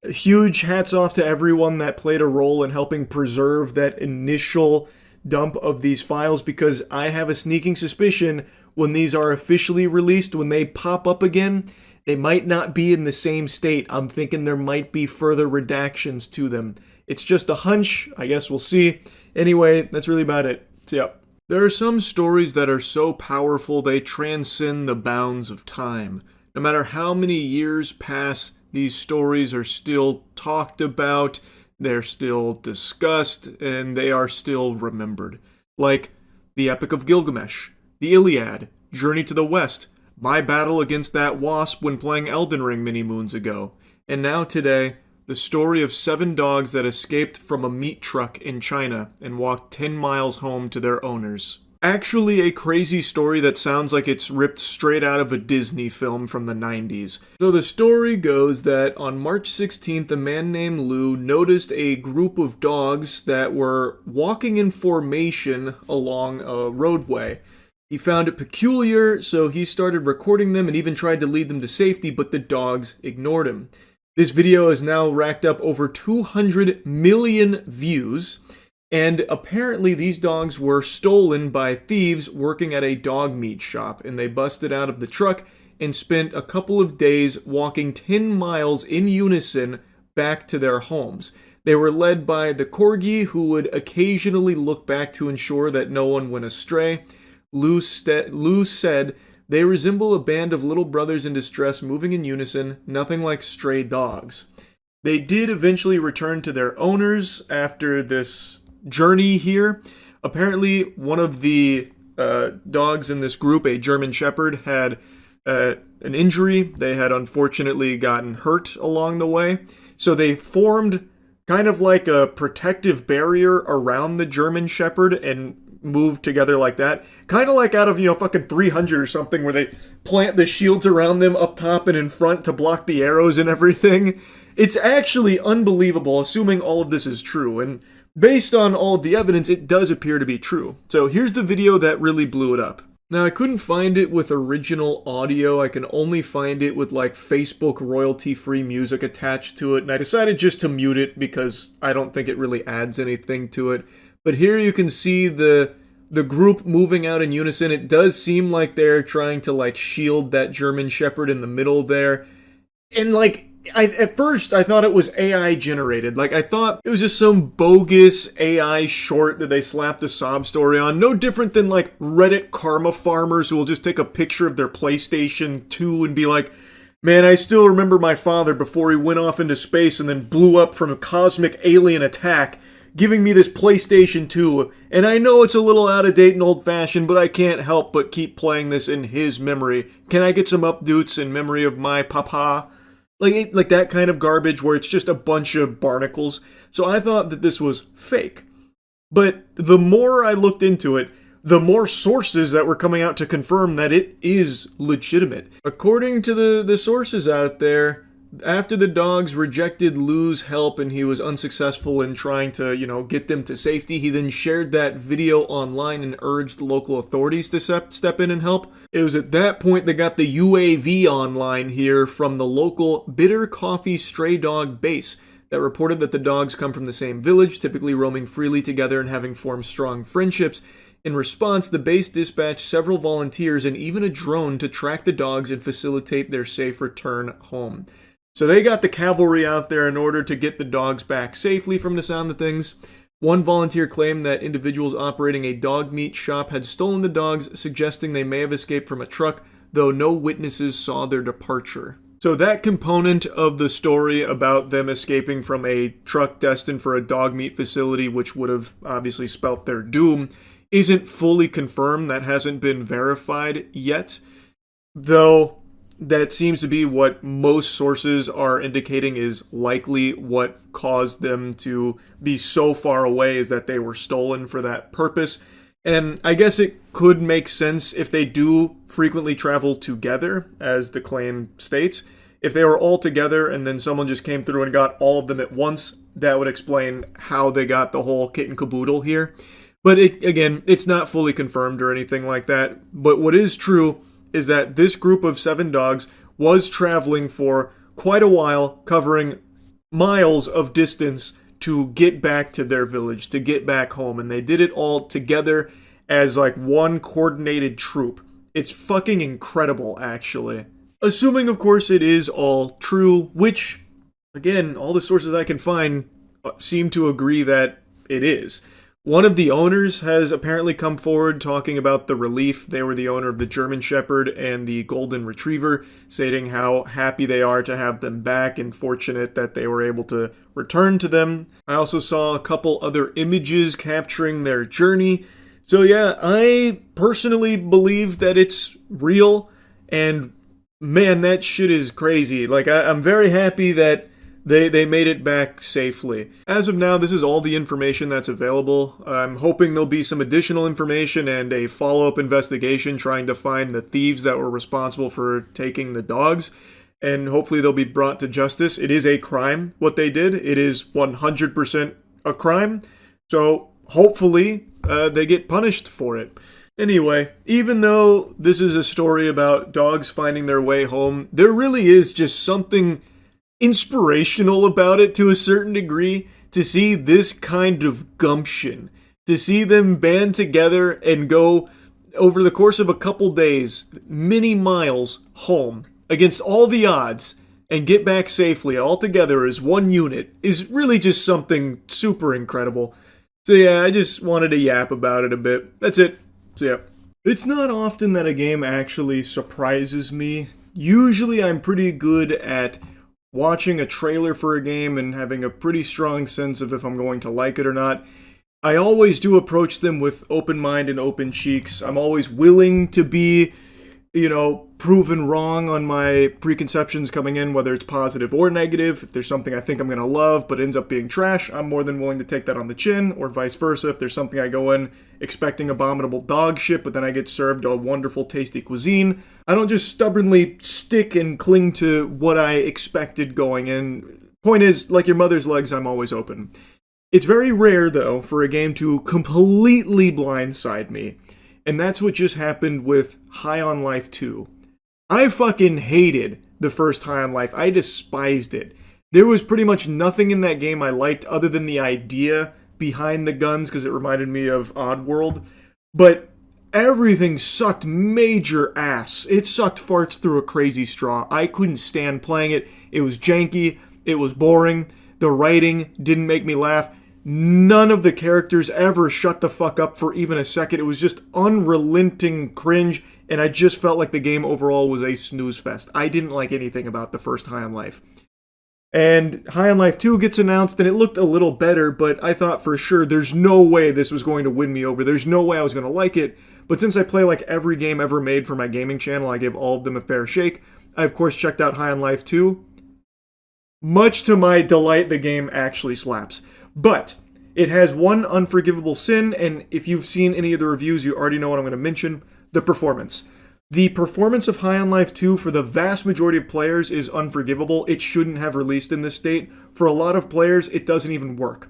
Huge hats off to everyone that played a role in helping preserve that initial dump of these files, because I have a sneaking suspicion when these are officially released, when they pop up again, they might not be in the same state. I'm thinking there might be further redactions to them. It's just a hunch. I guess we'll see. Anyway, that's really about it. See ya. There are some stories that are so powerful they transcend the bounds of time. No matter how many years pass, these stories are still talked about, they're still discussed, and they are still remembered. Like the Epic of Gilgamesh, the Iliad, Journey to the West, my battle against that wasp when playing Elden Ring many moons ago, and now today, the story of 7 dogs that escaped from a meat truck in China and walked 10 miles home to their owners. Actually a crazy story that sounds like it's ripped straight out of a Disney film from the 90s. So the story goes that on March 16th, a man named Lou noticed a group of dogs that were walking in formation along a roadway. He found it peculiar, so he started recording them and even tried to lead them to safety, but the dogs ignored him. This video has now racked up over 200 million views, and apparently these dogs were stolen by thieves working at a dog meat shop, and they busted out of the truck and spent a couple of days walking 10 miles in unison back to their homes. They were led by the corgi, who would occasionally look back to ensure that no one went astray. Lou said, "They resemble a band of little brothers in distress moving in unison, nothing like stray dogs." They did eventually return to their owners after this journey here. Apparently, one of the dogs in this group, a German Shepherd, had an injury. They had unfortunately gotten hurt along the way. So they formed kind of like a protective barrier around the German Shepherd and moved together like that. Kind of like out of, fucking 300 or something, where they plant the shields around them up top and in front to block the arrows and everything. It's actually unbelievable, assuming all of this is true. And based on all of the evidence, it does appear to be true. So here's the video that really blew it up. Now, I couldn't find it with original audio. I can only find it with like Facebook royalty-free music attached to it. And I decided just to mute it because I don't think it really adds anything to it. But here you can see the the group moving out in unison. It does seem like they're trying to like shield that German Shepherd in the middle there. And like, at first I thought it was AI generated. Like, I thought it was just some bogus AI short that they slapped a sob story on. No different than like Reddit karma farmers who will just take a picture of their PlayStation 2 and be like, man, I still remember my father before he went off into space and then blew up from a cosmic alien attack, giving me this PlayStation 2, and I know it's a little out of date and old-fashioned, but I can't help but keep playing this in his memory. Can I get some updates in memory of my papa? Like that kind of garbage where it's just a bunch of barnacles. So I thought that this was fake. But the more I looked into it, the more sources that were coming out to confirm that it is legitimate. According to the sources out there, after the dogs rejected Lou's help and he was unsuccessful in trying to, get them to safety, he then shared that video online and urged local authorities to step in and help. It was at that point they got the UAV online here from the local Bitter Coffee Stray Dog base that reported that the dogs come from the same village, typically roaming freely together and having formed strong friendships. In response, the base dispatched several volunteers and even a drone to track the dogs and facilitate their safe return home. So they got the cavalry out there in order to get the dogs back safely from the sound of things. One volunteer claimed that individuals operating a dog meat shop had stolen the dogs, suggesting they may have escaped from a truck, though no witnesses saw their departure. So that component of the story about them escaping from a truck destined for a dog meat facility, which would have obviously spelt their doom, isn't fully confirmed. That hasn't been verified yet, though that seems to be what most sources are indicating is likely what caused them to be so far away, is that they were stolen for that purpose. And I guess it could make sense if they do frequently travel together, as the claim states. If they were all together and then someone just came through and got all of them at once, that would explain how they got the whole kit and caboodle here. But again, it's not fully confirmed or anything like that. But what is true is that this group of 7 dogs was traveling for quite a while, covering miles of distance to get back to their village, to get back home. And they did it all together as like one coordinated troop. It's fucking incredible, actually. Assuming, of course, it is all true, which, again, all the sources I can find seem to agree that it is. One of the owners has apparently come forward talking about the relief. They were the owner of the German Shepherd and the Golden Retriever, stating how happy they are to have them back and fortunate that they were able to return to them. I also saw a couple other images capturing their journey. So yeah, I personally believe that it's real, and man, that shit is crazy. Like, I'm very happy that they made it back safely. As of now, this is all the information that's available. I'm hoping there'll be some additional information and a follow-up investigation trying to find the thieves that were responsible for taking the dogs, and hopefully they'll be brought to justice. It is a crime, what they did. It is 100% a crime, so hopefully they get punished for it. Anyway, even though this is a story about dogs finding their way home, there really is just something inspirational about it to a certain degree, to see this kind of gumption, to see them band together and go over the course of a couple days, many miles home against all the odds and get back safely all together as one unit is really just something super incredible. So yeah, I just wanted to yap about it a bit. That's it. So yeah. It's not often that a game actually surprises me. Usually I'm pretty good at watching a trailer for a game and having a pretty strong sense of if I'm going to like it or not. I always do approach them with open mind and open cheeks. I'm always willing to be, proven wrong on my preconceptions coming in, whether it's positive or negative. If there's something I think I'm going to love but ends up being trash, I'm more than willing to take that on the chin, or vice versa. If there's something I go in expecting abominable dog shit, but then I get served a wonderful, tasty cuisine, I don't just stubbornly stick and cling to what I expected going in. Point is, like your mother's legs, I'm always open. It's very rare, though, for a game to completely blindside me, and that's what just happened with High on Life 2. I fucking hated the first High on Life. I despised it. There was pretty much nothing in that game I liked other than the idea behind the guns, because it reminded me of Oddworld. but everything sucked major ass. It sucked farts through a crazy straw. I couldn't stand playing it. It was janky. It was boring. The writing didn't make me laugh. None of the characters ever shut the fuck up for even a second. It was just unrelenting cringe, and I just felt like the game overall was a snooze fest. I didn't like anything about the first High on Life. And High on Life 2 gets announced, and it looked a little better, but I thought for sure there's no way this was going to win me over. There's no way I was going to like it. But since I play like every game ever made for my gaming channel, I give all of them a fair shake. I, of course, checked out High on Life 2. Much to my delight, the game actually slaps. But it has one unforgivable sin, and if you've seen any of the reviews, you already know what I'm going to mention: the performance. The performance of High on Life 2 for the vast majority of players is unforgivable. It shouldn't have released in this state. For a lot of players, it doesn't even work.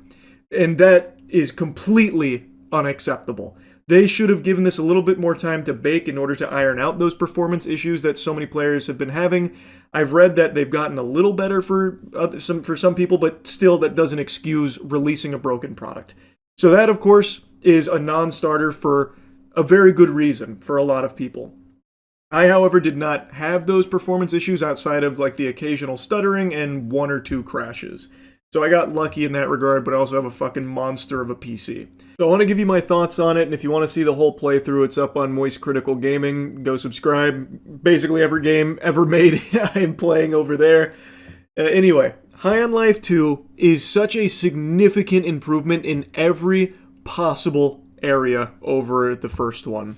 And that is completely unacceptable. They should have given this a little bit more time to bake in order to iron out those performance issues that so many players have been having. I've read that they've gotten a little better for some people, but still that doesn't excuse releasing a broken product. So that, of course, is a non-starter for a very good reason for a lot of people. I, however, did not have those performance issues outside of like the occasional stuttering and 1 or 2 crashes. So I got lucky in that regard, but I also have a fucking monster of a PC. So I want to give you my thoughts on it, and if you want to see the whole playthrough, it's up on Moist Critical Gaming. Go subscribe. Basically every game ever made I am playing over there. Anyway, High on Life 2 is such a significant improvement in every possible area over the first one.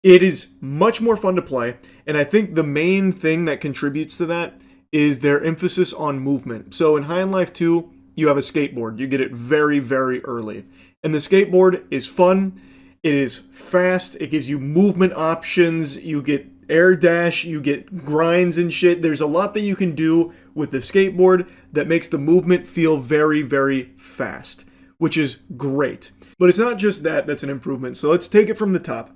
It is much more fun to play, and I think the main thing that contributes to that is their emphasis on movement. So in High on Life 2, you have a skateboard. You get it very, very early. And the skateboard is fun, it is fast, it gives you movement options, you get air dash, you get grinds and shit. There's a lot that you can do with the skateboard that makes the movement feel very, very fast, which is great. But it's not just that that's an improvement, so let's take it from the top.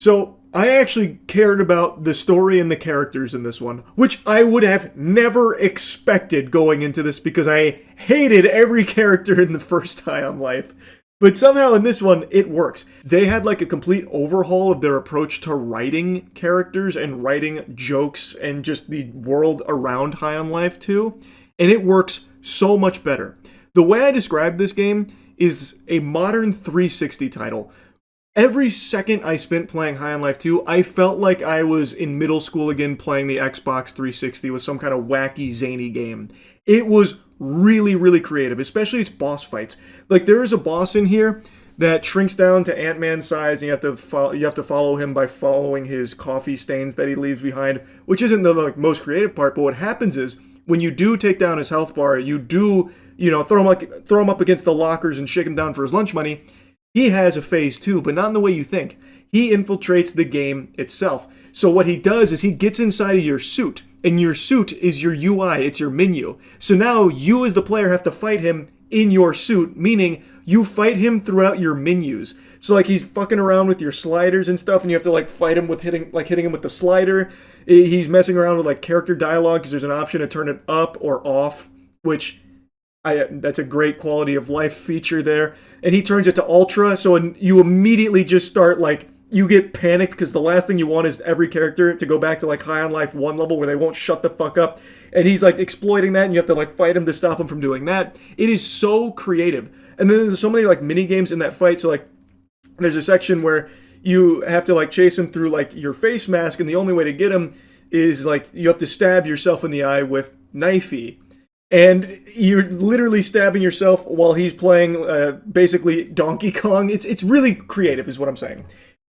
So, I actually cared about the story and the characters in this one, which I would have never expected going into this because I hated every character in the first High on Life. But somehow in this one, it works. They had like a complete overhaul of their approach to writing characters and writing jokes and just the world around High on Life 2, and it works so much better. The way I describe this game is a modern 360 title. Every second I spent playing High on Life 2, I felt like I was in middle school again playing the Xbox 360 with some kind of wacky, zany game. It was really, really creative, especially its boss fights. Like, there is a boss in here that shrinks down to Ant-Man size, and you have to follow him by following his coffee stains that he leaves behind, which isn't the most creative part, but what happens is, when you do take down his health bar, you do, throw him up against the lockers and shake him down for his lunch money. He has a phase 2, but not in the way you think. He infiltrates the game itself. So what he does is he gets inside of your suit, and your suit is your UI, it's your menu. So now you as the player have to fight him in your suit, meaning you fight him throughout your menus. So like he's fucking around with your sliders and stuff, and you have to like fight him with hitting him with the slider. He's messing around with like character dialogue because there's an option to turn it up or off, which that's a great quality of life feature there. And he turns it to ultra, so you immediately just start like, you get panicked because the last thing you want is every character to go back to like High on Life 1 level where they won't shut the fuck up. And he's like exploiting that, and you have to like fight him to stop him from doing that. It is so creative. And then there's so many like mini games in that fight. So like there's a section where you have to like chase him through like your face mask, and the only way to get him is like you have to stab yourself in the eye with knifey. And you're literally stabbing yourself while he's playing basically Donkey Kong. It's really creative is what I'm saying.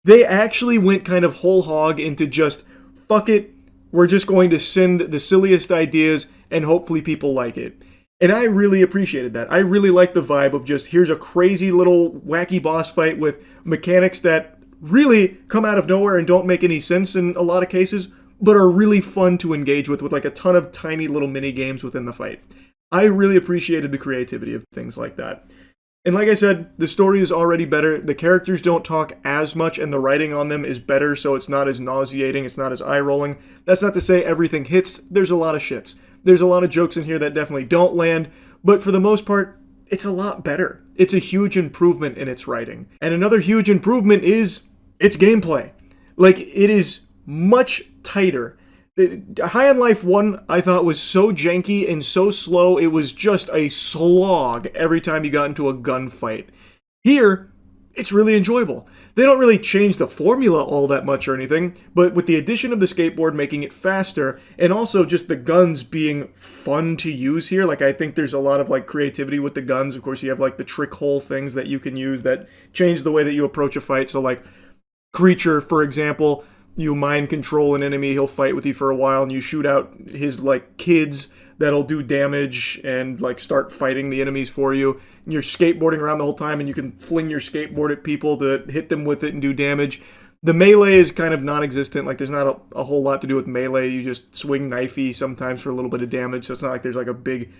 They actually went kind of whole hog into just, fuck it, we're just going to send the silliest ideas and hopefully people like it. And I really appreciated that. I really like the vibe of just, here's a crazy little wacky boss fight with mechanics that really come out of nowhere and don't make any sense in a lot of cases, but are really fun to engage with like a ton of tiny little mini games within the fight. I really appreciated the creativity of things like that. And like I said, the story is already better, the characters don't talk as much, and the writing on them is better, so it's not as nauseating, it's not as eye-rolling. That's not to say everything hits, there's a lot of shits. There's a lot of jokes in here that definitely don't land, but for the most part, it's a lot better. It's a huge improvement in its writing. And another huge improvement is it's gameplay. Like, it is much tighter. High on Life 1, I thought, was so janky and so slow, it was just a slog every time you got into a gunfight. Here, it's really enjoyable. They don't really change the formula all that much or anything, but with the addition of the skateboard making it faster, and also just the guns being fun to use here, like I think there's a lot of like creativity with the guns. Of course, you have like the trick hole things that you can use that change the way that you approach a fight. So like Creature, for example, you mind control an enemy, he'll fight with you for a while, and you shoot out his like kids that'll do damage and like start fighting the enemies for you. And you're skateboarding around the whole time, and you can fling your skateboard at people to hit them with it and do damage. The melee is kind of non-existent. Like, there's not a whole lot to do with melee. You just swing knifey sometimes for a little bit of damage, so it's not like there's like a big,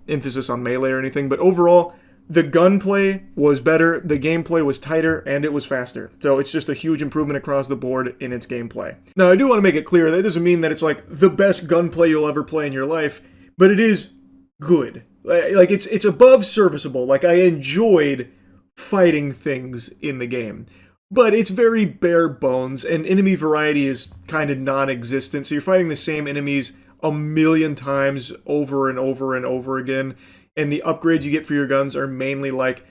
emphasis on melee or anything. But overall, the gunplay was better, the gameplay was tighter, and it was faster. So it's just a huge improvement across the board in its gameplay. Now, I do want to make it clear that doesn't mean that it's like the best gunplay you'll ever play in your life, but it is good. Like, it's above serviceable. Like, I enjoyed fighting things in the game. But it's very bare bones, and enemy variety is kind of non-existent, so you're fighting the same enemies a million times over and over and over again. And the upgrades you get for your guns are mainly like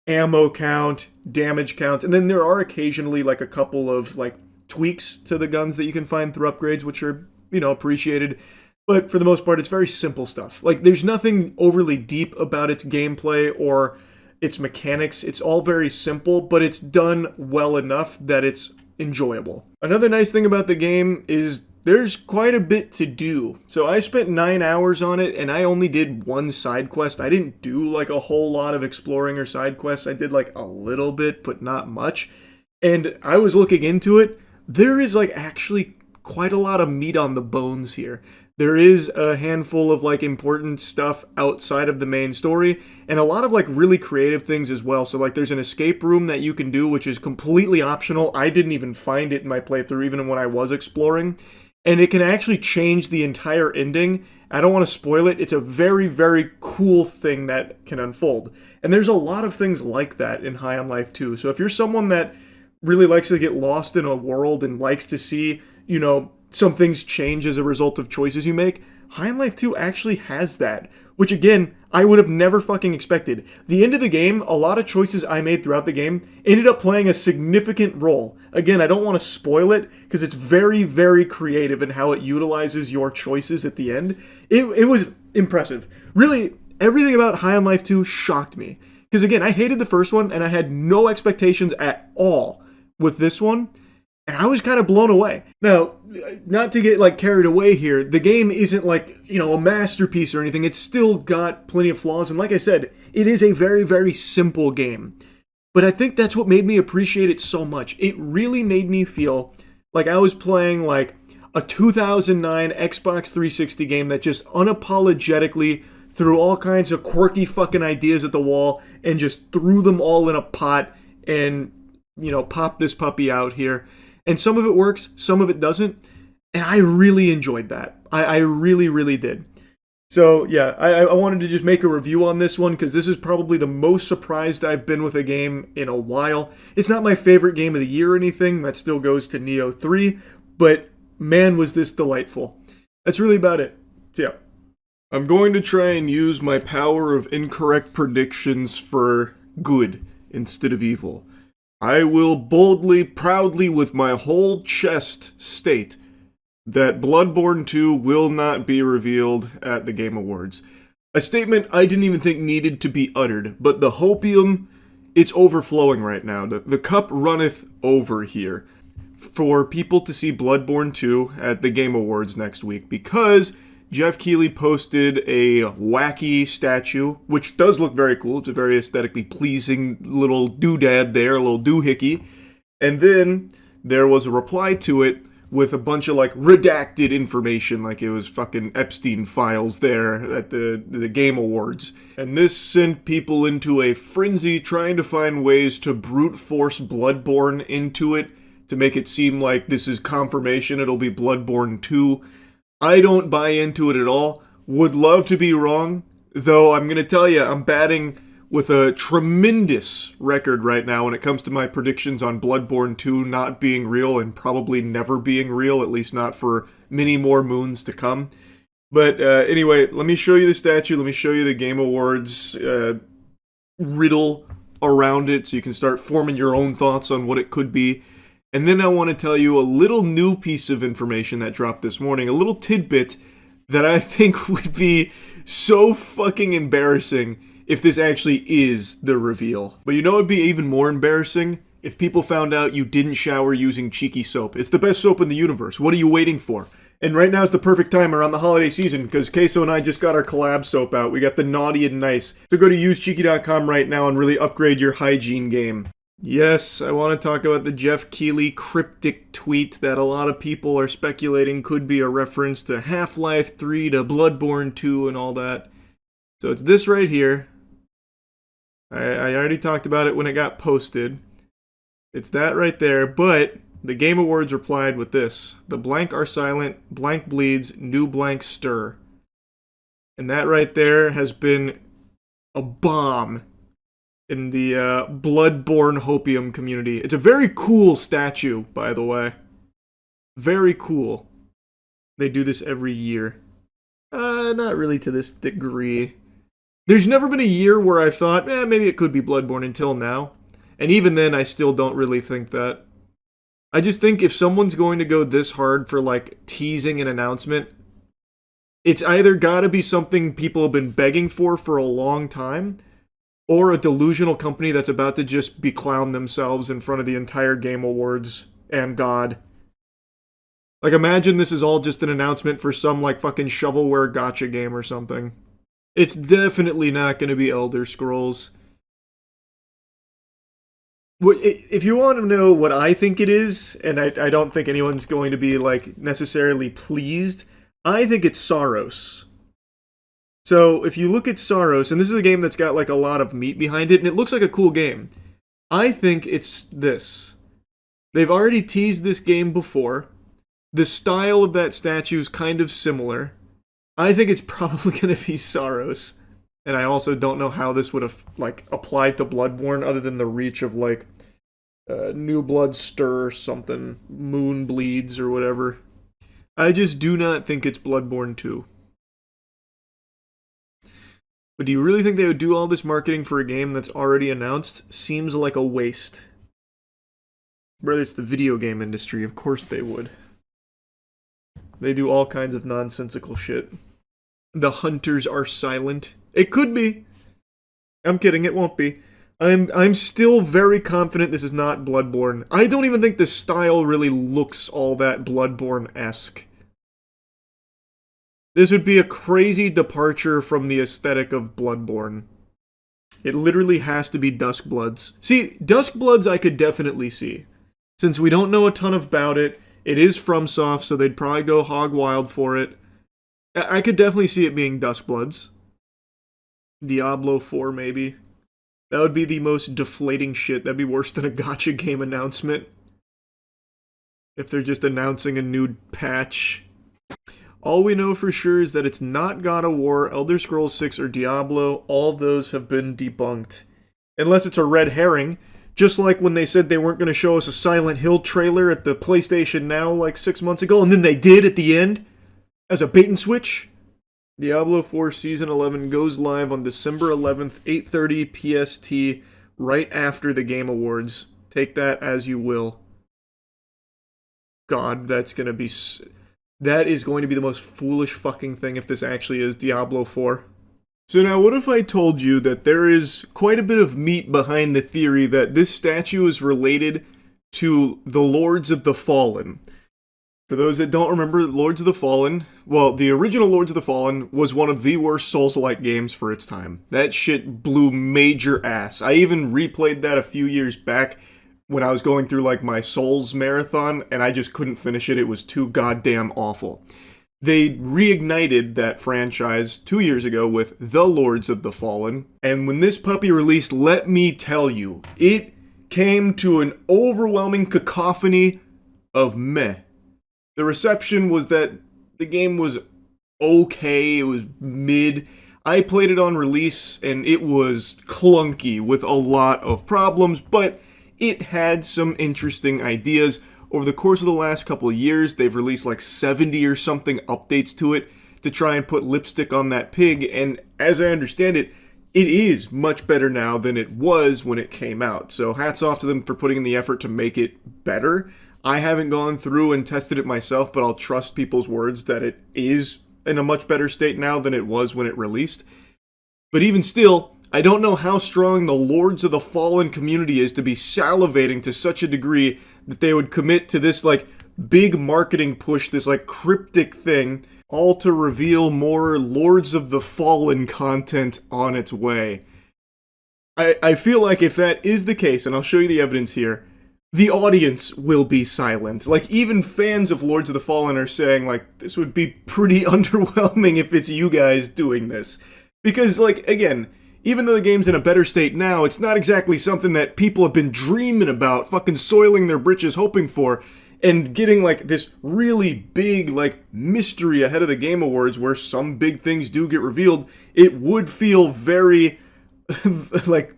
ammo count, damage count, and then there are occasionally like a couple of like tweaks to the guns that you can find through upgrades, which are, appreciated. But for the most part, it's very simple stuff. Like, there's nothing overly deep about its gameplay or its mechanics. It's all very simple, but it's done well enough that it's enjoyable. Another nice thing about the game is there's quite a bit to do. So I spent 9 hours on it, and I only did one side quest. I didn't do like a whole lot of exploring or side quests. I did like a little bit, but not much. And I was looking into it. There is like actually quite a lot of meat on the bones here. There is a handful of like important stuff outside of the main story, and a lot of like really creative things as well. So like there's an escape room that you can do, which is completely optional. I didn't even find it in my playthrough, even when I was exploring. And it can actually change the entire ending. I don't want to spoil it. It's a very, very cool thing that can unfold. And there's a lot of things like that in High on Life 2. So if you're someone that really likes to get lost in a world and likes to see, some things change as a result of choices you make, High on Life 2 actually has that. Which, again, I would have never fucking expected. The end of the game, a lot of choices I made throughout the game ended up playing a significant role. Again, I don't want to spoil it, because it's very, very creative in how it utilizes your choices at the end. It was impressive. Really, everything about High on Life 2 shocked me. Because, again, I hated the first one, and I had no expectations at all with this one. And I was kind of blown away. Now, not to get like carried away here, the game isn't like, a masterpiece or anything. It's still got plenty of flaws. And like I said, it is a very, very simple game. But I think that's what made me appreciate it so much. It really made me feel like I was playing like a 2009 Xbox 360 game that just unapologetically threw all kinds of quirky fucking ideas at the wall and just threw them all in a pot and, popped this puppy out here. And some of it works, some of it doesn't. And I really enjoyed that. I really, really did. So, yeah, I wanted to just make a review on this one, because this is probably the most surprised I've been with a game in a while. It's not my favorite game of the year or anything. That still goes to Neo 3. But, man, was this delightful. That's really about it. So, yeah. I'm going to try and use my power of incorrect predictions for good instead of evil. I will boldly, proudly, with my whole chest state that Bloodborne 2 will not be revealed at the Game Awards. A statement I didn't even think needed to be uttered, but the hopium, it's overflowing right now. The cup runneth over here for people to see Bloodborne 2 at the Game Awards next week, because Jeff Keighley posted a wacky statue, which does look very cool. It's a very aesthetically pleasing little doodad there, a little doohickey. And then there was a reply to it with a bunch of, like, redacted information, like it was fucking Epstein files there at the Game Awards. And this sent people into a frenzy trying to find ways to brute force Bloodborne into it, to make it seem like this is confirmation it'll be Bloodborne 2. I don't buy into it at all. Would love to be wrong, though I'm going to tell you, I'm batting with a tremendous record right now when it comes to my predictions on Bloodborne 2 not being real and probably never being real, at least not for many more moons to come. But anyway, let me show you the statue, let me show you the Game Awards riddle around it so you can start forming your own thoughts on what it could be. And then I want to tell you a little new piece of information that dropped this morning, a little tidbit that I think would be so fucking embarrassing if this actually is the reveal. But you know it'd be even more embarrassing? If people found out you didn't shower using Cheeky soap. It's the best soap in the universe. What are you waiting for? And right now is the perfect time around the holiday season because Queso and I just got our collab soap out. We got the Naughty and Nice. So go to usecheeky.com right now and really upgrade your hygiene game. Yes, I want to talk about the Jeff Keighley cryptic tweet that a lot of people are speculating could be a reference to Half-Life 3, to Bloodborne 2, and all that. So it's this right here. I already talked about it when it got posted. It's that right there, but the Game Awards replied with this. The blank are silent, blank bleeds, new blank stir. And that right there has been a bomb in the Bloodborne Hopium community. It's a very cool statue, by the way. Very cool. They do this every year. Not really to this degree. There's never been a year where I thought, maybe it could be Bloodborne until now. And even then, I still don't really think that. I just think if someone's going to go this hard for, like, teasing an announcement, it's either gotta be something people have been begging for a long time, or a delusional company that's about to just beclown themselves in front of the entire Game Awards and God. Like, imagine this is all just an announcement for some, like, fucking shovelware gacha game or something. It's definitely not going to be Elder Scrolls. If you want to know what I think it is, and I don't think anyone's going to be, like, necessarily pleased, I think it's Saros. So, if you look at Saros, and this is a game that's got, like, a lot of meat behind it, and it looks like a cool game. I think it's this. They've already teased this game before. The style of that statue is kind of similar. I think it's probably going to be Saros. And I also don't know how this would have, like, applied to Bloodborne other than the reach of, like, New Blood Stir or something. Moon Bleeds or whatever. I just do not think it's Bloodborne 2. But do you really think they would do all this marketing for a game that's already announced? Seems like a waste. Brother, it's the video game industry. Of course they would. They do all kinds of nonsensical shit. The hunters are silent. It could be. I'm kidding, it won't be. I'm still very confident this is not Bloodborne. I don't even think the style really looks all that Bloodborne-esque. This would be a crazy departure from the aesthetic of Bloodborne. It literally has to be Duskbloods. See, Duskbloods I could definitely see. Since we don't know a ton about it, it is FromSoft, so they'd probably go hog wild for it. I could definitely see it being Duskbloods. Diablo 4, maybe. That would be the most deflating shit. That'd be worse than a gacha game announcement. If they're just announcing a new patch. All we know for sure is that it's not God of War, Elder Scrolls 6, or Diablo. All those have been debunked. Unless it's a red herring. Just like when they said they weren't going to show us a Silent Hill trailer at the PlayStation Now like 6 months ago, and then they did at the end as a bait and switch. Diablo 4 Season 11 goes live on December 11th, 8:30 PST, right after the Game Awards. Take that as you will. God, that is going to be the most foolish fucking thing if this actually is Diablo 4. So now, what if I told you that there is quite a bit of meat behind the theory that this statue is related to the Lords of the Fallen? For those that don't remember, Lords of the Fallen, well, the original Lords of the Fallen was one of the worst Souls-like games for its time. That shit blew major ass. I even replayed that a few years back when I was going through, like, my Souls marathon, and I just couldn't finish it. It was too goddamn awful. They reignited that franchise 2 years ago with The Lords of the Fallen, and when this puppy released, let me tell you, it came to an overwhelming cacophony of meh. The reception was that the game was okay, it was mid. I played it on release, and it was clunky with a lot of problems, but it had some interesting ideas. Over the course of the last couple of years, they've released like 70 or something updates to it to try and put lipstick on that pig, and as I understand it, it is much better now than it was when it came out. So hats off to them for putting in the effort to make it better. I haven't gone through and tested it myself, but I'll trust people's words that it is in a much better state now than it was when it released. But even still, I don't know how strong the Lords of the Fallen community is to be salivating to such a degree that they would commit to this like big marketing push, this like cryptic thing, all to reveal more Lords of the Fallen content on its way. I feel like if that is the case, and I'll show you the evidence here, the audience will be silent. Like, even fans of Lords of the Fallen are saying, like, this would be pretty underwhelming if it's you guys doing this. Because, like, again, even though the game's in a better state now, it's not exactly something that people have been dreaming about, fucking soiling their britches hoping for, and getting, like, this really big, like, mystery ahead of the Game Awards where some big things do get revealed. It would feel very, like,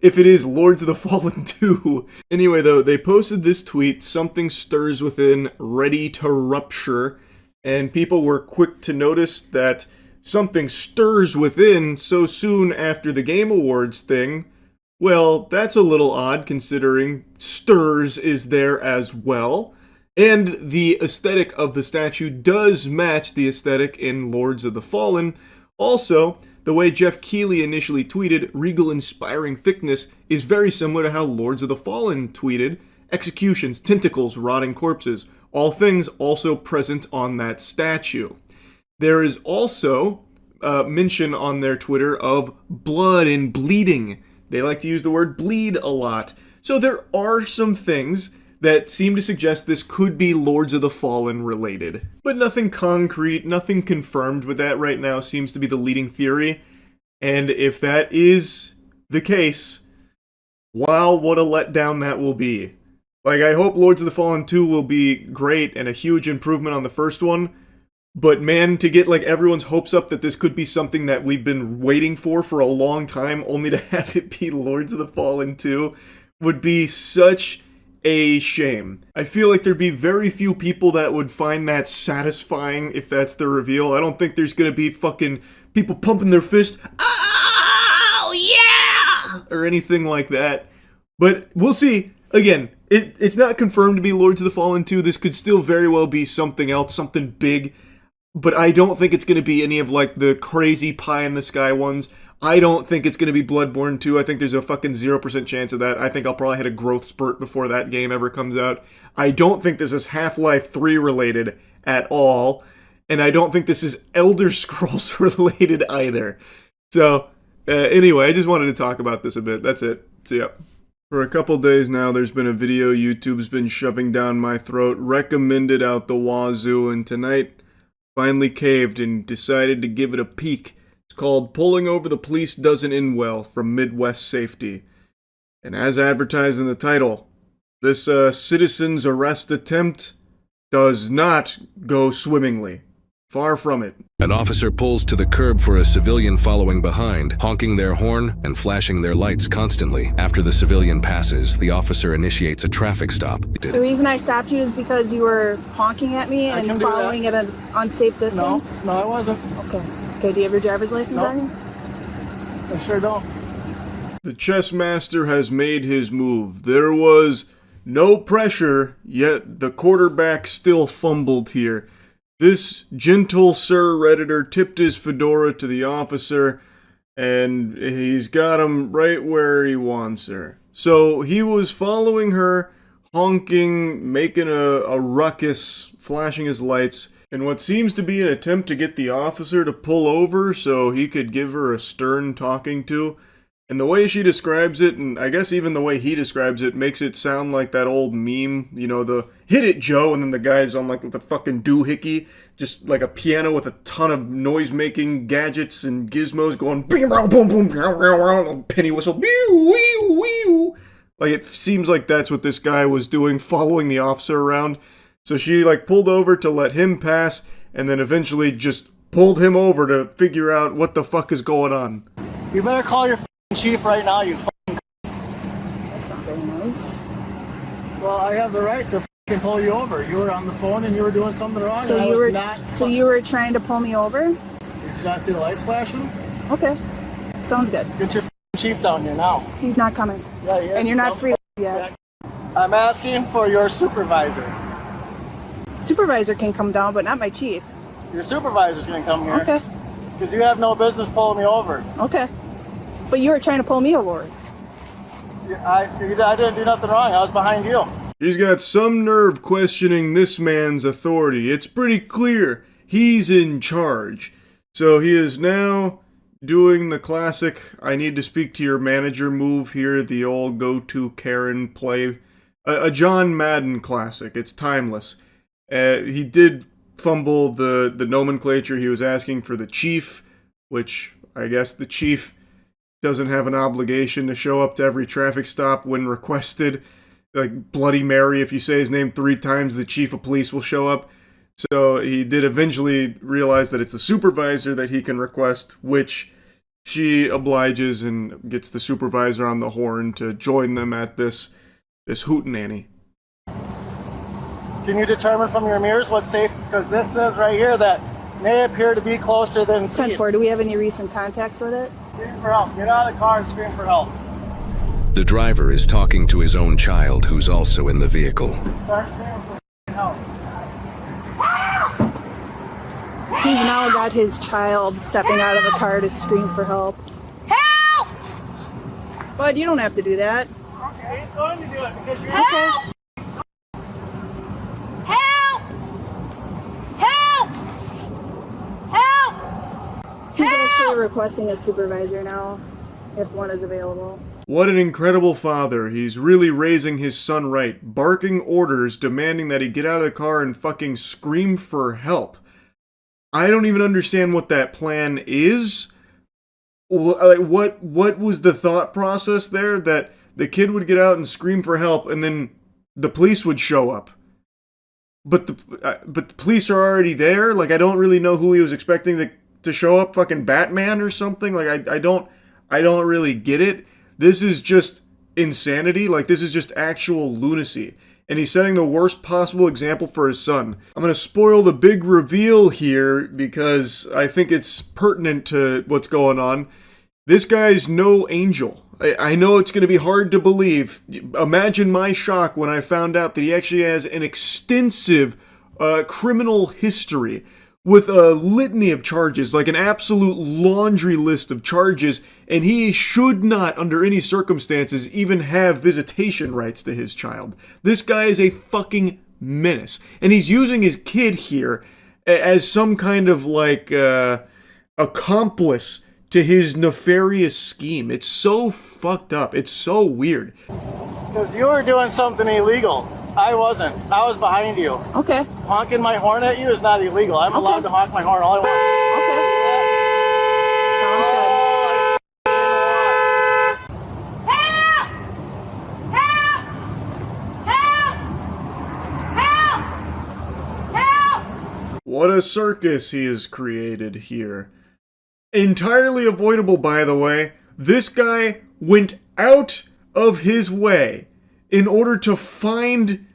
if it is Lords of the Fallen 2. Anyway, though, they posted this tweet, "Something stirs within, ready to rupture," and people were quick to notice that something stirs within so soon after the Game Awards thing. Well, that's a little odd considering stirs is there as well. And the aesthetic of the statue does match the aesthetic in Lords of the Fallen. Also, the way Jeff Keighley initially tweeted, "Regal inspiring thickness," is very similar to how Lords of the Fallen tweeted, "Executions, tentacles, rotting corpses," all things also present on that statue. There is also mention on their Twitter of blood and bleeding. They like to use the word bleed a lot. So there are some things that seem to suggest this could be Lords of the Fallen related. But nothing concrete, nothing confirmed, but that right now seems to be the leading theory. And if that is the case, wow, what a letdown that will be. Like, I hope Lords of the Fallen 2 will be great and a huge improvement on the first one. But man, to get like everyone's hopes up that this could be something that we've been waiting for a long time, only to have it be Lords of the Fallen 2, would be such a shame. I feel like there'd be very few people that would find that satisfying if that's the reveal. I don't think there's gonna be fucking people pumping their fist, "Oh yeah!" or anything like that. But we'll see. Again, it's not confirmed to be Lords of the Fallen 2. This could still very well be something else, something big. But I don't think it's going to be any of, like, the crazy pie-in-the-sky ones. I don't think it's going to be Bloodborne 2. I think there's a fucking 0% chance of that. I think I'll probably hit a growth spurt before that game ever comes out. I don't think this is Half-Life 3 related at all. And I don't think this is Elder Scrolls related either. So, anyway, I just wanted to talk about this a bit. That's it. See ya. For a couple days now, there's been a video YouTube's been shoving down my throat, recommended out the wazoo, and tonight finally caved and decided to give it a peek. It's called "Pulling Over the Police Doesn't End Well" from Midwest Safety. And as advertised in the title, this citizen's arrest attempt does not go swimmingly. Far from it. An officer pulls to the curb for a civilian following behind, honking their horn and flashing their lights constantly. After the civilian passes, the officer initiates a traffic stop. The reason I stopped you is because you were honking at me and following at an unsafe distance? No, I wasn't. Okay. Okay, do you have your driver's license on you? I sure don't. The chess master has made his move. There was no pressure, yet the quarterback still fumbled here. This gentle Sir Redditor tipped his fedora to the officer, and he's got him right where he wants her. So he was following her, honking, making a ruckus, flashing his lights, in what seems to be an attempt to get the officer to pull over so he could give her a stern talking to. And the way she describes it, and I guess even the way he describes it, makes it sound like that old meme, you know, the "hit it, Joe," and then the guy's on like the fucking doohickey, just like a piano with a ton of noise-making gadgets and gizmos going boom, boom, boom, boom, penny whistle, like it seems like that's what this guy was doing, following the officer around. So she like pulled over to let him pass, and then eventually just pulled him over to figure out what the fuck is going on. You better call your chief right now, you fucking. That's not very nice. Well, I have the right to fucking pull you over. You were on the phone and you were doing something wrong. So and you were not. So you were trying to pull me over? Did you not see the lights flashing? Okay, sounds good. Get your chief down here now. He's not coming. Yeah, he is. And you're not free yet. I'm asking for your supervisor. Supervisor can come down, but not my chief. Your supervisor's gonna come here. Okay. Because you have no business pulling me over. Okay. But you were trying to pull me over. I didn't do nothing wrong. I was behind you. He's got some nerve questioning this man's authority. It's pretty clear he's in charge. So he is now doing the classic, I need to speak to your manager move here, the old go-to Karen play. A John Madden classic. It's timeless. He did fumble the nomenclature. He was asking for the chief, which I guess the chief doesn't have an obligation to show up to every traffic stop when requested. Like Bloody Mary, if you say his name 3 times, the chief of police will show up. So he did eventually realize that it's the supervisor that he can request, which she obliges and gets the supervisor on the horn to join them at this hootenanny. Can you determine from your mirrors what's safe? Because this says right here that may appear to be closer than 10-4, do we have any recent contacts with it? Scream for help. Get out of the car and scream for help. The driver is talking to his own child, who's also in the vehicle. Start screaming for help. He's now got his child stepping out of the car to scream for help. Help! Bud, you don't have to do that. Okay, he's going to do it because you're Help! Help! Help! Help! He's actually requesting a supervisor now, if one is available. What an incredible father. He's really raising his son right. Barking orders, demanding that he get out of the car and fucking scream for help. I don't even understand what that plan is. What was the thought process there? That the kid would get out and scream for help and then the police would show up. But the police are already there? Like, I don't really know who he was expecting to show up. Fucking Batman or something? Like, I don't really get it. This is just insanity. Like, this is just actual lunacy. And he's setting the worst possible example for his son. I'm going to spoil the big reveal here because I think it's pertinent to what's going on. This guy's no angel. I know it's going to be hard to believe. Imagine my shock when I found out that he actually has an extensive criminal history with a litany of charges, like an absolute laundry list of charges, and he should not, under any circumstances, even have visitation rights to his child. This guy is a fucking menace. And he's using his kid here as some kind of, like, accomplice to his nefarious scheme. It's so fucked up. It's so weird. Because you were doing something illegal. I wasn't. I was behind you. Okay. Honking my horn at you is not illegal. I'm allowed to honk my horn all I want. What a circus he has created here. Entirely avoidable, by the way. This guy went out of his way in order to find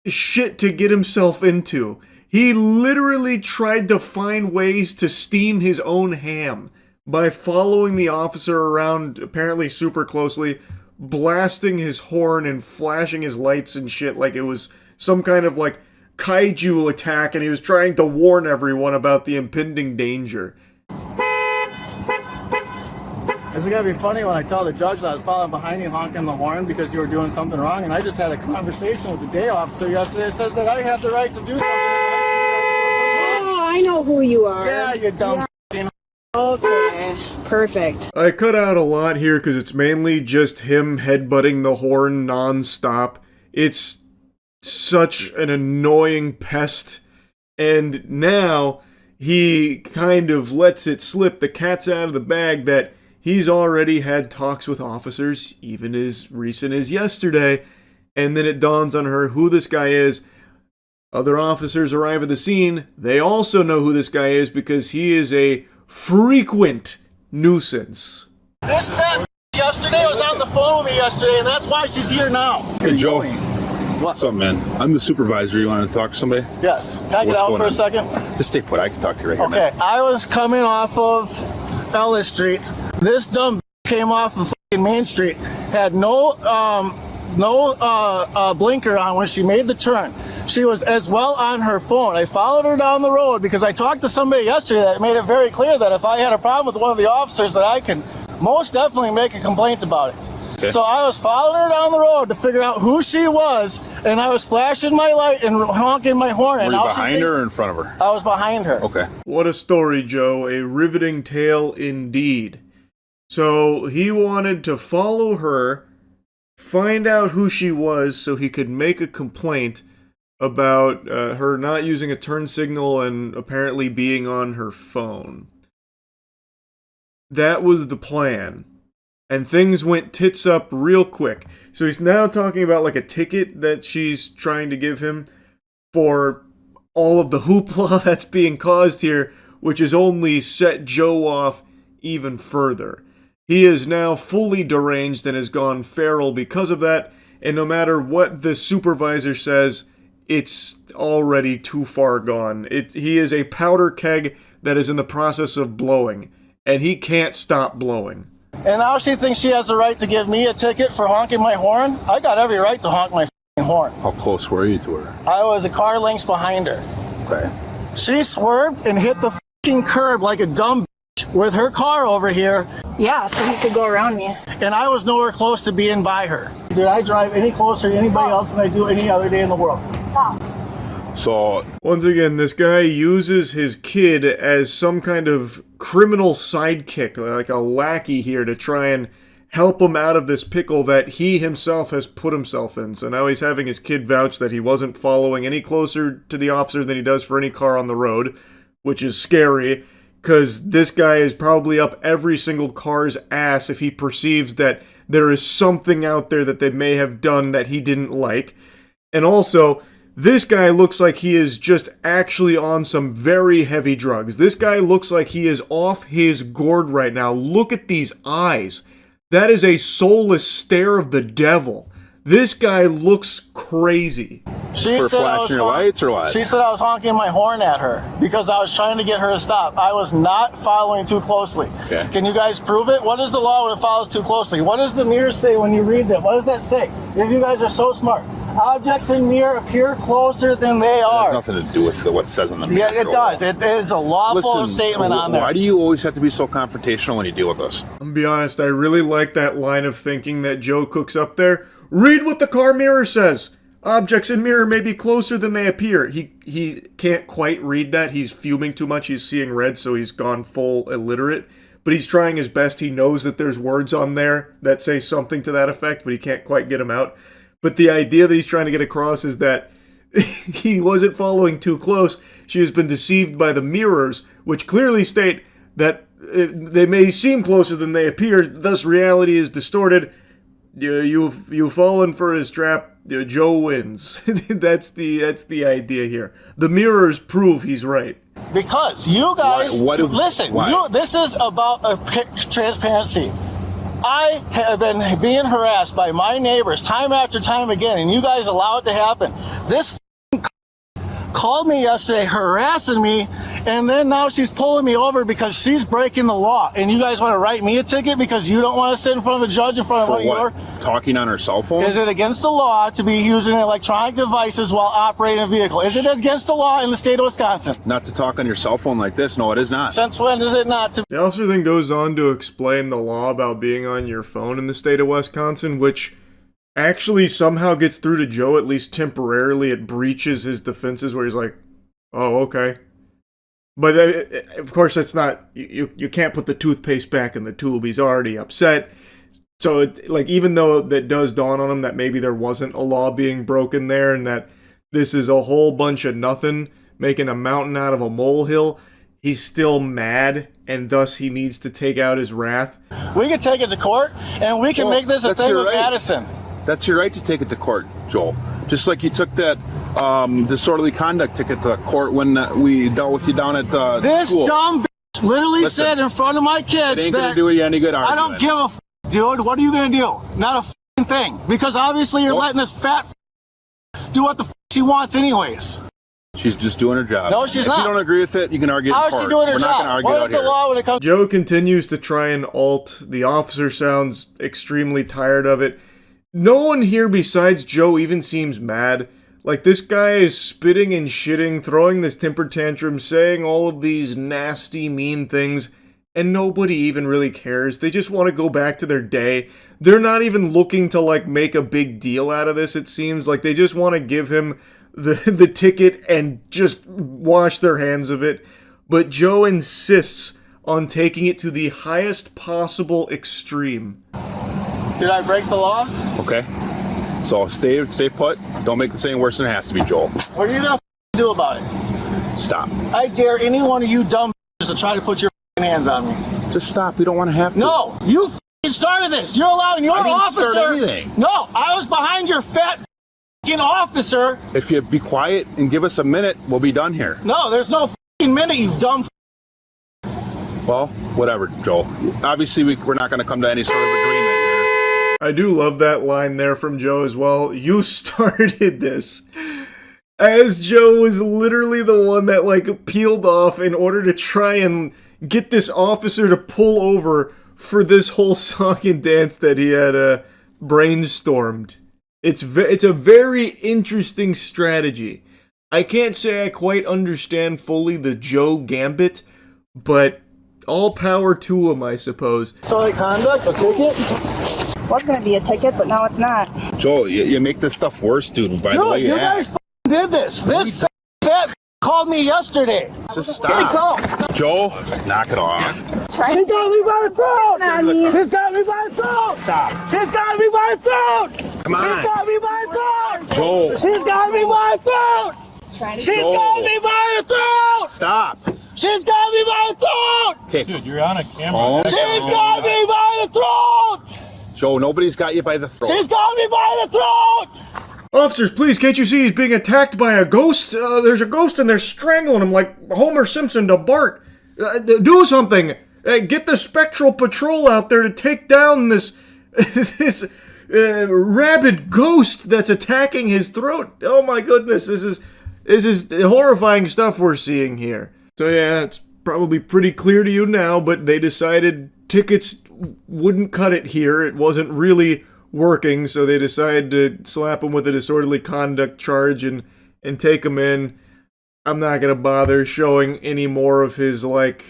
shit to get himself into. He literally tried to find ways to steam his own ham by following the officer around apparently super closely, blasting his horn and flashing his lights and shit like it was some kind of like kaiju attack, and he was trying to warn everyone about the impending danger. Is it gonna be funny when I tell the judge that I was following behind you honking the horn because you were doing something wrong? And I just had a conversation with the day officer yesterday that says that I have the right to do something. Oh, I know who you are. Yeah, you dumb. Okay, perfect. I cut out a lot here because it's mainly just him headbutting the horn non-stop. It's such an annoying pest. And now he kind of lets it slip. The cat's out of the bag that he's already had talks with officers, even as recent as yesterday. And then it dawns on her who this guy is. Other officers arrive at the scene. They also know who this guy is because he is a frequent nuisance. This fat yesterday was on the phone with me yesterday, and that's why she's here now. Hey, Joe. What's up, man? I'm the supervisor. You want to talk to somebody? Yes. Can I get out for a second? Just stay put. I can talk to you right here. Okay. I was coming off of Ellis Street. This dumb came off of fucking Main Street. Had no blinker on when she made the turn. She was as well on her phone. I followed her down the road because I talked to somebody yesterday that made it very clear that if I had a problem with one of the officers that I can most definitely make a complaint about it. Okay. So I was following her down the road to figure out who she was, and I was flashing my light and honking my horn. Were you behind her or in front of her? I was behind her. Okay. What a story, Joe. A riveting tale indeed. So he wanted to follow her, find out who she was so he could make a complaint about her not using a turn signal and apparently being on her phone. That was the plan. And things went tits up real quick. So he's now talking about like a ticket that she's trying to give him for all of the hoopla that's being caused here, which has only set Joe off even further. He is now fully deranged and has gone feral because of that, and no matter what the supervisor says, it's already too far gone. He is a powder keg that is in the process of blowing, and he can't stop blowing. And now she thinks she has the right to give me a ticket for honking my horn? I got every right to honk my horn. How close were you to her? I was a car length behind her. Okay. She swerved and hit the curb like a dumb bitch with her car over here. Yeah, so he could go around me. And I was nowhere close to being by her. Did I drive any closer to anybody else than I do any other day in the world? So, once again, this guy uses his kid as some kind of criminal sidekick, like a lackey here, to try and help him out of this pickle that he himself has put himself in. So now he's having his kid vouch that he wasn't following any closer to the officer than he does for any car on the road, which is scary, because this guy is probably up every single car's ass if he perceives that there is something out there that they may have done that he didn't like. And also, this guy looks like he is just actually on some very heavy drugs. This guy looks like he is off his gourd right now. Look at these eyes. That is a soulless stare of the devil. This guy looks crazy. For flashing your lights or what? She said I was honking my horn at her because I was trying to get her to stop. I was not following too closely. Okay. Can you guys prove it? What is the law when it follows too closely? What does the mirror say when you read that? What does that say? If you guys are so smart. Objects in mirror appear closer than they are. It has nothing to do with what it says on the mirror. Yeah, it does. It is a lawful statement on there. Why do you always have to be so confrontational when you deal with us? I'm gonna be honest, I really like that line of thinking that Joe cooks up there. Read what the car mirror says. Objects in mirror may be closer than they appear. He can't quite read that. He's fuming too much. He's seeing red, so he's gone full illiterate. But he's trying his best. He knows that there's words on there that say something to that effect, but he can't quite get them out. But the idea that he's trying to get across is that he wasn't following too close. She has been deceived by the mirrors, which clearly state that they may seem closer than they appear, thus reality is distorted. You've fallen for his trap. Joe wins. That's the idea here. The mirrors prove he's right. Because you guys, listen, this is about transparency. I have been being harassed by my neighbors time after time again, and you guys allow it to happen. This called me yesterday harassing me, and then now she's pulling me over because she's breaking the law. And you guys want to write me a ticket because you don't want to sit in front of a judge in front of one of your... Talking on her cell phone? Is it against the law to be using electronic devices while operating a vehicle? Is it against the law in the state of Wisconsin? Not to talk on your cell phone like this. No, it is not. Since when is it not to... The officer then goes on to explain the law about being on your phone in the state of Wisconsin, which actually somehow gets through to Joe, at least temporarily. It breaches his defenses where he's like, oh, okay. But of course, it's not, you can't put the toothpaste back in the tube. He's already upset. So, even though that does dawn on him that maybe there wasn't a law being broken there and that this is a whole bunch of nothing, making a mountain out of a molehill, he's still mad, and thus he needs to take out his wrath. We can take it to court, and we can make this a thing with Madison. That's your right to take it to court, Joel. Just like you took that disorderly conduct ticket to court when we dealt with you down at the This school. dumb bitch literally Listen, said in front of my kids it ain't that gonna do you any good I don't arguing. give a dude. What are you gonna do? Not a thing. Because obviously you're letting this fat do what the she wants anyways. She's just doing her job. No, she's if not. If you don't agree with it, you can argue How in is court. she doing her We're job? not gonna argue What out is the here. law when it comes? Joe continues to try and alt. The officer sounds extremely tired of it. No one here besides Joe even seems mad. Like, this guy is spitting and shitting, throwing this temper tantrum, saying all of these nasty, mean things, and nobody even really cares. They just want to go back to their day. They're not even looking to, like, make a big deal out of this, it seems. Like, they just want to give him the ticket and just wash their hands of it. But Joe insists on taking it to the highest possible extreme. Did I break the law? Okay. So stay put. Don't make the saying worse than it has to be, Joel. What are you gonna do about it? Stop. I dare any one of you dumb to try to put your hands on me. Just stop. We don't want to have to. No, you started this. You're allowing your I didn't officer. start anything. No, I was behind your fat officer. If you be quiet and give us a minute, we'll be done here. No, there's no minute, you dumb. Well, whatever, Joel. Obviously, we're not going to come to any sort of agreement here. I do love that line there from Joe as well. You started this. As Joe was literally the one that, like, peeled off in order to try and get this officer to pull over for this whole song and dance that he had brainstormed. It's a very interesting strategy. I can't say I quite understand fully the Joe gambit, but all power to him, I suppose. Disorderly conduct, a ticket? Was going to be a ticket, but now it's not. Joel, you make this stuff worse, dude, by the way You guys did this. This fat called me yesterday. Just stop. Joel, knock it off. She got me by the throat! She's got me by the throat! Stop. She's got me by the throat! Come on. She's got me by the throat! Joel. She's got me by the throat! She's got me by the throat! Stop. She's got me by the throat! Okay. Dude, you're on a camera. Oh. She's got me by the throat! Joe, nobody's got you by the throat. She's got me by the throat! Officers, please, can't you see he's being attacked by a ghost? There's a ghost and they're strangling him like Homer Simpson to Bart. Do something. Get the Spectral Patrol out there to take down this rabid ghost that's attacking his throat. Oh my goodness, this is horrifying stuff we're seeing here. So yeah, it's probably pretty clear to you now, but they decided tickets wouldn't cut it here. It wasn't really working, so they decided to slap him with a disorderly conduct charge and take him in. I'm not gonna bother showing any more of his, like,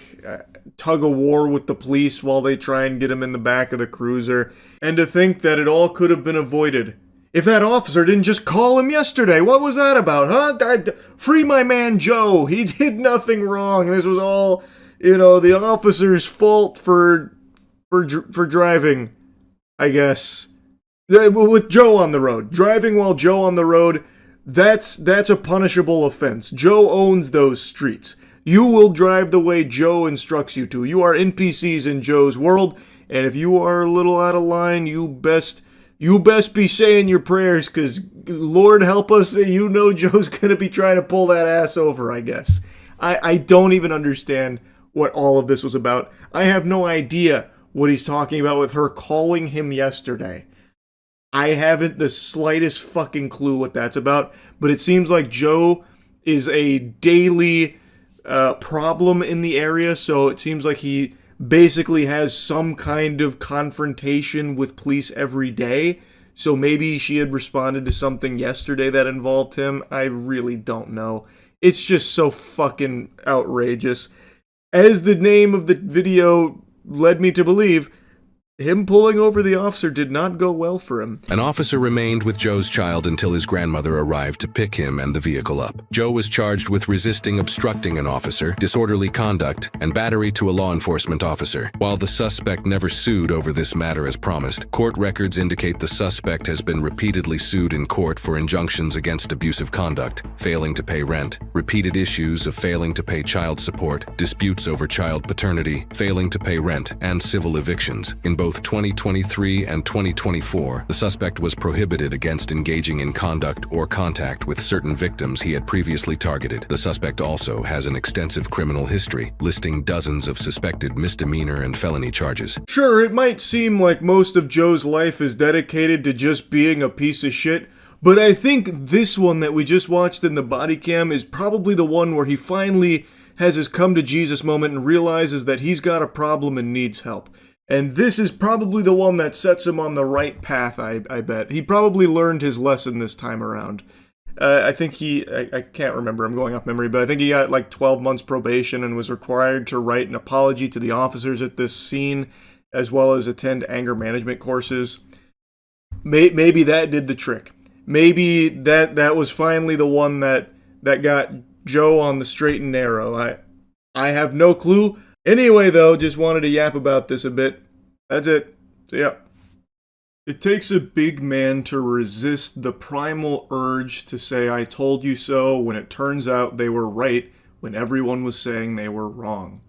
tug of war with the police while they try and get him in the back of the cruiser. And to think that it all could have been avoided if that officer didn't just call him yesterday. What was that about, huh? Free my man Joe. He did nothing wrong. This was all, the officer's fault for driving, I guess. With Joe on the road. Driving while Joe on the road, that's a punishable offense. Joe owns those streets. You will drive the way Joe instructs you to. You are NPCs in Joe's world, and if you are a little out of line, you best be saying your prayers, because Lord help us, Joe's gonna be trying to pull that ass over, I guess. I don't even understand what all of this was about. I have no idea what he's talking about with her calling him yesterday. I haven't the slightest fucking clue what that's about, but it seems like Joe is a daily problem in the area, so it seems like he basically has some kind of confrontation with police every day. So maybe she had responded to something yesterday that involved him. I really don't know. It's just so fucking outrageous. As the name of the video led me to believe, him pulling over the officer did not go well for him. An officer remained with Joe's child until his grandmother arrived to pick him and the vehicle up. Joe was charged with resisting obstructing an officer, disorderly conduct, and battery to a law enforcement officer. While the suspect never sued over this matter as promised, court records indicate the suspect has been repeatedly sued in court for injunctions against abusive conduct, failing to pay rent, repeated issues of failing to pay child support, disputes over child paternity, failing to pay rent, and civil evictions. In both both 2023 and 2024, the suspect was prohibited against engaging in conduct or contact with certain victims he had previously targeted. The suspect also has an extensive criminal history, listing dozens of suspected misdemeanor and felony charges. Sure, it might seem like most of Joe's life is dedicated to just being a piece of shit, but I think this one that we just watched in the body cam is probably the one where he finally has his come to Jesus moment and realizes that he's got a problem and needs help. And this is probably the one that sets him on the right path, I bet. He probably learned his lesson this time around. I think I can't remember, I'm going off memory, but I think he got like 12 months probation and was required to write an apology to the officers at this scene, as well as attend anger management courses. Maybe that did the trick. Maybe that was finally the one that got Joe on the straight and narrow. I have no clue. Anyway, though, just wanted to yap about this a bit. That's it. So, yeah. It takes a big man to resist the primal urge to say, "I told you so," when it turns out they were right when everyone was saying they were wrong.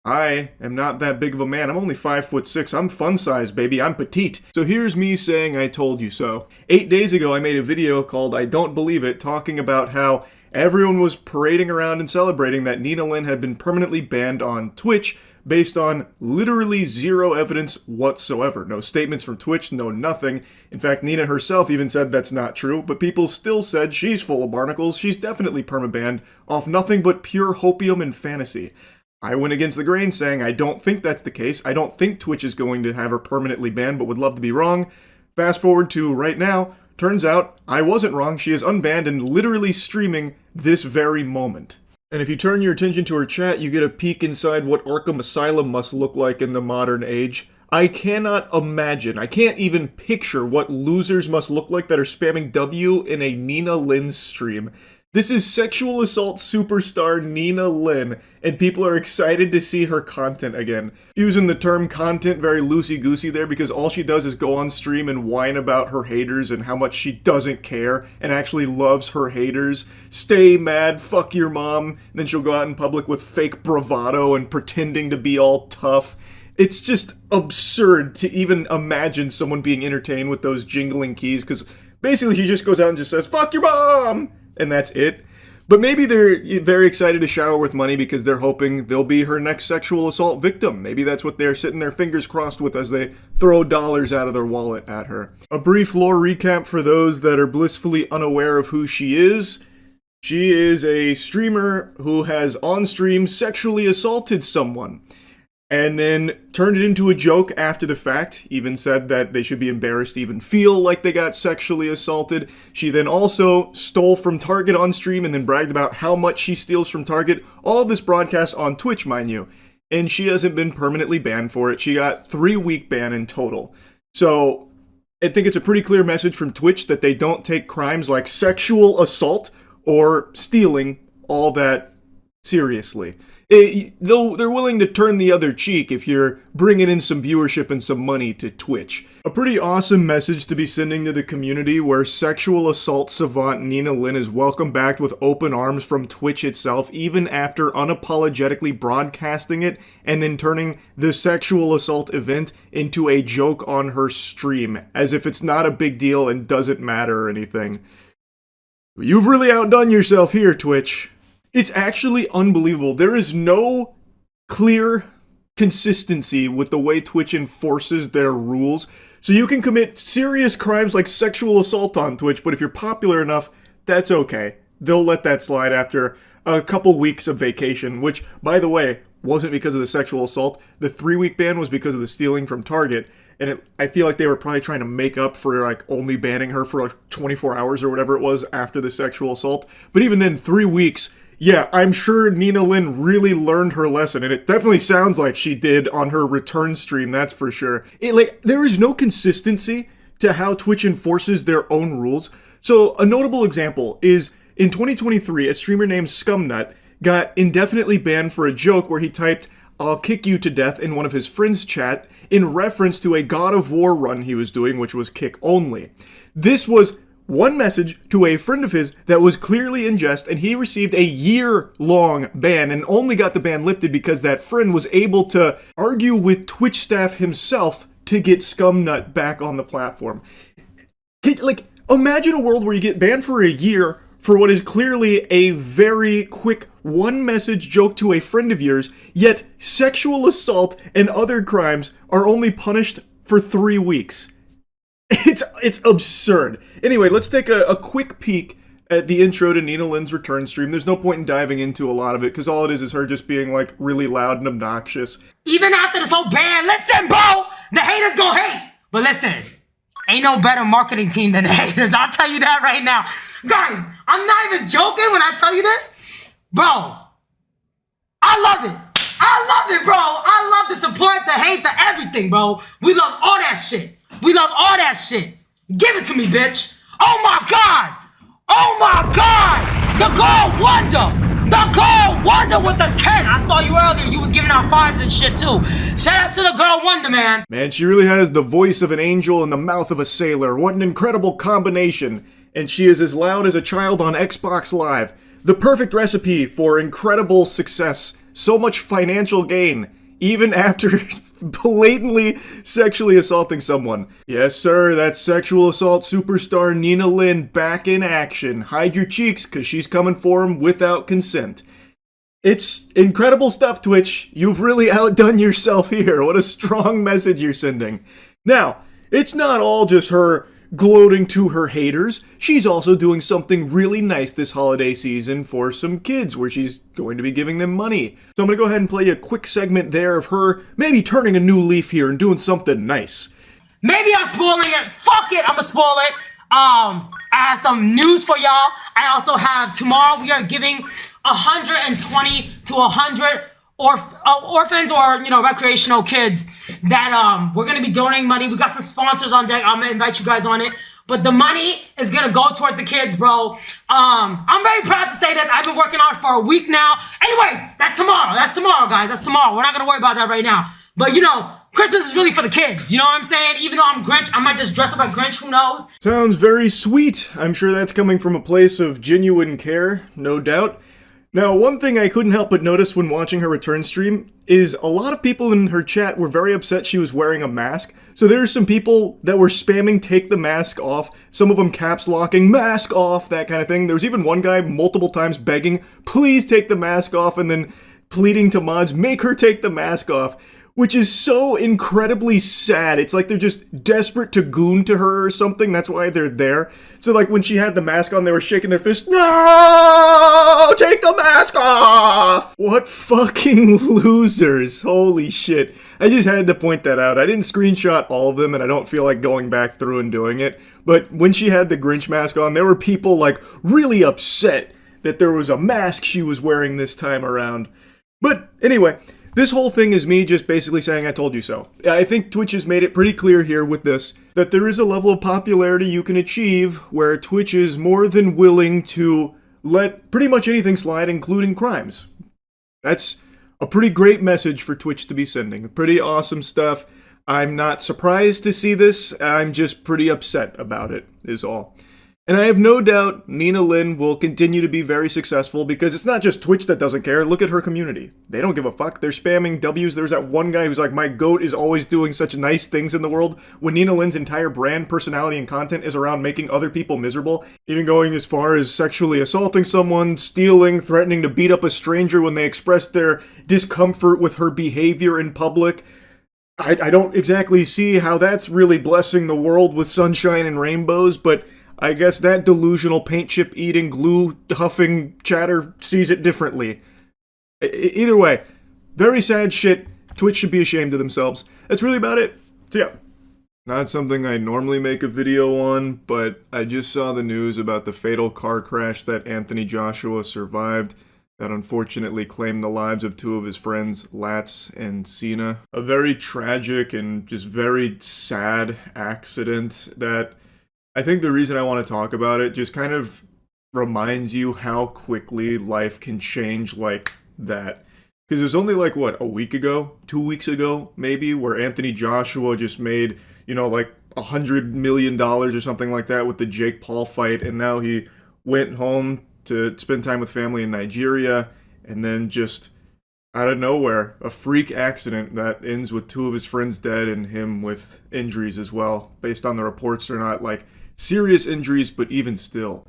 I am not that big of a man. I'm only 5'6". I'm fun size, baby. I'm petite. So here's me saying I told you so. 8 days ago, I made a video called I Don't Believe It, talking about how everyone was parading around and celebrating that Nina Lynn had been permanently banned on Twitch based on literally zero evidence whatsoever. No statements from Twitch, no nothing. In fact, Nina herself even said that's not true, but people still said she's full of barnacles, she's definitely permabanned, off nothing but pure hopium and fantasy. I went against the grain saying I don't think that's the case. I don't think Twitch is going to have her permanently banned, but would love to be wrong. Fast forward to right now, turns out I wasn't wrong. She is unbanned and literally streaming this very moment. And if you turn your attention to her chat, you get a peek inside what Arkham Asylum must look like in the modern age. I cannot imagine, I can't even picture what losers must look like that are spamming W in a Nina Lynn stream. This is sexual assault superstar Nina Lynn, and people are excited to see her content again. Using the term content very loosey-goosey there because all she does is go on stream and whine about her haters and how much she doesn't care and actually loves her haters. Stay mad, fuck your mom, and then she'll go out in public with fake bravado and pretending to be all tough. It's just absurd to even imagine someone being entertained with those jingling keys because basically she just goes out and just says, "Fuck your mom!" and that's it. But maybe they're very excited to shower with money because they're hoping they'll be her next sexual assault victim. Maybe that's what they're sitting their fingers crossed with as they throw dollars out of their wallet at her. A brief lore recap for those that are blissfully unaware of who she is. She is a streamer who has on stream sexually assaulted someone and then turned it into a joke after the fact, even said that they should be embarrassed to even feel like they got sexually assaulted. She then also stole from Target on stream and then bragged about how much she steals from Target. All of this broadcast on Twitch, mind you. And she hasn't been permanently banned for it. She got 3-week ban in total. So I think it's a pretty clear message from Twitch that they don't take crimes like sexual assault or stealing all that seriously. Though they're willing to turn the other cheek if you're bringing in some viewership and some money to Twitch. A pretty awesome message to be sending to the community where sexual assault savant Nina Lynn is welcomed back with open arms from Twitch itself, even after unapologetically broadcasting it and then turning the sexual assault event into a joke on her stream, as if it's not a big deal and doesn't matter or anything. You've really outdone yourself here, Twitch. It's actually unbelievable. There is no clear consistency with the way Twitch enforces their rules. So you can commit serious crimes like sexual assault on Twitch, but if you're popular enough, that's okay. They'll let that slide after a couple weeks of vacation, which, by the way, wasn't because of the sexual assault. The 3-week ban was because of the stealing from Target. And I feel like they were probably trying to make up for like only banning her for like 24 hours or whatever it was after the sexual assault. But even then, 3 weeks... Yeah, I'm sure Nina Lynn really learned her lesson, and it definitely sounds like she did on her return stream, that's for sure. There is no consistency to how Twitch enforces their own rules. So, a notable example is, in 2023, a streamer named Scumnut got indefinitely banned for a joke where he typed, "I'll kick you to death" in one of his friends' chat, in reference to a God of War run he was doing, which was kick only. This was one message to a friend of his that was clearly in jest, and he received a year-long ban and only got the ban lifted because that friend was able to argue with Twitch staff himself to get Scumnut back on the platform. Like, imagine a world where you get banned for a year for what is clearly a very quick one-message joke to a friend of yours, yet sexual assault and other crimes are only punished for 3 weeks. It's absurd. Anyway, let's take a quick peek at the intro to Nina Lynn's return stream. There's no point in diving into a lot of it, because all it is her just being, like, really loud and obnoxious. Even after this whole ban, listen, bro! The haters gon' hate! But listen, ain't no better marketing team than the haters. I'll tell you that right now. Guys, I'm not even joking when I tell you this. Bro, I love it. I love it, bro. I love the support, the hate, the everything, bro. We love all that shit. We love all that shit. Give it to me, bitch. Oh my God. Oh my God. The Girl Wonder. The Girl Wonder with the 10. I saw you earlier. You was giving out 5s and shit too. Shout out to the Girl Wonder, man. Man, she really has the voice of an angel and the mouth of a sailor. What an incredible combination. And she is as loud as a child on Xbox Live. The perfect recipe for incredible success. So much financial gain, even after blatantly sexually assaulting someone. Yes, sir, that's sexual assault superstar Nina Lynn back in action. Hide your cheeks, because she's coming for him without consent. It's incredible stuff, Twitch. You've really outdone yourself here. What a strong message you're sending. Now, it's not all just her gloating to her haters. She's also doing something really nice this holiday season for some kids, where she's going to be giving them money. So I'm going to go ahead and play a quick segment there of her maybe turning a new leaf here and doing something nice. Maybe I'm spoiling it. Fuck it, I'm gonna spoil it. I have some news for y'all. I also have, tomorrow we are giving 120 to 100 orphans or, recreational kids that we're gonna be donating money. We got some sponsors on deck. I'm gonna invite you guys on it. But the money is gonna go towards the kids, bro. I'm very proud to say this. I've been working on it for a week now. Anyways, that's tomorrow. That's tomorrow, guys. That's tomorrow. We're not gonna worry about that right now. But Christmas is really for the kids. You know what I'm saying? Even though I'm Grinch, I might just dress up like Grinch. Who knows? Sounds very sweet. I'm sure that's coming from a place of genuine care, no doubt. Now, one thing I couldn't help but notice when watching her return stream is a lot of people in her chat were very upset she was wearing a mask. So there's some people that were spamming take the mask off, some of them caps locking, mask off, that kind of thing. There was even one guy multiple times begging, please take the mask off, and then pleading to mods, make her take the mask off. Which is so incredibly sad. It's like they're just desperate to goon to her or something. That's why they're there. So like when she had the mask on, they were shaking their fists. No! Take the mask off! What fucking losers. Holy shit. I just had to point that out. I didn't screenshot all of them, and I don't feel like going back through and doing it. But when she had the Grinch mask on, there were people like really upset that there was a mask she was wearing this time around. But anyway, this whole thing is me just basically saying I told you so. I think Twitch has made it pretty clear here with this that there is a level of popularity you can achieve where Twitch is more than willing to let pretty much anything slide, including crimes. That's a pretty great message for Twitch to be sending. Pretty awesome stuff. I'm not surprised to see this. I'm just pretty upset about it, is all. And I have no doubt Nina Lynn will continue to be very successful because it's not just Twitch that doesn't care. Look at her community. They don't give a fuck. They're spamming W's. There's that one guy who's like, my goat is always doing such nice things in the world, when Nina Lynn's entire brand, personality, and content is around making other people miserable, even going as far as sexually assaulting someone, stealing, threatening to beat up a stranger when they express their discomfort with her behavior in public. I don't exactly see how that's really blessing the world with sunshine and rainbows, but I guess that delusional paint chip eating, glue huffing chatter sees it differently. Either way, very sad shit. Twitch should be ashamed of themselves. That's really about it. So yeah, not something I normally make a video on, but I just saw the news about the fatal car crash that Anthony Joshua survived that unfortunately claimed the lives of two of his friends, Latz and Cena. A very tragic and just very sad accident that I think the reason I want to talk about it just kind of reminds you how quickly life can change like that. Because it was only like, what, a week ago? 2 weeks ago, maybe? Where Anthony Joshua just made, like $100 million or something like that with the Jake Paul fight. And now he went home to spend time with family in Nigeria and then just out of nowhere, a freak accident that ends with 2 of his friends dead and him with injuries as well. Based on the reports, they're not like serious injuries, but even still,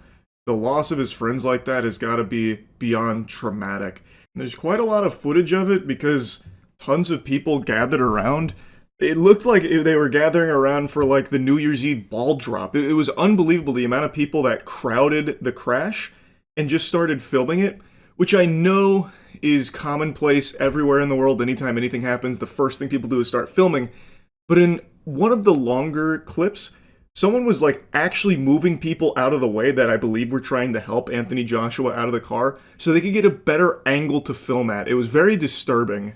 the loss of his friends like that has got to be beyond traumatic. And there's quite a lot of footage of it because tons of people gathered around. It looked like they were gathering around for like the New Year's Eve ball drop. It was unbelievable the amount of people that crowded the crash and just started filming it, which I know is commonplace everywhere in the world. Anytime anything happens, the first thing people do is start filming. But in one of the longer clips, someone was like actually moving people out of the way that I believe were trying to help Anthony Joshua out of the car so they could get a better angle to film at. It was very disturbing.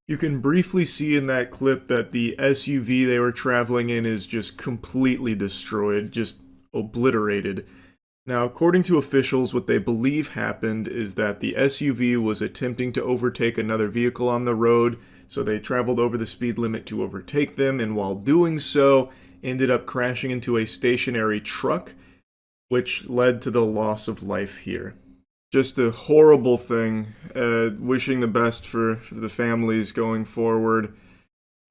You can briefly see in that clip that the SUV they were traveling in is just completely destroyed, just obliterated. Now, according to officials, what they believe happened is that the SUV was attempting to overtake another vehicle on the road, so they traveled over the speed limit to overtake them, and while doing so, ended up crashing into a stationary truck, which led to the loss of life here. Just a horrible thing. Wishing the best for the families going forward.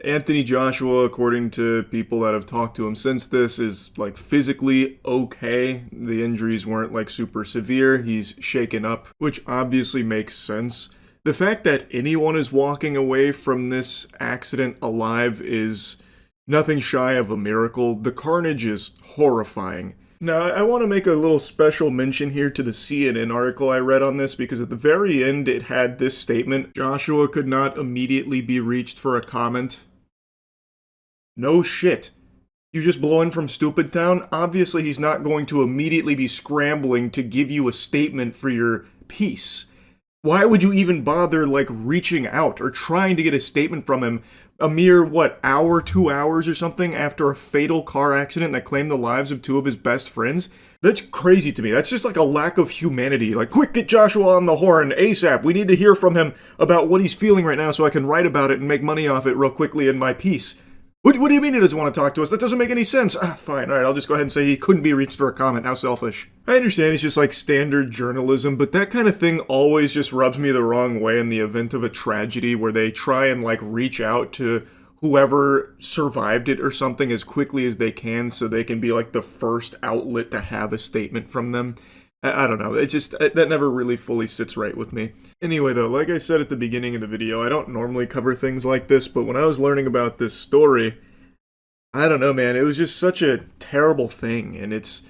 Anthony Joshua, according to people that have talked to him since this, is like physically okay. The injuries weren't like super severe. He's shaken up, which obviously makes sense. The fact that anyone is walking away from this accident alive is nothing shy of a miracle. The carnage is horrifying. Now, I want to make a little special mention here to the CNN article I read on this, because at the very end it had this statement: Joshua could not immediately be reached for a comment. No shit. You just blow in from Stupid Town? Obviously he's not going to immediately be scrambling to give you a statement for your piece. Why would you even bother, like, reaching out or trying to get a statement from him a mere, what, hour, 2 hours or something after a fatal car accident that claimed the lives of 2 of his best friends? That's crazy to me. That's just like a lack of humanity. Like, quick, get Joshua on the horn ASAP. We need to hear from him about what he's feeling right now so I can write about it and make money off it real quickly in my piece. What do you mean he doesn't want to talk to us? That doesn't make any sense. Fine, alright, I'll just go ahead and say he couldn't be reached for a comment. How selfish. I understand it's just like standard journalism, but that kind of thing always just rubs me the wrong way in the event of a tragedy where they try and like reach out to whoever survived it or something as quickly as they can so they can be like the first outlet to have a statement from them. I don't know, that never really fully sits right with me. Anyway though, like I said at the beginning of the video, I don't normally cover things like this, but when I was learning about this story, I don't know, man, it was just such a terrible thing, and it's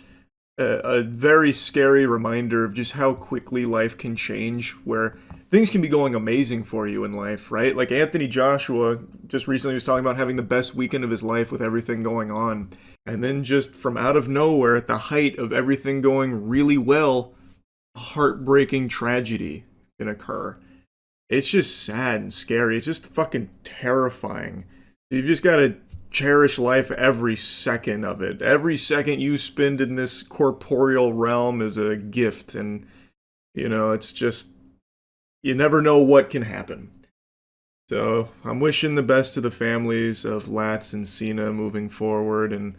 a very scary reminder of just how quickly life can change, where things can be going amazing for you in life, right? Like Anthony Joshua just recently was talking about having the best weekend of his life with everything going on. And then just from out of nowhere, at the height of everything going really well, a heartbreaking tragedy can occur. It's just sad and scary. It's just fucking terrifying. You've just got to cherish life every second of it. Every second you spend in this corporeal realm is a gift. And, you know, it's just, you never know what can happen. So I'm wishing the best to the families of Latz and Cena moving forward, and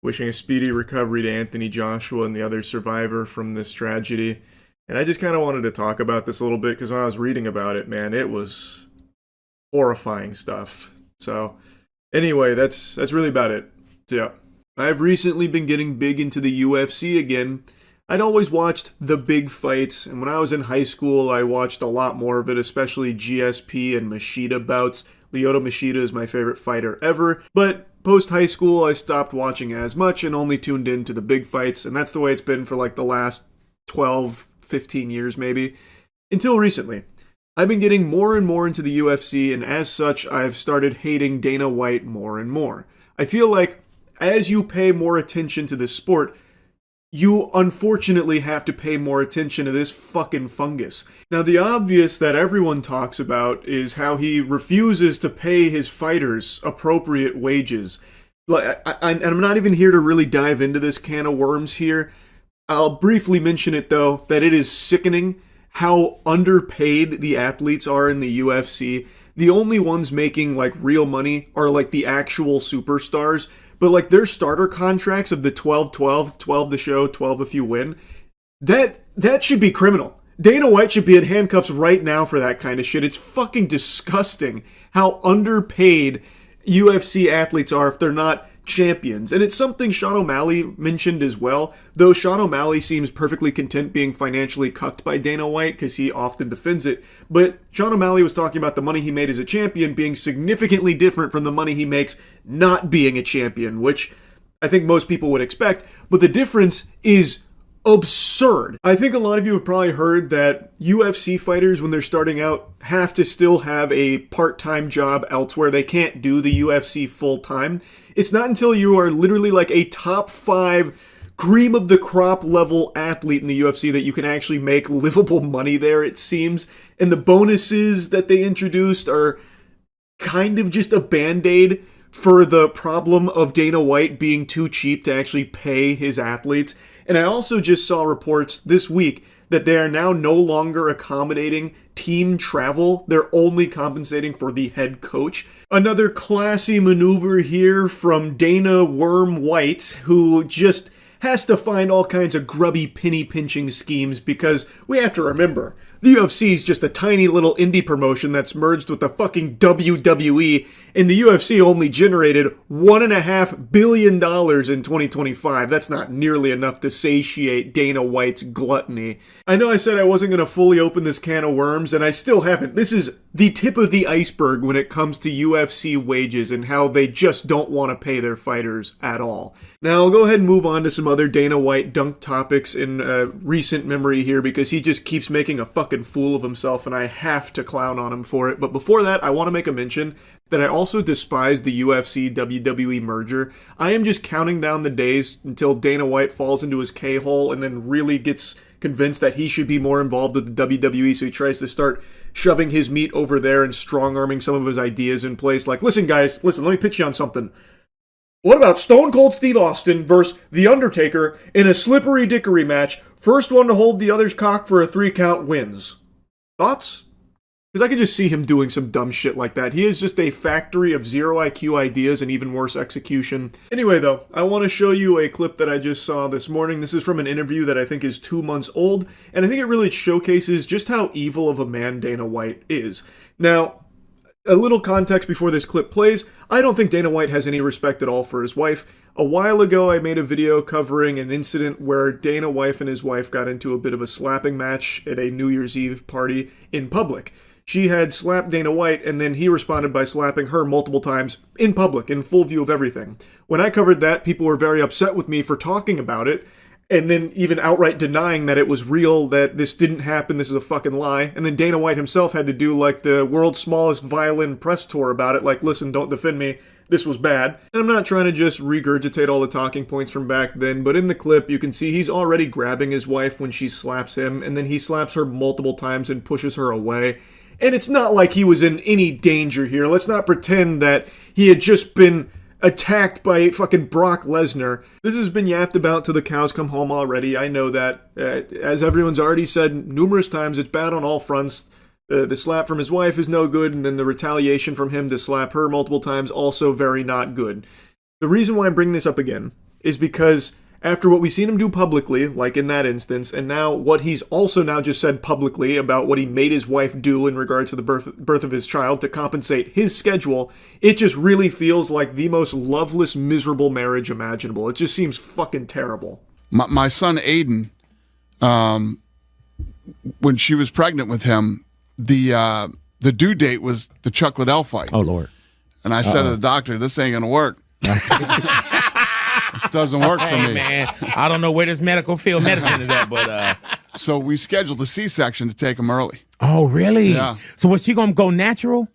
wishing a speedy recovery to Anthony Joshua and the other survivor from this tragedy. And I just kind of wanted to talk about this a little bit because when I was reading about it, man, it was horrifying stuff. So anyway, that's really about it. So yeah, I've recently been getting big into the UFC again. I'd always watched the big fights, and when I was in high school, I watched a lot more of it, especially GSP and Machida bouts. Lyoto Machida is my favorite fighter ever, but post-high school, I stopped watching as much and only tuned in to the big fights, and that's the way it's been for like the last 12, 15 years maybe, until recently. I've been getting more and more into the UFC, and as such, I've started hating Dana White more and more. I feel like as you pay more attention to this sport, you unfortunately have to pay more attention to this fucking fungus. Now, the obvious that everyone talks about is how he refuses to pay his fighters appropriate wages. And I'm not even here to really dive into this can of worms here. I'll briefly mention it, though, that it is sickening how underpaid the athletes are in the UFC. The only ones making, like, real money are, like, the actual superstars. But, like, their starter contracts of the 12-12, 12 the show, 12 if you win, that should be criminal. Dana White should be in handcuffs right now for that kind of shit. It's fucking disgusting how underpaid UFC athletes are if they're not champions. And it's something Sean O'Malley mentioned as well, though Sean O'Malley seems perfectly content being financially cucked by Dana White because he often defends it. But Sean O'Malley was talking about the money he made as a champion being significantly different from the money he makes not being a champion, which I think most people would expect. But the difference is absurd. I think a lot of you have probably heard that UFC fighters, when they're starting out, have to still have a part-time job elsewhere. They can't do the UFC full-time. It's not until you are literally like a top 5 cream of the crop level athlete in the UFC that you can actually make livable money there, it seems. And the bonuses that they introduced are kind of just a band-aid for the problem of Dana White being too cheap to actually pay his athletes. And I also just saw reports this week that they are now no longer accommodating team travel. They're only compensating for the head coach. Another classy maneuver here from Dana Worm White, who just has to find all kinds of grubby penny-pinching schemes because we have to remember, the UFC is just a tiny little indie promotion that's merged with the fucking WWE, and the UFC only generated $1.5 billion in 2025. That's not nearly enough to satiate Dana White's gluttony. I know I said I wasn't going to fully open this can of worms, and I still haven't. This is the tip of the iceberg when it comes to UFC wages and how they just don't want to pay their fighters at all. Now, I'll go ahead and move on to some other Dana White dunk topics in recent memory here because he just keeps making a fucking fool of himself and I have to clown on him for it. But before that, I want to make a mention that I also despise the UFC-WWE merger. I am just counting down the days until Dana White falls into his K-hole and then really gets convinced that he should be more involved with the WWE, so he tries to start shoving his meat over there and strong-arming some of his ideas in place. Like, listen guys, let me pitch you on something. What about Stone Cold Steve Austin versus The Undertaker in a slippery dickory match? First one to hold the other's cock for a 3 count wins. Thoughts? Because I can just see him doing some dumb shit like that. He is just a factory of zero IQ ideas and even worse execution. Anyway though, I want to show you a clip that I just saw this morning. This is from an interview that I think is 2 months old, and I think it really showcases just how evil of a man Dana White is. Now, a little context before this clip plays, I don't think Dana White has any respect at all for his wife. A while ago, I made a video covering an incident where Dana White and his wife got into a bit of a slapping match at a New Year's Eve party in public. She had slapped Dana White, and then he responded by slapping her multiple times in public, in full view of everything. When I covered that, people were very upset with me for talking about it, and then even outright denying that it was real, that this didn't happen, this is a fucking lie. And then Dana White himself had to do like the world's smallest violin press tour about it, like, listen, don't defend me, this was bad. And I'm not trying to just regurgitate all the talking points from back then, but in the clip you can see he's already grabbing his wife when she slaps him, and then he slaps her multiple times and pushes her away. And it's not like he was in any danger here. Let's not pretend that he had just been attacked by fucking Brock Lesnar. This has been yapped about till the cows come home already. I know that. As everyone's already said numerous times, it's bad on all fronts. The slap from his wife is no good, and then the retaliation from him to slap her multiple times also very not good. The reason why I'm bringing this up again is because after what we've seen him do publicly, like in that instance, and now what he's also now just said publicly about what he made his wife do in regards to the birth of his child to compensate his schedule, it just really feels like the most loveless, miserable marriage imaginable. It just seems fucking terrible. My son Aiden, when she was pregnant with him, the due date was the Chuck Liddell fight. Oh, Lord. And I said to the doctor, this ain't going to work. This doesn't work for me. Man, I don't know where this medical field medicine is at, but so we scheduled a C-section to take him early. Oh, really? Yeah. So was she gonna go natural?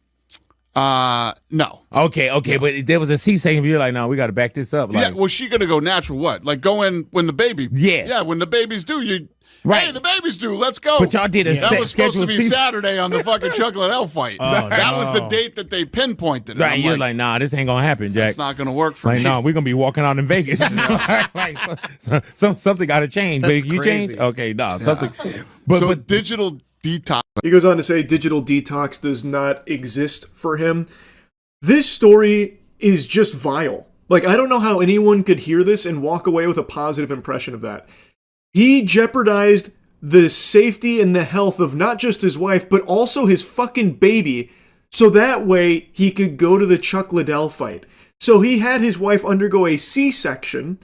No. Okay, but there was a C-section. You're like, no, we got to back this up. Like, yeah. Was she gonna go natural? What? Like go in when the baby? Yeah. Yeah. When the baby's due, Hey, the baby's due. Let's go. But y'all did a That was supposed to scheduled be season. Saturday on the fucking Chocolate Elf fight. That was the date that they pinpointed. And Right, I'm you're like, nah, this ain't gonna happen, Jack. It's not going to work for like, me. no, we're gonna be walking out in Vegas. like, something got to change. That's Big, you crazy. change? Okay, nah, something. But digital detox. He goes on to say digital detox does not exist for him. This story is just vile. Like, I don't know how anyone could hear this and walk away with a positive impression of that. He jeopardized the safety and the health of not just his wife, but also his fucking baby, so that way he could go to the Chuck Liddell fight. So he had his wife undergo a C-section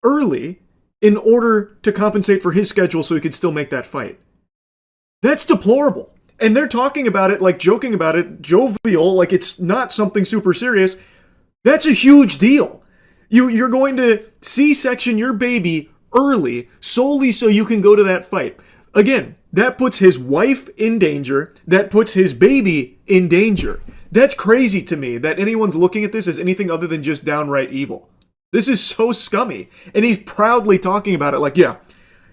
early in order to compensate for his schedule so he could still make that fight. That's deplorable. And they're talking about it, like joking about it, jovial, like it's not something super serious. That's a huge deal. You're going to C-section your baby early solely so you can go to that fight. Again, that puts his wife in danger. That puts his baby in danger. That's crazy to me that anyone's looking at this as anything other than just downright evil. This is so scummy. And he's proudly talking about it like, yeah,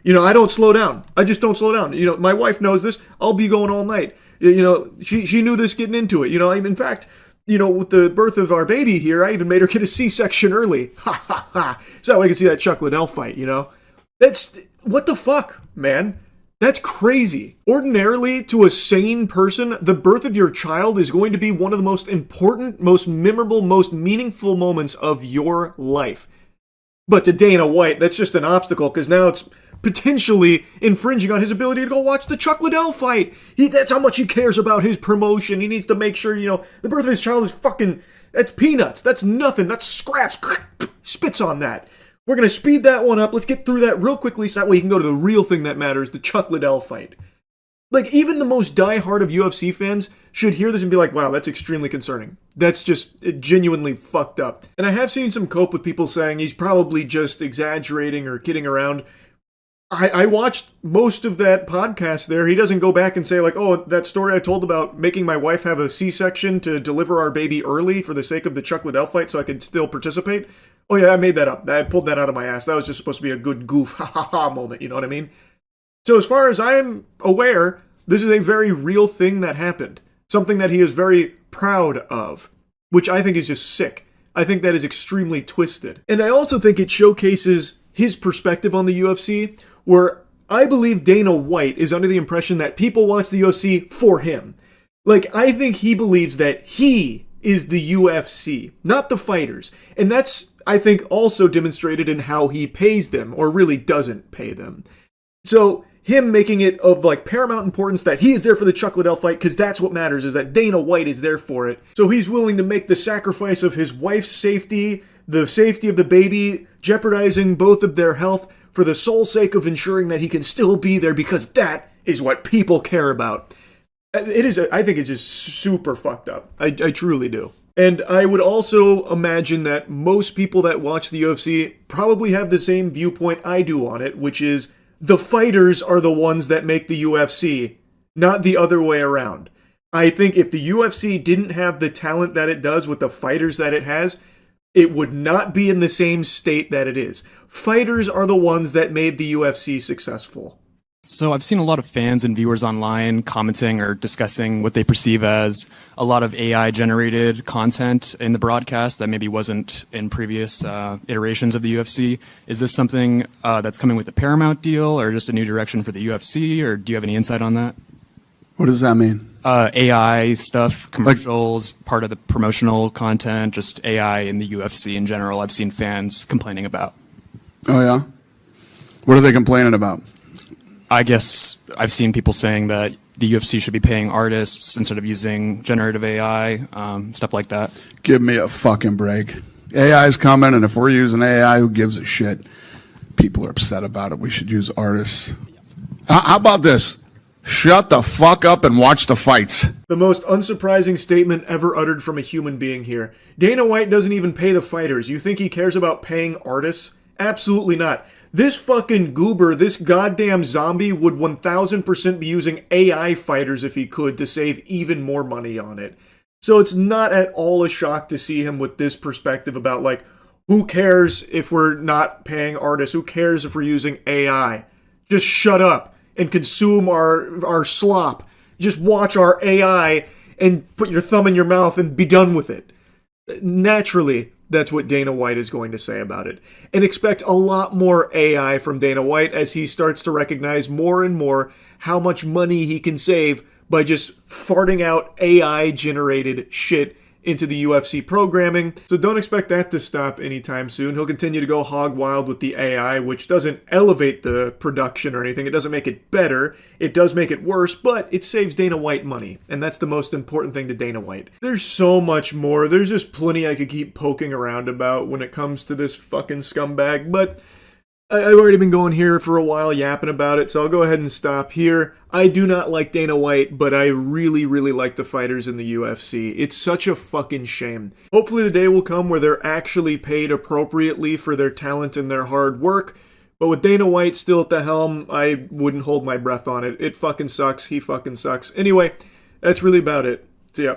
I don't slow down. I just don't slow down. My wife knows this. I'll be going all night. She knew this getting into it. In fact, with the birth of our baby here, I even made her get a C-section early. Ha ha ha. So I can see that Chuck Liddell fight, That's, what the fuck, man? That's crazy. Ordinarily, to a sane person, the birth of your child is going to be one of the most important, most memorable, most meaningful moments of your life. But to Dana White, that's just an obstacle, because now it's potentially infringing on his ability to go watch the Chuck Liddell fight. That's how much he cares about his promotion. He needs to make sure, the birth of his child is fucking, that's peanuts. That's nothing. That's scraps. Spits on that. We're going to speed that one up. Let's get through that real quickly so that way you can go to the real thing that matters, the Chuck Liddell fight. Like, even the most diehard of UFC fans should hear this and be like, wow, that's extremely concerning. That's just genuinely fucked up. And I have seen some cope with people saying he's probably just exaggerating or kidding around. I watched most of that podcast there. He doesn't go back and say like, oh, that story I told about making my wife have a C-section to deliver our baby early for the sake of the Chuck Liddell fight so I could still participate. Oh yeah, I made that up. I pulled that out of my ass. That was just supposed to be a good goof, ha ha ha moment, you know what I mean? So as far as I'm aware, this is a very real thing that happened. Something that he is very proud of, which I think is just sick. I think that is extremely twisted. And I also think it showcases his perspective on the UFC, where I believe Dana White is under the impression that people watch the UFC for him. Like, I think he believes that he is the UFC, not the fighters. And that's, I think, also demonstrated in how he pays them, or really doesn't pay them. So, him making it of, like, paramount importance that he is there for the Chuck Liddell fight, because that's what matters, is that Dana White is there for it. So he's willing to make the sacrifice of his wife's safety, the safety of the baby, jeopardizing both of their health, for the sole sake of ensuring that he can still be there, because that is what people care about. It is, I think it's just super fucked up. I truly do. And I would also imagine that most people that watch the UFC probably have the same viewpoint I do on it, which is the fighters are the ones that make the UFC, not the other way around. I think if the UFC didn't have the talent that it does with the fighters that it has, it would not be in the same state that it is. Fighters are the ones that made the UFC successful. So I've seen a lot of fans and viewers online commenting or discussing what they perceive as a lot of AI-generated content in the broadcast that maybe wasn't in previous iterations of the UFC. Is this something that's coming with the Paramount deal, or just a new direction for the UFC, or do you have any insight on that? What does that mean? AI stuff, commercials, part of the promotional content, just AI in the UFC in general. I've seen fans complaining about. Oh, yeah? What are they complaining about? I guess I've seen people saying that the UFC should be paying artists instead of using generative AI, stuff like that. Give me a fucking break. AI's coming, and if we're using AI, who gives a shit? People are upset about it. We should use artists. How about this? Shut the fuck up and watch the fights. The most unsurprising statement ever uttered from a human being here. Dana White doesn't even pay the fighters. You think he cares about paying artists? Absolutely not. This fucking goober, this goddamn zombie would 1000% be using AI fighters if he could to save even more money on it. So it's not at all a shock to see him with this perspective about, like, who cares if we're not paying artists? Who cares if we're using AI? Just shut up and consume our slop. Just watch our AI and put your thumb in your mouth and be done with it. Naturally, that's what Dana White is going to say about it. And expect a lot more AI from Dana White as he starts to recognize more and more how much money he can save by just farting out AI-generated shit into the UFC programming. So don't expect that to stop anytime soon. He'll continue to go hog wild with the AI, which doesn't elevate the production or anything. It doesn't make it better. It does make it worse, but it saves Dana White money. And that's the most important thing to Dana White. There's so much more. There's just plenty I could keep poking around about when it comes to this fucking scumbag, but I've already been going here for a while yapping about it, so I'll go ahead and stop here. I do not like Dana White, but I really, really like the fighters in the UFC. It's such a fucking shame. Hopefully the day will come where they're actually paid appropriately for their talent and their hard work, but with Dana White still at the helm, I wouldn't hold my breath on it. It fucking sucks. He fucking sucks. Anyway, that's really about it. See ya.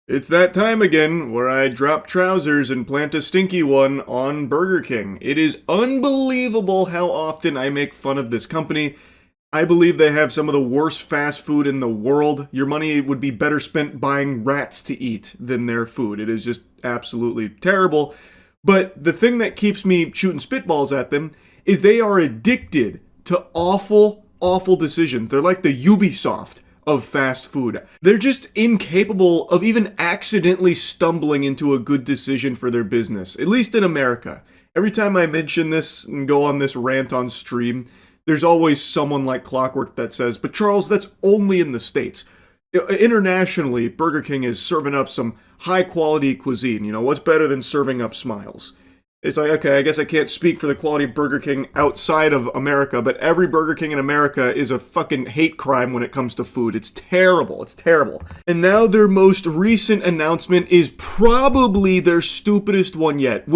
It's that time again where I drop trousers and plant a stinky one on Burger King. It is unbelievable how often I make fun of this company. I believe they have some of the worst fast food in the world. Your money would be better spent buying rats to eat than their food. It is just absolutely terrible. But the thing that keeps me shooting spitballs at them is they are addicted to awful, awful decisions. They're like the Ubisoft of fast food. They're just incapable of even accidentally stumbling into a good decision for their business, at least in America. Every time I mention this and go on this rant on stream, there's always someone like clockwork that says, but Charles, that's only in the States. Internationally, Burger King is serving up some high quality cuisine. You know, what's better than serving up smiles? It's like, okay, I guess I can't speak for the quality of Burger King outside of America, but every Burger King in America is a fucking hate crime when it comes to food. It's terrible. It's terrible. And now their most recent announcement is probably their stupidest one yet,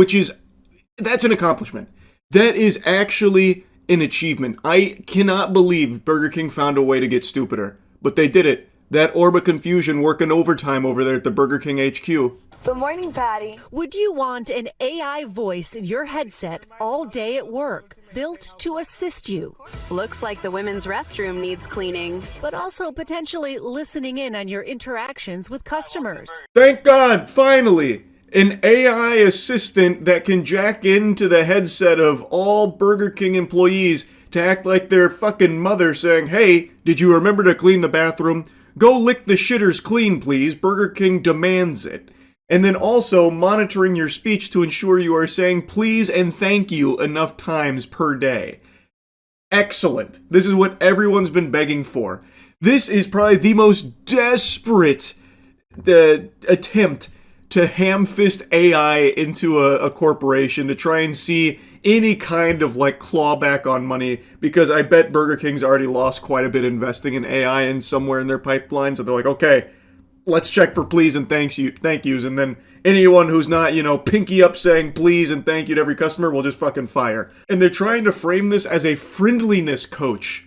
that's an accomplishment. That is actually an achievement. I cannot believe Burger King found a way to get stupider, but they did it. That orb of confusion working overtime over there at the Burger King HQ. Good morning, Patty. Would you want an AI voice in your headset all day at work, built to assist you? Looks like the women's restroom needs cleaning. But also potentially listening in on your interactions with customers. Thank God, finally! An AI assistant that can jack into the headset of all Burger King employees to act like their fucking mother saying, hey, did you remember to clean the bathroom? Go lick the shitters clean, please. Burger King demands it. And then also monitoring your speech to ensure you are saying please and thank you enough times per day. Excellent. This is what everyone's been begging for. This is probably the most desperate attempt to ham-fist AI into a corporation to try and see any kind of like clawback on money, because I bet Burger King's already lost quite a bit investing in AI and somewhere in their pipeline, so they're like, okay, let's check for please and thank yous, and then anyone who's not, pinky up saying please and thank you to every customer will just fucking fire. And they're trying to frame this as a friendliness coach.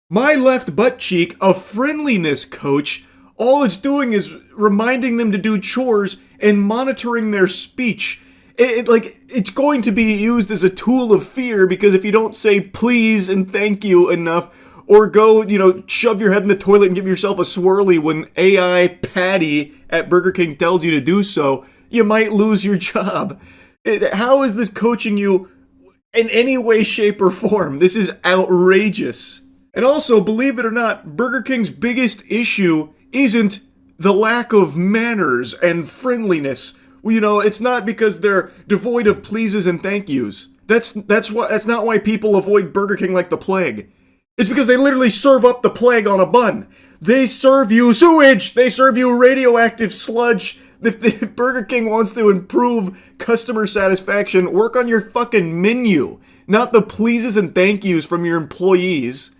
My left butt cheek, a friendliness coach. All it's doing is reminding them to do chores and monitoring their speech. It's going to be used as a tool of fear, because if you don't say please and thank you enough, or go, shove your head in the toilet and give yourself a swirly when AI Patty at Burger King tells you to do so, you might lose your job. How is this coaching you in any way, shape, or form? This is outrageous. And also, believe it or not, Burger King's biggest issue isn't the lack of manners and friendliness. It's not because they're devoid of pleases and thank yous. That's not why people avoid Burger King like the plague. It's because they literally serve up the plague on a bun. They serve you sewage. They serve you radioactive sludge. If Burger King wants to improve customer satisfaction, work on your fucking menu, not the pleases and thank yous from your employees.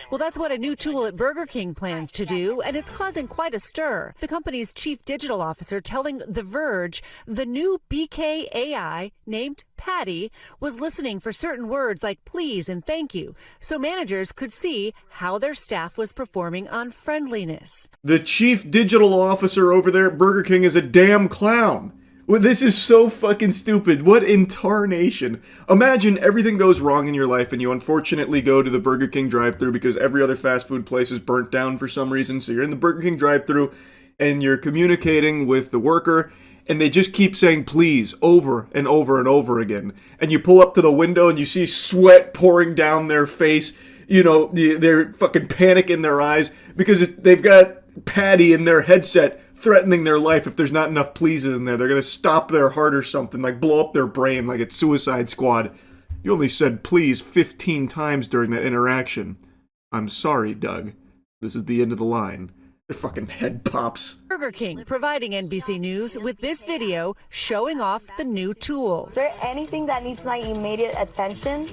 Well, that's what a new tool at Burger King plans to do, and it's causing quite a stir. The company's chief digital officer telling The Verge the new BK AI, named Patty, was listening for certain words like please and thank you, so managers could see how their staff was performing on friendliness. The chief digital officer over there at Burger King is a damn clown. Well, this is so fucking stupid. What in tarnation? Imagine everything goes wrong in your life and you unfortunately go to the Burger King drive-thru because every other fast food place is burnt down for some reason. So you're in the Burger King drive-thru and you're communicating with the worker and they just keep saying please over and over and over again. And you pull up to the window and you see sweat pouring down their face. You know, they're fucking panic in their eyes because they've got Patty in their headset threatening their life if there's not enough pleases in there. They're going to stop their heart or something, like blow up their brain like it's Suicide Squad. You only said please 15 times during that interaction. I'm sorry, Doug. This is the end of the line. Their fucking head pops. Burger King providing NBC News with this video showing off the new tool. Is there anything that needs my immediate attention?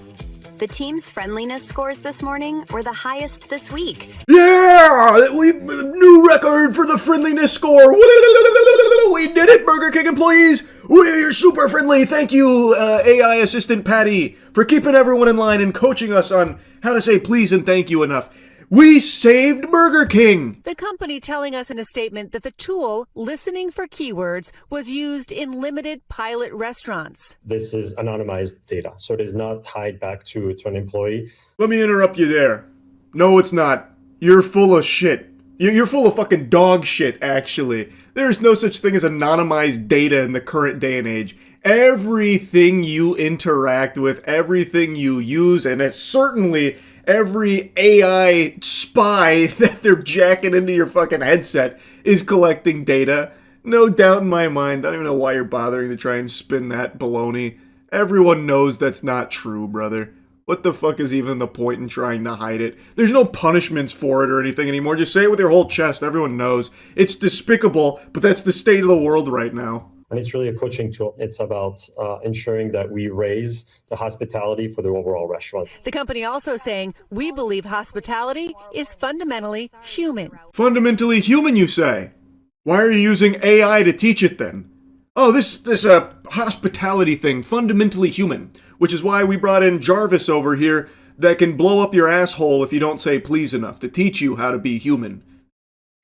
The team's friendliness scores this morning were the highest this week. Yeah! New record for the friendliness score! We did it, Burger King employees! We're super friendly! Thank you, AI assistant Patty, for keeping everyone in line and coaching us on how to say please and thank you enough. We saved Burger King! The company telling us in a statement that the tool, listening for keywords, was used in limited pilot restaurants. This is anonymized data, so it is not tied back to an employee. Let me interrupt you there. No, it's not. You're full of shit. You're full of fucking dog shit, actually. There's no such thing as anonymized data in the current day and age. Everything you interact with, everything you use, and it's certainly every AI spy that they're jacking into your fucking headset is collecting data. No doubt in my mind. I don't even know why you're bothering to try and spin that baloney. Everyone knows that's not true, brother. What the fuck is even the point in trying to hide it? There's no punishments for it or anything anymore. Just say it with your whole chest. Everyone knows. It's despicable, but that's the state of the world right now. And it's really a coaching tool. It's about ensuring that we raise the hospitality for the overall restaurant. The company also saying, we believe hospitality is fundamentally human. Fundamentally human, you say? Why are you using AI to teach it then? Oh, this hospitality thing, fundamentally human. Which is why we brought in Jarvis over here that can blow up your asshole if you don't say please enough to teach you how to be human.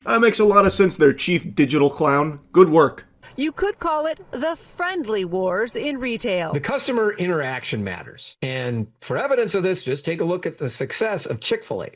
That makes a lot of sense there, Chief Digital Clown. Good work. You could call it the friendly wars in retail. The customer interaction matters. And for evidence of this, just take a look at the success of Chick-fil-A.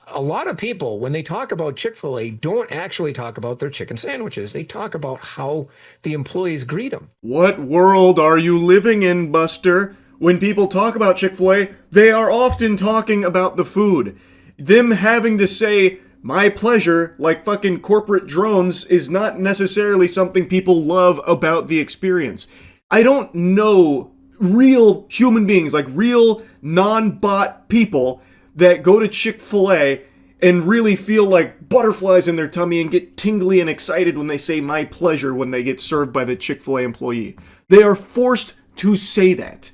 A lot of people, when they talk about Chick-fil-A, don't actually talk about their chicken sandwiches. They talk about how the employees greet them. What world are you living in, Buster? When people talk about Chick-fil-A, they are often talking about the food. Them having to say, my pleasure, like fucking corporate drones, is not necessarily something people love about the experience. I don't know real human beings, like real non-bot people that go to Chick-fil-A and really feel like butterflies in their tummy and get tingly and excited when they say my pleasure when they get served by the Chick-fil-A employee. They are forced to say that.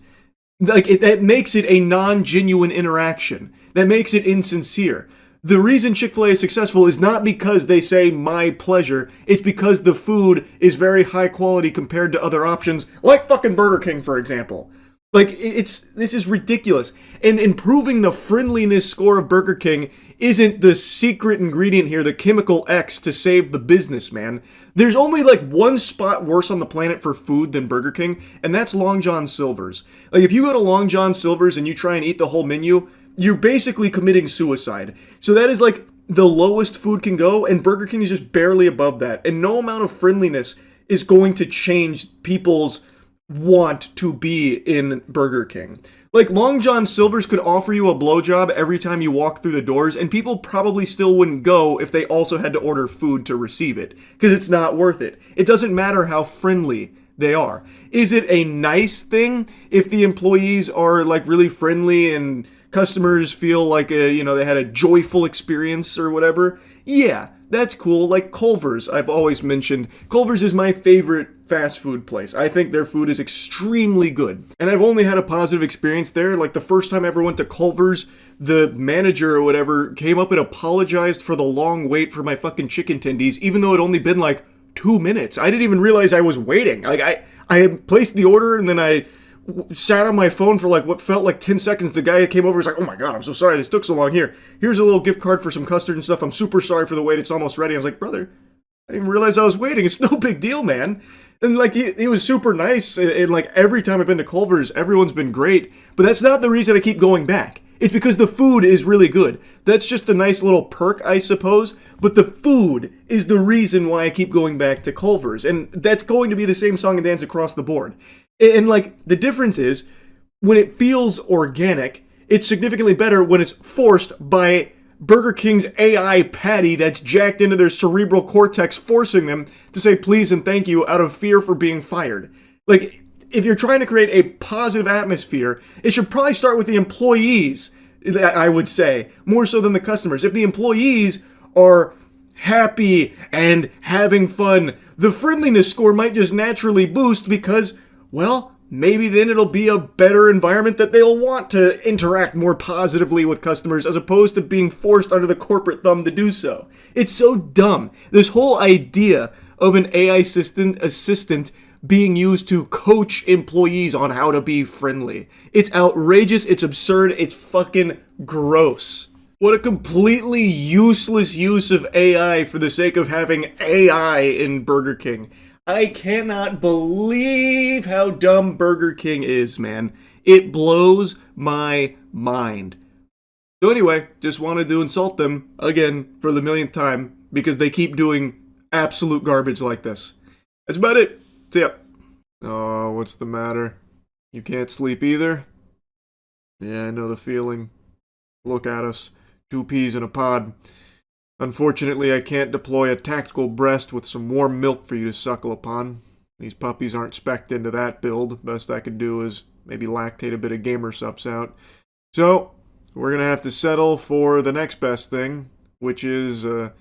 That makes it a non-genuine interaction. That makes it insincere. The reason Chick-fil-A is successful is not because they say my pleasure, it's because the food is very high quality compared to other options, like fucking Burger King, for example. This is ridiculous. And improving the friendliness score of Burger King isn't the secret ingredient here, the chemical X to save the business, man. There's only one spot worse on the planet for food than Burger King, and that's Long John Silver's. If you go to Long John Silver's and you try and eat the whole menu, you're basically committing suicide. So that is the lowest food can go, and Burger King is just barely above that. And no amount of friendliness is going to change people's want to be in Burger King. Long John Silver's could offer you a blowjob every time you walk through the doors, and people probably still wouldn't go if they also had to order food to receive it, because it's not worth it. It doesn't matter how friendly they are. Is it a nice thing if the employees are really friendly and customers feel like they had a joyful experience or whatever? Yeah, that's cool. Like Culver's, I've always mentioned. Culver's is my favorite fast food place. I think their food is extremely good. And I've only had a positive experience there. The first time I ever went to Culver's, the manager or whatever came up and apologized for the long wait for my fucking chicken tendies, even though it only been 2 minutes. I didn't even realize I was waiting. I had placed the order and then I sat on my phone for what felt like 10 seconds. The guy came over, was like, oh my god, I'm so sorry this took so long. Here's a little gift card for some custard and stuff. I'm super sorry for the wait. It's almost ready. I was like, brother, I didn't even realize I was waiting. It's no big deal, man. And like he was super nice, and like every time I've been to Culver's, everyone's been great. But that's not the reason I keep going back. It's because the food is really good. That's just a nice little perk, I suppose. But the food is the reason why I keep going back to Culver's, and that's going to be the same song and dance across the board. And like the difference is, when it feels organic, it's significantly better when it's forced by Burger King's AI patty that's jacked into their cerebral cortex, forcing them to say please and thank you out of fear for being fired. Like, if you're trying to create a positive atmosphere, it should probably start with the employees, I would say, more so than the customers. If the employees are happy and having fun, the friendliness score might just naturally boost because, well, maybe then it'll be a better environment that they'll want to interact more positively with customers as opposed to being forced under the corporate thumb to do so. It's so dumb. This whole idea of an AI assistant being used to coach employees on how to be friendly. It's outrageous, it's absurd, it's fucking gross. What a completely useless use of AI for the sake of having AI in Burger King. I cannot believe how dumb Burger King is, man. It blows my mind. So anyway, just wanted to insult them again for the millionth time because they keep doing absolute garbage like this. That's about it. See ya. Oh, what's the matter? You can't sleep either? Yeah, I know the feeling. Look at us. 2 peas in a pod. Unfortunately, I can't deploy a tactical breast with some warm milk for you to suckle upon. These puppies aren't spec'd into that build. Best I could do is maybe lactate a bit of gamer subs out. So, we're gonna have to settle for the next best thing, which is a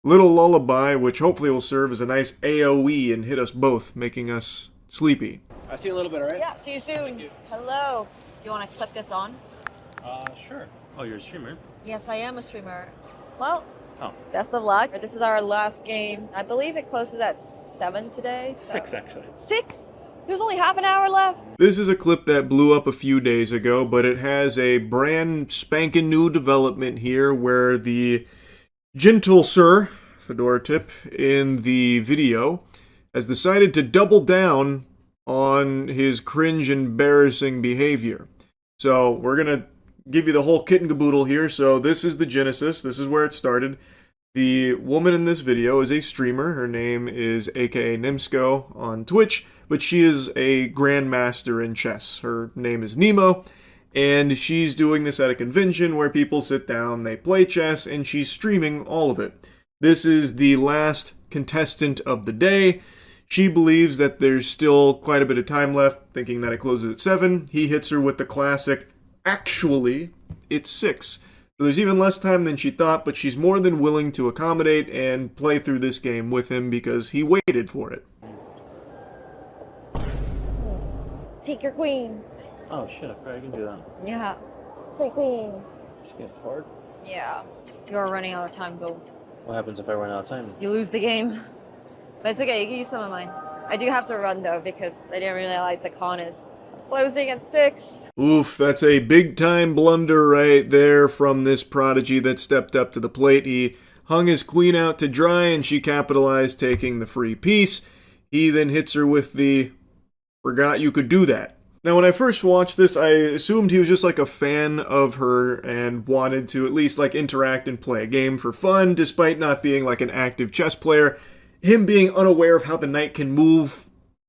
little lullaby, which hopefully will serve as a nice AoE and hit us both, making us sleepy. I'll see you a little bit, alright? Yeah, see you soon. Hello. You want to clip this on? Sure. Oh, you're a streamer? Yes, I am a streamer. Well, Oh. best of luck. This is our last game. I believe it closes at 7 today. So. 6, actually. 6? There's only half an hour left. This is a clip that blew up a few days ago, but it has a brand spanking new development here where the gentle sir, Fedora Tip, in the video has decided to double down on his cringe embarrassing behavior. So we're going to give you the whole kit and caboodle here. So this is the genesis. This is where it started. The woman in this video is a streamer. Her name is aka Nimsco on Twitch, but she is a grandmaster in chess. Her name is Nemo, and she's doing this at a convention where people sit down, they play chess, and she's streaming all of it. This is the last contestant of the day. She believes that there's still quite a bit of time left, thinking that it closes at 7. He hits her with the classic, actually, it's 6. So there's even less time than she thought, but she's more than willing to accommodate and play through this game with him because he waited for it. Take your queen. Oh shit, I forgot I can do that. Yeah. Take queen. Just gets hard. Yeah. You're running out of time, Bill. What happens if I run out of time? You lose the game. But it's okay, you can use some of mine. I do have to run though because I didn't realize the con is closing at 6. Oof, that's a big-time blunder right there from this prodigy that stepped up to the plate. He hung his queen out to dry, and she capitalized, taking the free piece. He then hits her with the, forgot you could do that. Now, when I first watched this, I assumed he was just like a fan of her and wanted to at least like interact and play a game for fun, despite not being like an active chess player. Him being unaware of how the knight can move,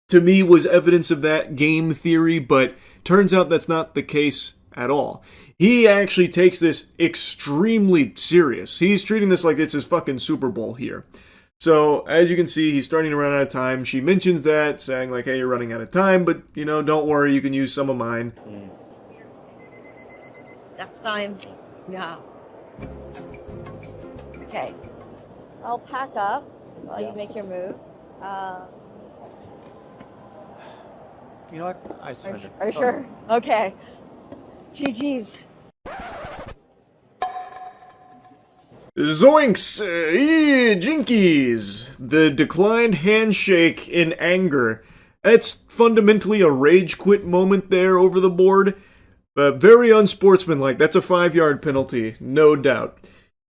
to me, was evidence of that game theory, but turns out that's not the case at all. He actually takes this extremely serious. He's treating this like it's his fucking Super Bowl here. So, as you can see, he's starting to run out of time. She mentions that, saying like, hey, you're running out of time, but, you know, don't worry, you can use some of mine. That's time. Yeah. Okay. I'll pack up while you make your move. You know what? I surrender. Are you sure? Okay. GG's. Zoinks! Jinkies! The declined handshake in anger. That's fundamentally a rage quit moment there over the board. Very unsportsmanlike. That's a 5-yard penalty, no doubt.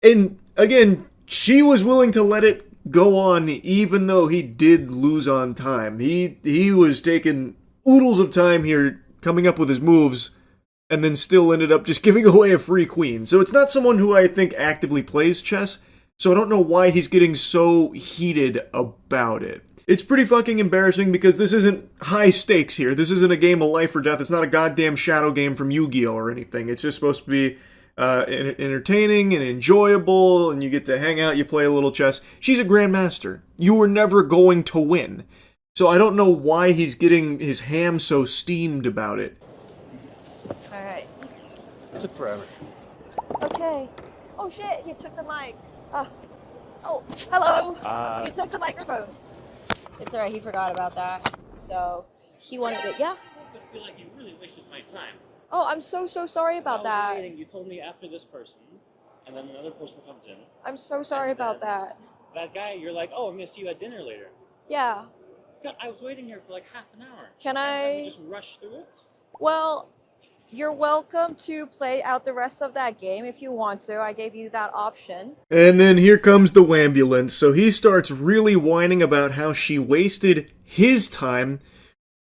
And again, she was willing to let it go on even though he did lose on time. He was taking oodles of time here coming up with his moves and then still ended up just giving away a free queen. So it's not someone who I think actively plays chess, so I don't know why he's getting so heated about it. It's pretty fucking embarrassing because this isn't high stakes here. This isn't a game of life or death. It's not a goddamn shadow game from Yu-Gi-Oh! Or anything. It's just supposed to be entertaining and enjoyable, and you get to hang out, you play a little chess. She's a grandmaster. You were never going to win. So I don't know why he's getting his ham so steamed about it. Alright. It took forever. Okay. Oh shit, he took the mic. Oh, hello. He took the microphone. It's alright, he forgot about that. So, he wanted it, yeah? I feel like you really wasted my time. Oh, I'm so sorry about that. Waiting. You told me after this person, and then another person comes in. I'm so sorry about that. That guy, you're like, oh, I'm gonna see you at dinner later. Yeah. God, I was waiting here for like half an hour. Can And I... we just rush through it? Well, you're welcome to play out the rest of that game if you want to. I gave you that option. And then here comes the wambulance. So he starts really whining about how she wasted his time.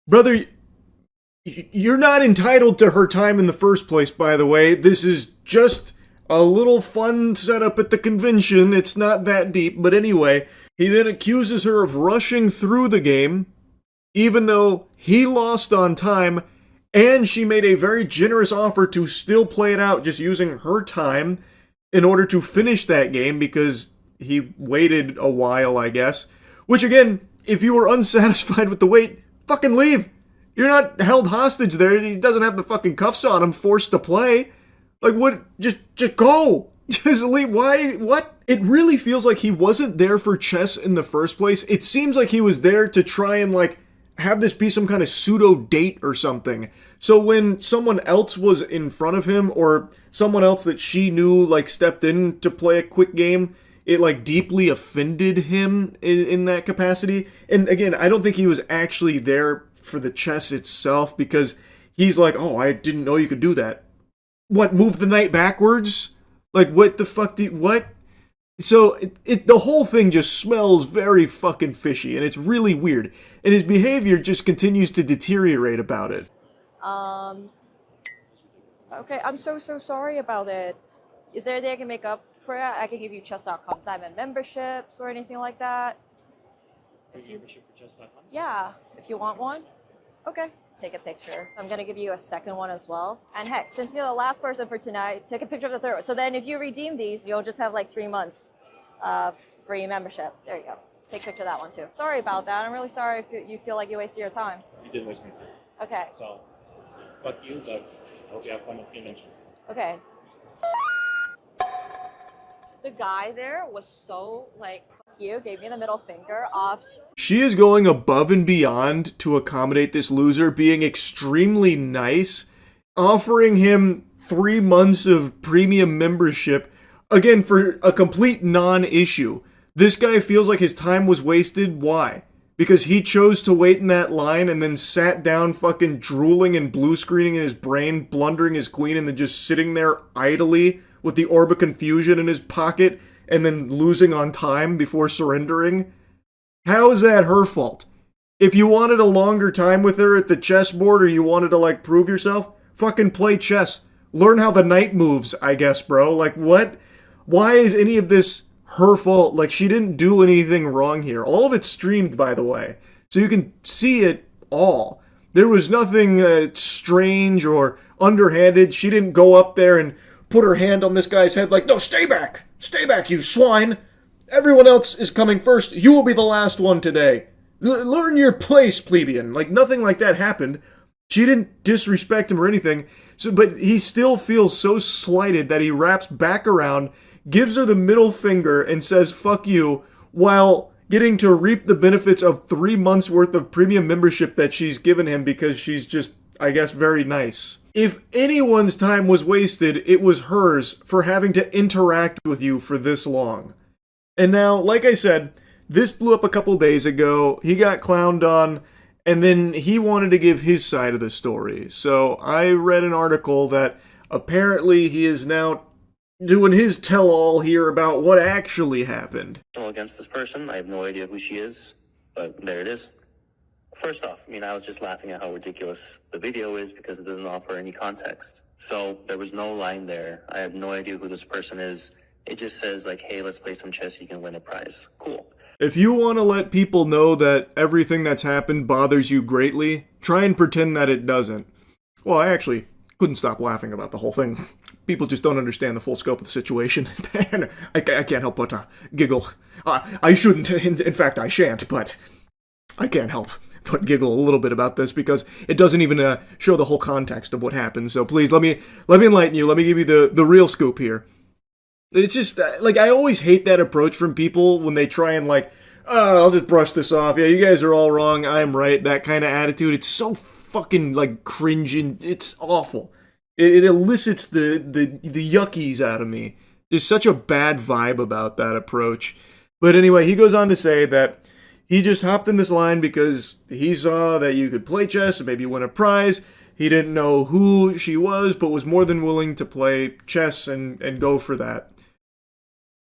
Brother, you're not entitled to her time in the first place, by the way. This is just a little fun setup at the convention. It's not that deep. But anyway, he then accuses her of rushing through the game, even though he lost on time, and she made a very generous offer to still play it out just using her time in order to finish that game because he waited a while, I guess. Which again, if you were unsatisfied with the wait, fucking leave. You're not held hostage there. He doesn't have the fucking cuffs on him, forced to play. Like, what? Just go. Just leave. Why? What? It really feels like he wasn't there for chess in the first place. It seems like he was there to try and, like, have this be some kind of pseudo date or something. So when someone else was in front of him, or someone else that she knew, like, stepped in to play a quick game, it, like, deeply offended him in that capacity. And again, I don't think he was actually there for the chess itself, because he's like, oh, I didn't know you could do that. What, move the knight backwards? Like, what the fuck what? So, the whole thing just smells very fucking fishy, and it's really weird. And his behavior just continues to deteriorate about it. Okay, I'm so sorry about it. Is there anything I can make up for it? I can give you chess.com diamond memberships or anything like that. Membership for chess.com? Yeah, if you want one. Okay, take a picture. I'm gonna give you a second one as well. And heck, since you're the last person for tonight, take a picture of the third one. So then if you redeem these, you'll just have like 3 months free membership. There you go. Take a picture of that one too. Sorry about that. I'm really sorry if you feel like you wasted your time. You did waste my time. Okay. So, fuck you, but I hope you have fun with the convention. Okay. The guy there was so like, fuck you, gave me the middle finger off. She is going above and beyond to accommodate this loser, being extremely nice, offering him 3 months of premium membership, again, for a complete non-issue. This guy feels like his time was wasted. Why? Because he chose to wait in that line and then sat down fucking drooling and blue screening in his brain, blundering his queen, and then just sitting there idly with the Orb of Confusion in his pocket and then losing on time before surrendering? How is that her fault? If you wanted a longer time with her at the chessboard, or you wanted to, like, prove yourself, fucking play chess. Learn how the knight moves, I guess, bro. Like, what? Why is any of this her fault? Like, she didn't do anything wrong here. All of it's streamed, by the way, so you can see it all. There was nothing strange or underhanded. She didn't go up there and put her hand on this guy's head like, no, stay back, you swine. Everyone else is coming first. You will be the last one today. Learn your place, plebeian. Like, nothing like that happened. She didn't disrespect him or anything. So, but he still feels so slighted that he wraps back around, gives her the middle finger, and says, fuck you, while getting to reap the benefits of 3 months worth of premium membership that she's given him because she's just, I guess, very nice. If anyone's time was wasted, it was hers for having to interact with you for this long. And now, like I said, this blew up a couple days ago. He got clowned on, and then he wanted to give his side of the story. So I read an article that apparently he is now doing his tell-all here about what actually happened. Against this person, I have no idea who she is, but there it is. First off, I was just laughing at how ridiculous the video is because it doesn't offer any context. So there was no line there. I have no idea who this person is. It just says like, hey, let's play some chess, you can win a prize. Cool. If you want to let people know that everything that's happened bothers you greatly, try and pretend that it doesn't. Well, I actually couldn't stop laughing about the whole thing. People just don't understand the full scope of the situation. And I can't help but giggle. I shouldn't, in fact I shan't, but I can't help but giggle a little bit about this because it doesn't even show the whole context of what happened. So please, let me enlighten you. Let me give you the real scoop here. It's just, like, I always hate that approach from people when they try and, like, oh, I'll just brush this off. Yeah, you guys are all wrong. I'm right. That kind of attitude. It's so fucking, like, cringing. It's awful. It elicits the yuckies out of me. There's such a bad vibe about that approach. But anyway, he goes on to say that he just hopped in this line because he saw that you could play chess and maybe win a prize. He didn't know who she was, but was more than willing to play chess and go for that.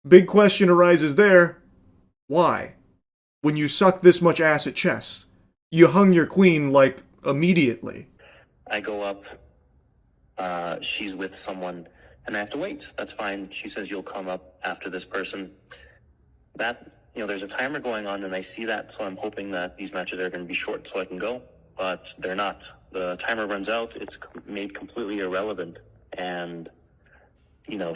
Big question arises there. Why? When you suck this much ass at chess, you hung your queen, like, immediately. I go up, she's with someone, and I have to wait. That's fine. She says you'll come up after this person. That, there's a timer going on, and I see that, so I'm hoping that these matches are going to be short so I can go, but they're not. The timer runs out, it's made completely irrelevant, and,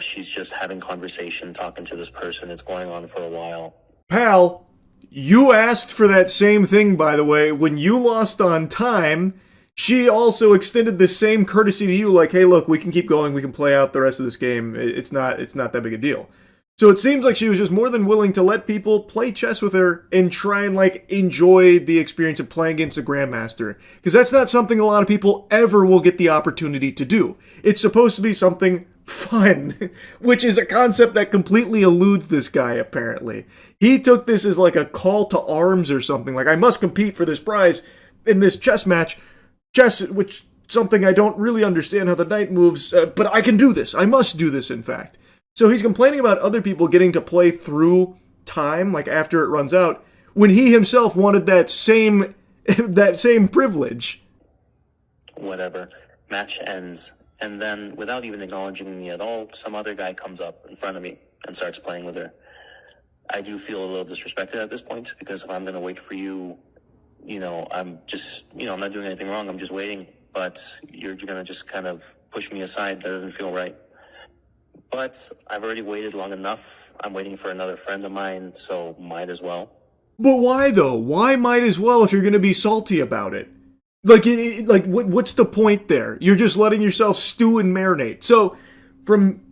she's just having conversation, talking to this person. It's going on for a while. Pal, you asked for that same thing, by the way. When you lost on time, she also extended the same courtesy to you, like, hey, look, we can keep going, we can play out the rest of this game. It's not that big a deal. So it seems like she was just more than willing to let people play chess with her and try and, like, enjoy the experience of playing against a grandmaster. Because that's not something a lot of people ever will get the opportunity to do. It's supposed to be something fun, which is a concept that completely eludes this guy, apparently. He took this as, like, a call to arms or something. Like, I must compete for this prize in this chess match. Chess, which something I don't really understand how the knight moves, but I can do this. I must do this, in fact. So he's complaining about other people getting to play through time, like after it runs out, when he himself wanted that same privilege. Whatever. Match ends. And then, without even acknowledging me at all, some other guy comes up in front of me and starts playing with her. I do feel a little disrespected at this point, because if I'm going to wait for you, I'm just, I'm not doing anything wrong. I'm just waiting. But you're going to just kind of push me aside. That doesn't feel right. But I've already waited long enough. I'm waiting for another friend of mine, so might as well. But why, though? Why might as well if you're going to be salty about it? What's the point there? You're just letting yourself stew and marinate. So, from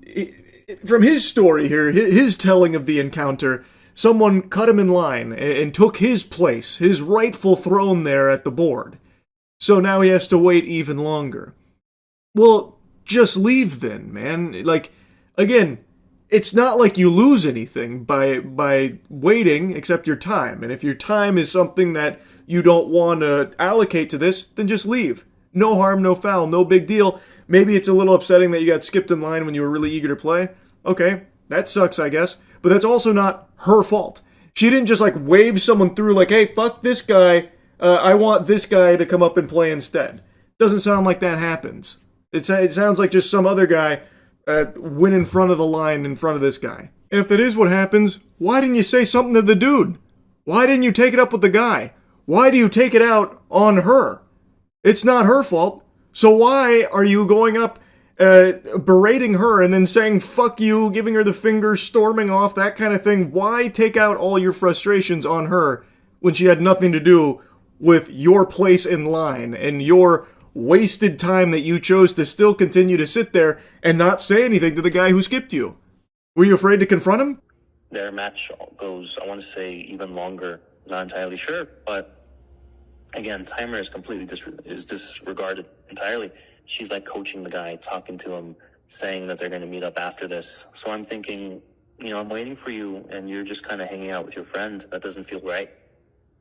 his story here, his telling of the encounter, someone cut him in line and took his place, his rightful throne there at the board. So now he has to wait even longer. Well, just leave then, man. Like, again, it's not like you lose anything by waiting except your time. And if your time is something that you don't want to allocate to this, then just leave. No harm, no foul, no big deal. Maybe it's a little upsetting that you got skipped in line when you were really eager to play. Okay, that sucks, I guess. But that's also not her fault. She didn't just, like, wave someone through like, hey, fuck this guy. I want this guy to come up and play instead. Doesn't sound like that happens. It sounds like just some other guy went in front of the line in front of this guy. And if that is what happens, why didn't you say something to the dude? Why didn't you take it up with the guy? Why do you take it out on her? It's not her fault. So why are you going up berating her and then saying fuck you, giving her the finger, storming off, that kind of thing? Why take out all your frustrations on her when she had nothing to do with your place in line and your wasted time that you chose to still continue to sit there and not say anything to the guy who skipped you? Were you afraid to confront him? Their match goes, I want to say, even longer. Not entirely sure, but again, timer is completely disregarded entirely. She's like coaching the guy, talking to him, saying that they're going to meet up after this. So I'm thinking, I'm waiting for you, and you're just kind of hanging out with your friend. That doesn't feel right.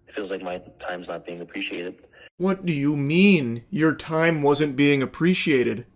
It feels like my time's not being appreciated. What do you mean your time wasn't being appreciated?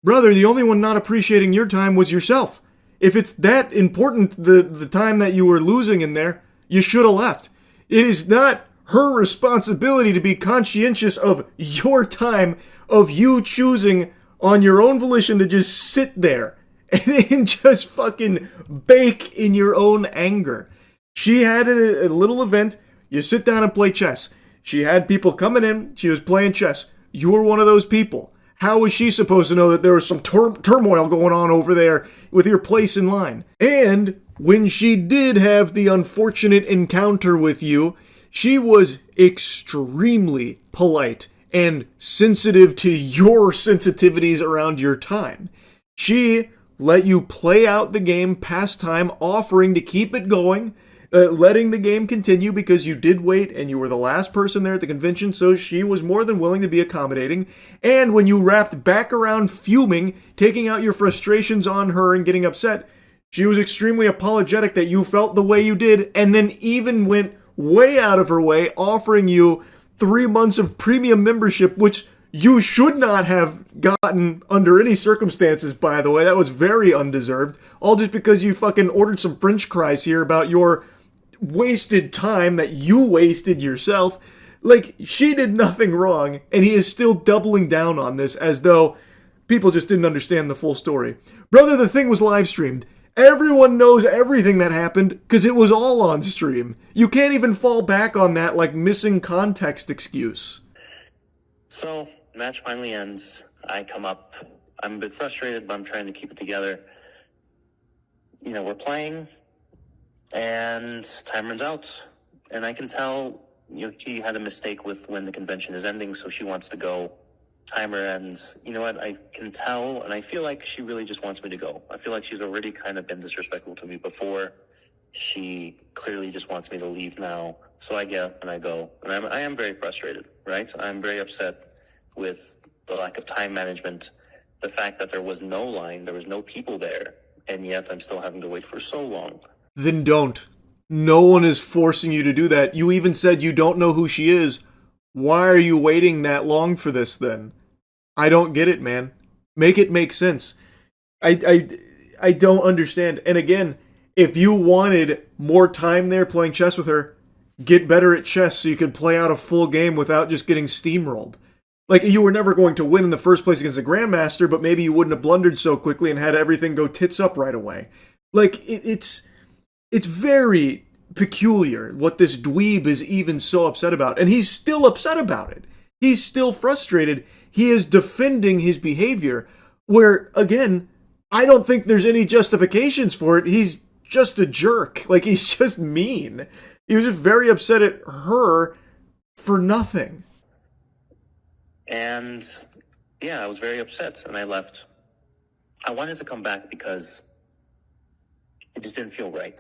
Brother, the only one not appreciating your time was yourself. If it's that important, the time that you were losing in there, you should have left. It is not her responsibility to be conscientious of your time, of you choosing on your own volition to just sit there and just fucking bake in your own anger. She had a little event. You sit down and play chess. She had people coming in. She was playing chess. You were one of those people. How was she supposed to know that there was some turmoil going on over there with your place in line? And when she did have the unfortunate encounter with you, she was extremely polite and sensitive to your sensitivities around your time. She let you play out the game past time, offering to keep it going, letting the game continue because you did wait and you were the last person there at the convention, so she was more than willing to be accommodating. And when you wrapped back around fuming, taking out your frustrations on her and getting upset, she was extremely apologetic that you felt the way you did, and then even went way out of her way offering you 3 months of premium membership, which you should not have gotten under any circumstances, by the way. That was very undeserved. All just because you fucking ordered some french fries here about your wasted time that you wasted yourself. Like, she did nothing wrong, and he is still doubling down on this as though people just didn't understand the full story. Brother, the thing was live streamed. Everyone knows everything that happened because it was all on stream. You can't even fall back on that like missing context excuse. So, match finally ends. I come up. I'm a bit frustrated, but I'm trying to keep it together. You know, we're playing, and time runs out. And I can tell, you know, she had a mistake with when the convention is ending, so she wants to go. Timer ends. You know what? I can tell, and I feel like she really just wants me to go. I feel like she's already kind of been disrespectful to me before. She clearly just wants me to leave now. So I get and I go. And I am very frustrated, right? I'm very upset with the lack of time management, the fact that there was no line, there was no people there, and yet I'm still having to wait for so long. Then don't. No one is forcing you to do that. You even said you don't know who she is. Why are you waiting that long for this then? I don't get it, man. Make it make sense. I don't understand. And again, if you wanted more time there playing chess with her, get better at chess so you could play out a full game without just getting steamrolled. Like, you were never going to win in the first place against a grandmaster, but maybe you wouldn't have blundered so quickly and had everything go tits up right away. Like, it's very peculiar what this dweeb is even so upset about. And he's still upset about it. He's still frustrated. He is defending his behavior, where, again, I don't think there's any justifications for it. He's just a jerk. Like, he's just mean. He was just very upset at her for nothing. And yeah, I was very upset and I left. I wanted to come back because it just didn't feel right.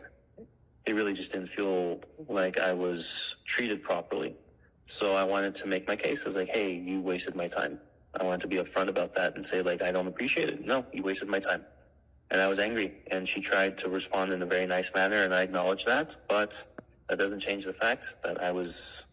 It really just didn't feel like I was treated properly. So I wanted to make my case. I was like, hey, you wasted my time. I wanted to be upfront about that and say, like, I don't appreciate it. No, you wasted my time. And I was angry. And she tried to respond in a very nice manner, and I acknowledge that. But that doesn't change the fact that I was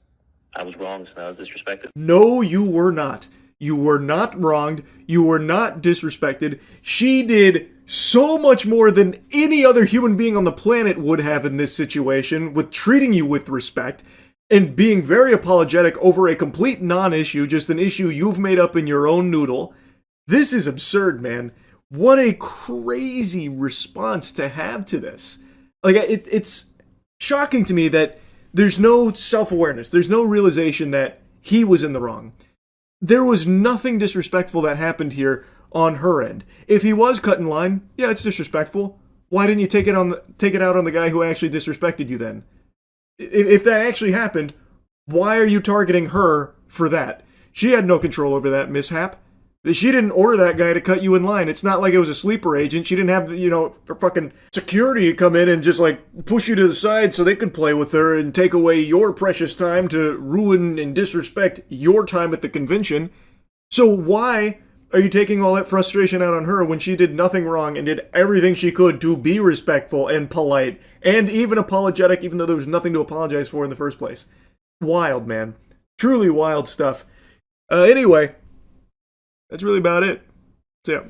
wronged and I was disrespected. No, you were not. You were not wronged. You were not disrespected. She did so much more than any other human being on the planet would have in this situation, with treating you with respect and being very apologetic over a complete non-issue, just an issue you've made up in your own noodle. This is absurd, man. What a crazy response to have to this. Like, it's shocking to me that there's no self-awareness. There's no realization that he was in the wrong. There was nothing disrespectful that happened here on her end. If he was cut in line, yeah, it's disrespectful. Why didn't you take it out on the guy who actually disrespected you then? If that actually happened, why are you targeting her for that? She had no control over that mishap. She didn't order that guy to cut you in line. It's not like it was a sleeper agent. She didn't have, fucking security come in and just, push you to the side so they could play with her and take away your precious time to ruin and disrespect your time at the convention. So why are you taking all that frustration out on her when she did nothing wrong and did everything she could to be respectful and polite and even apologetic, even though there was nothing to apologize for in the first place? Wild, man. Truly wild stuff. Anyway, that's really about it. So, yeah.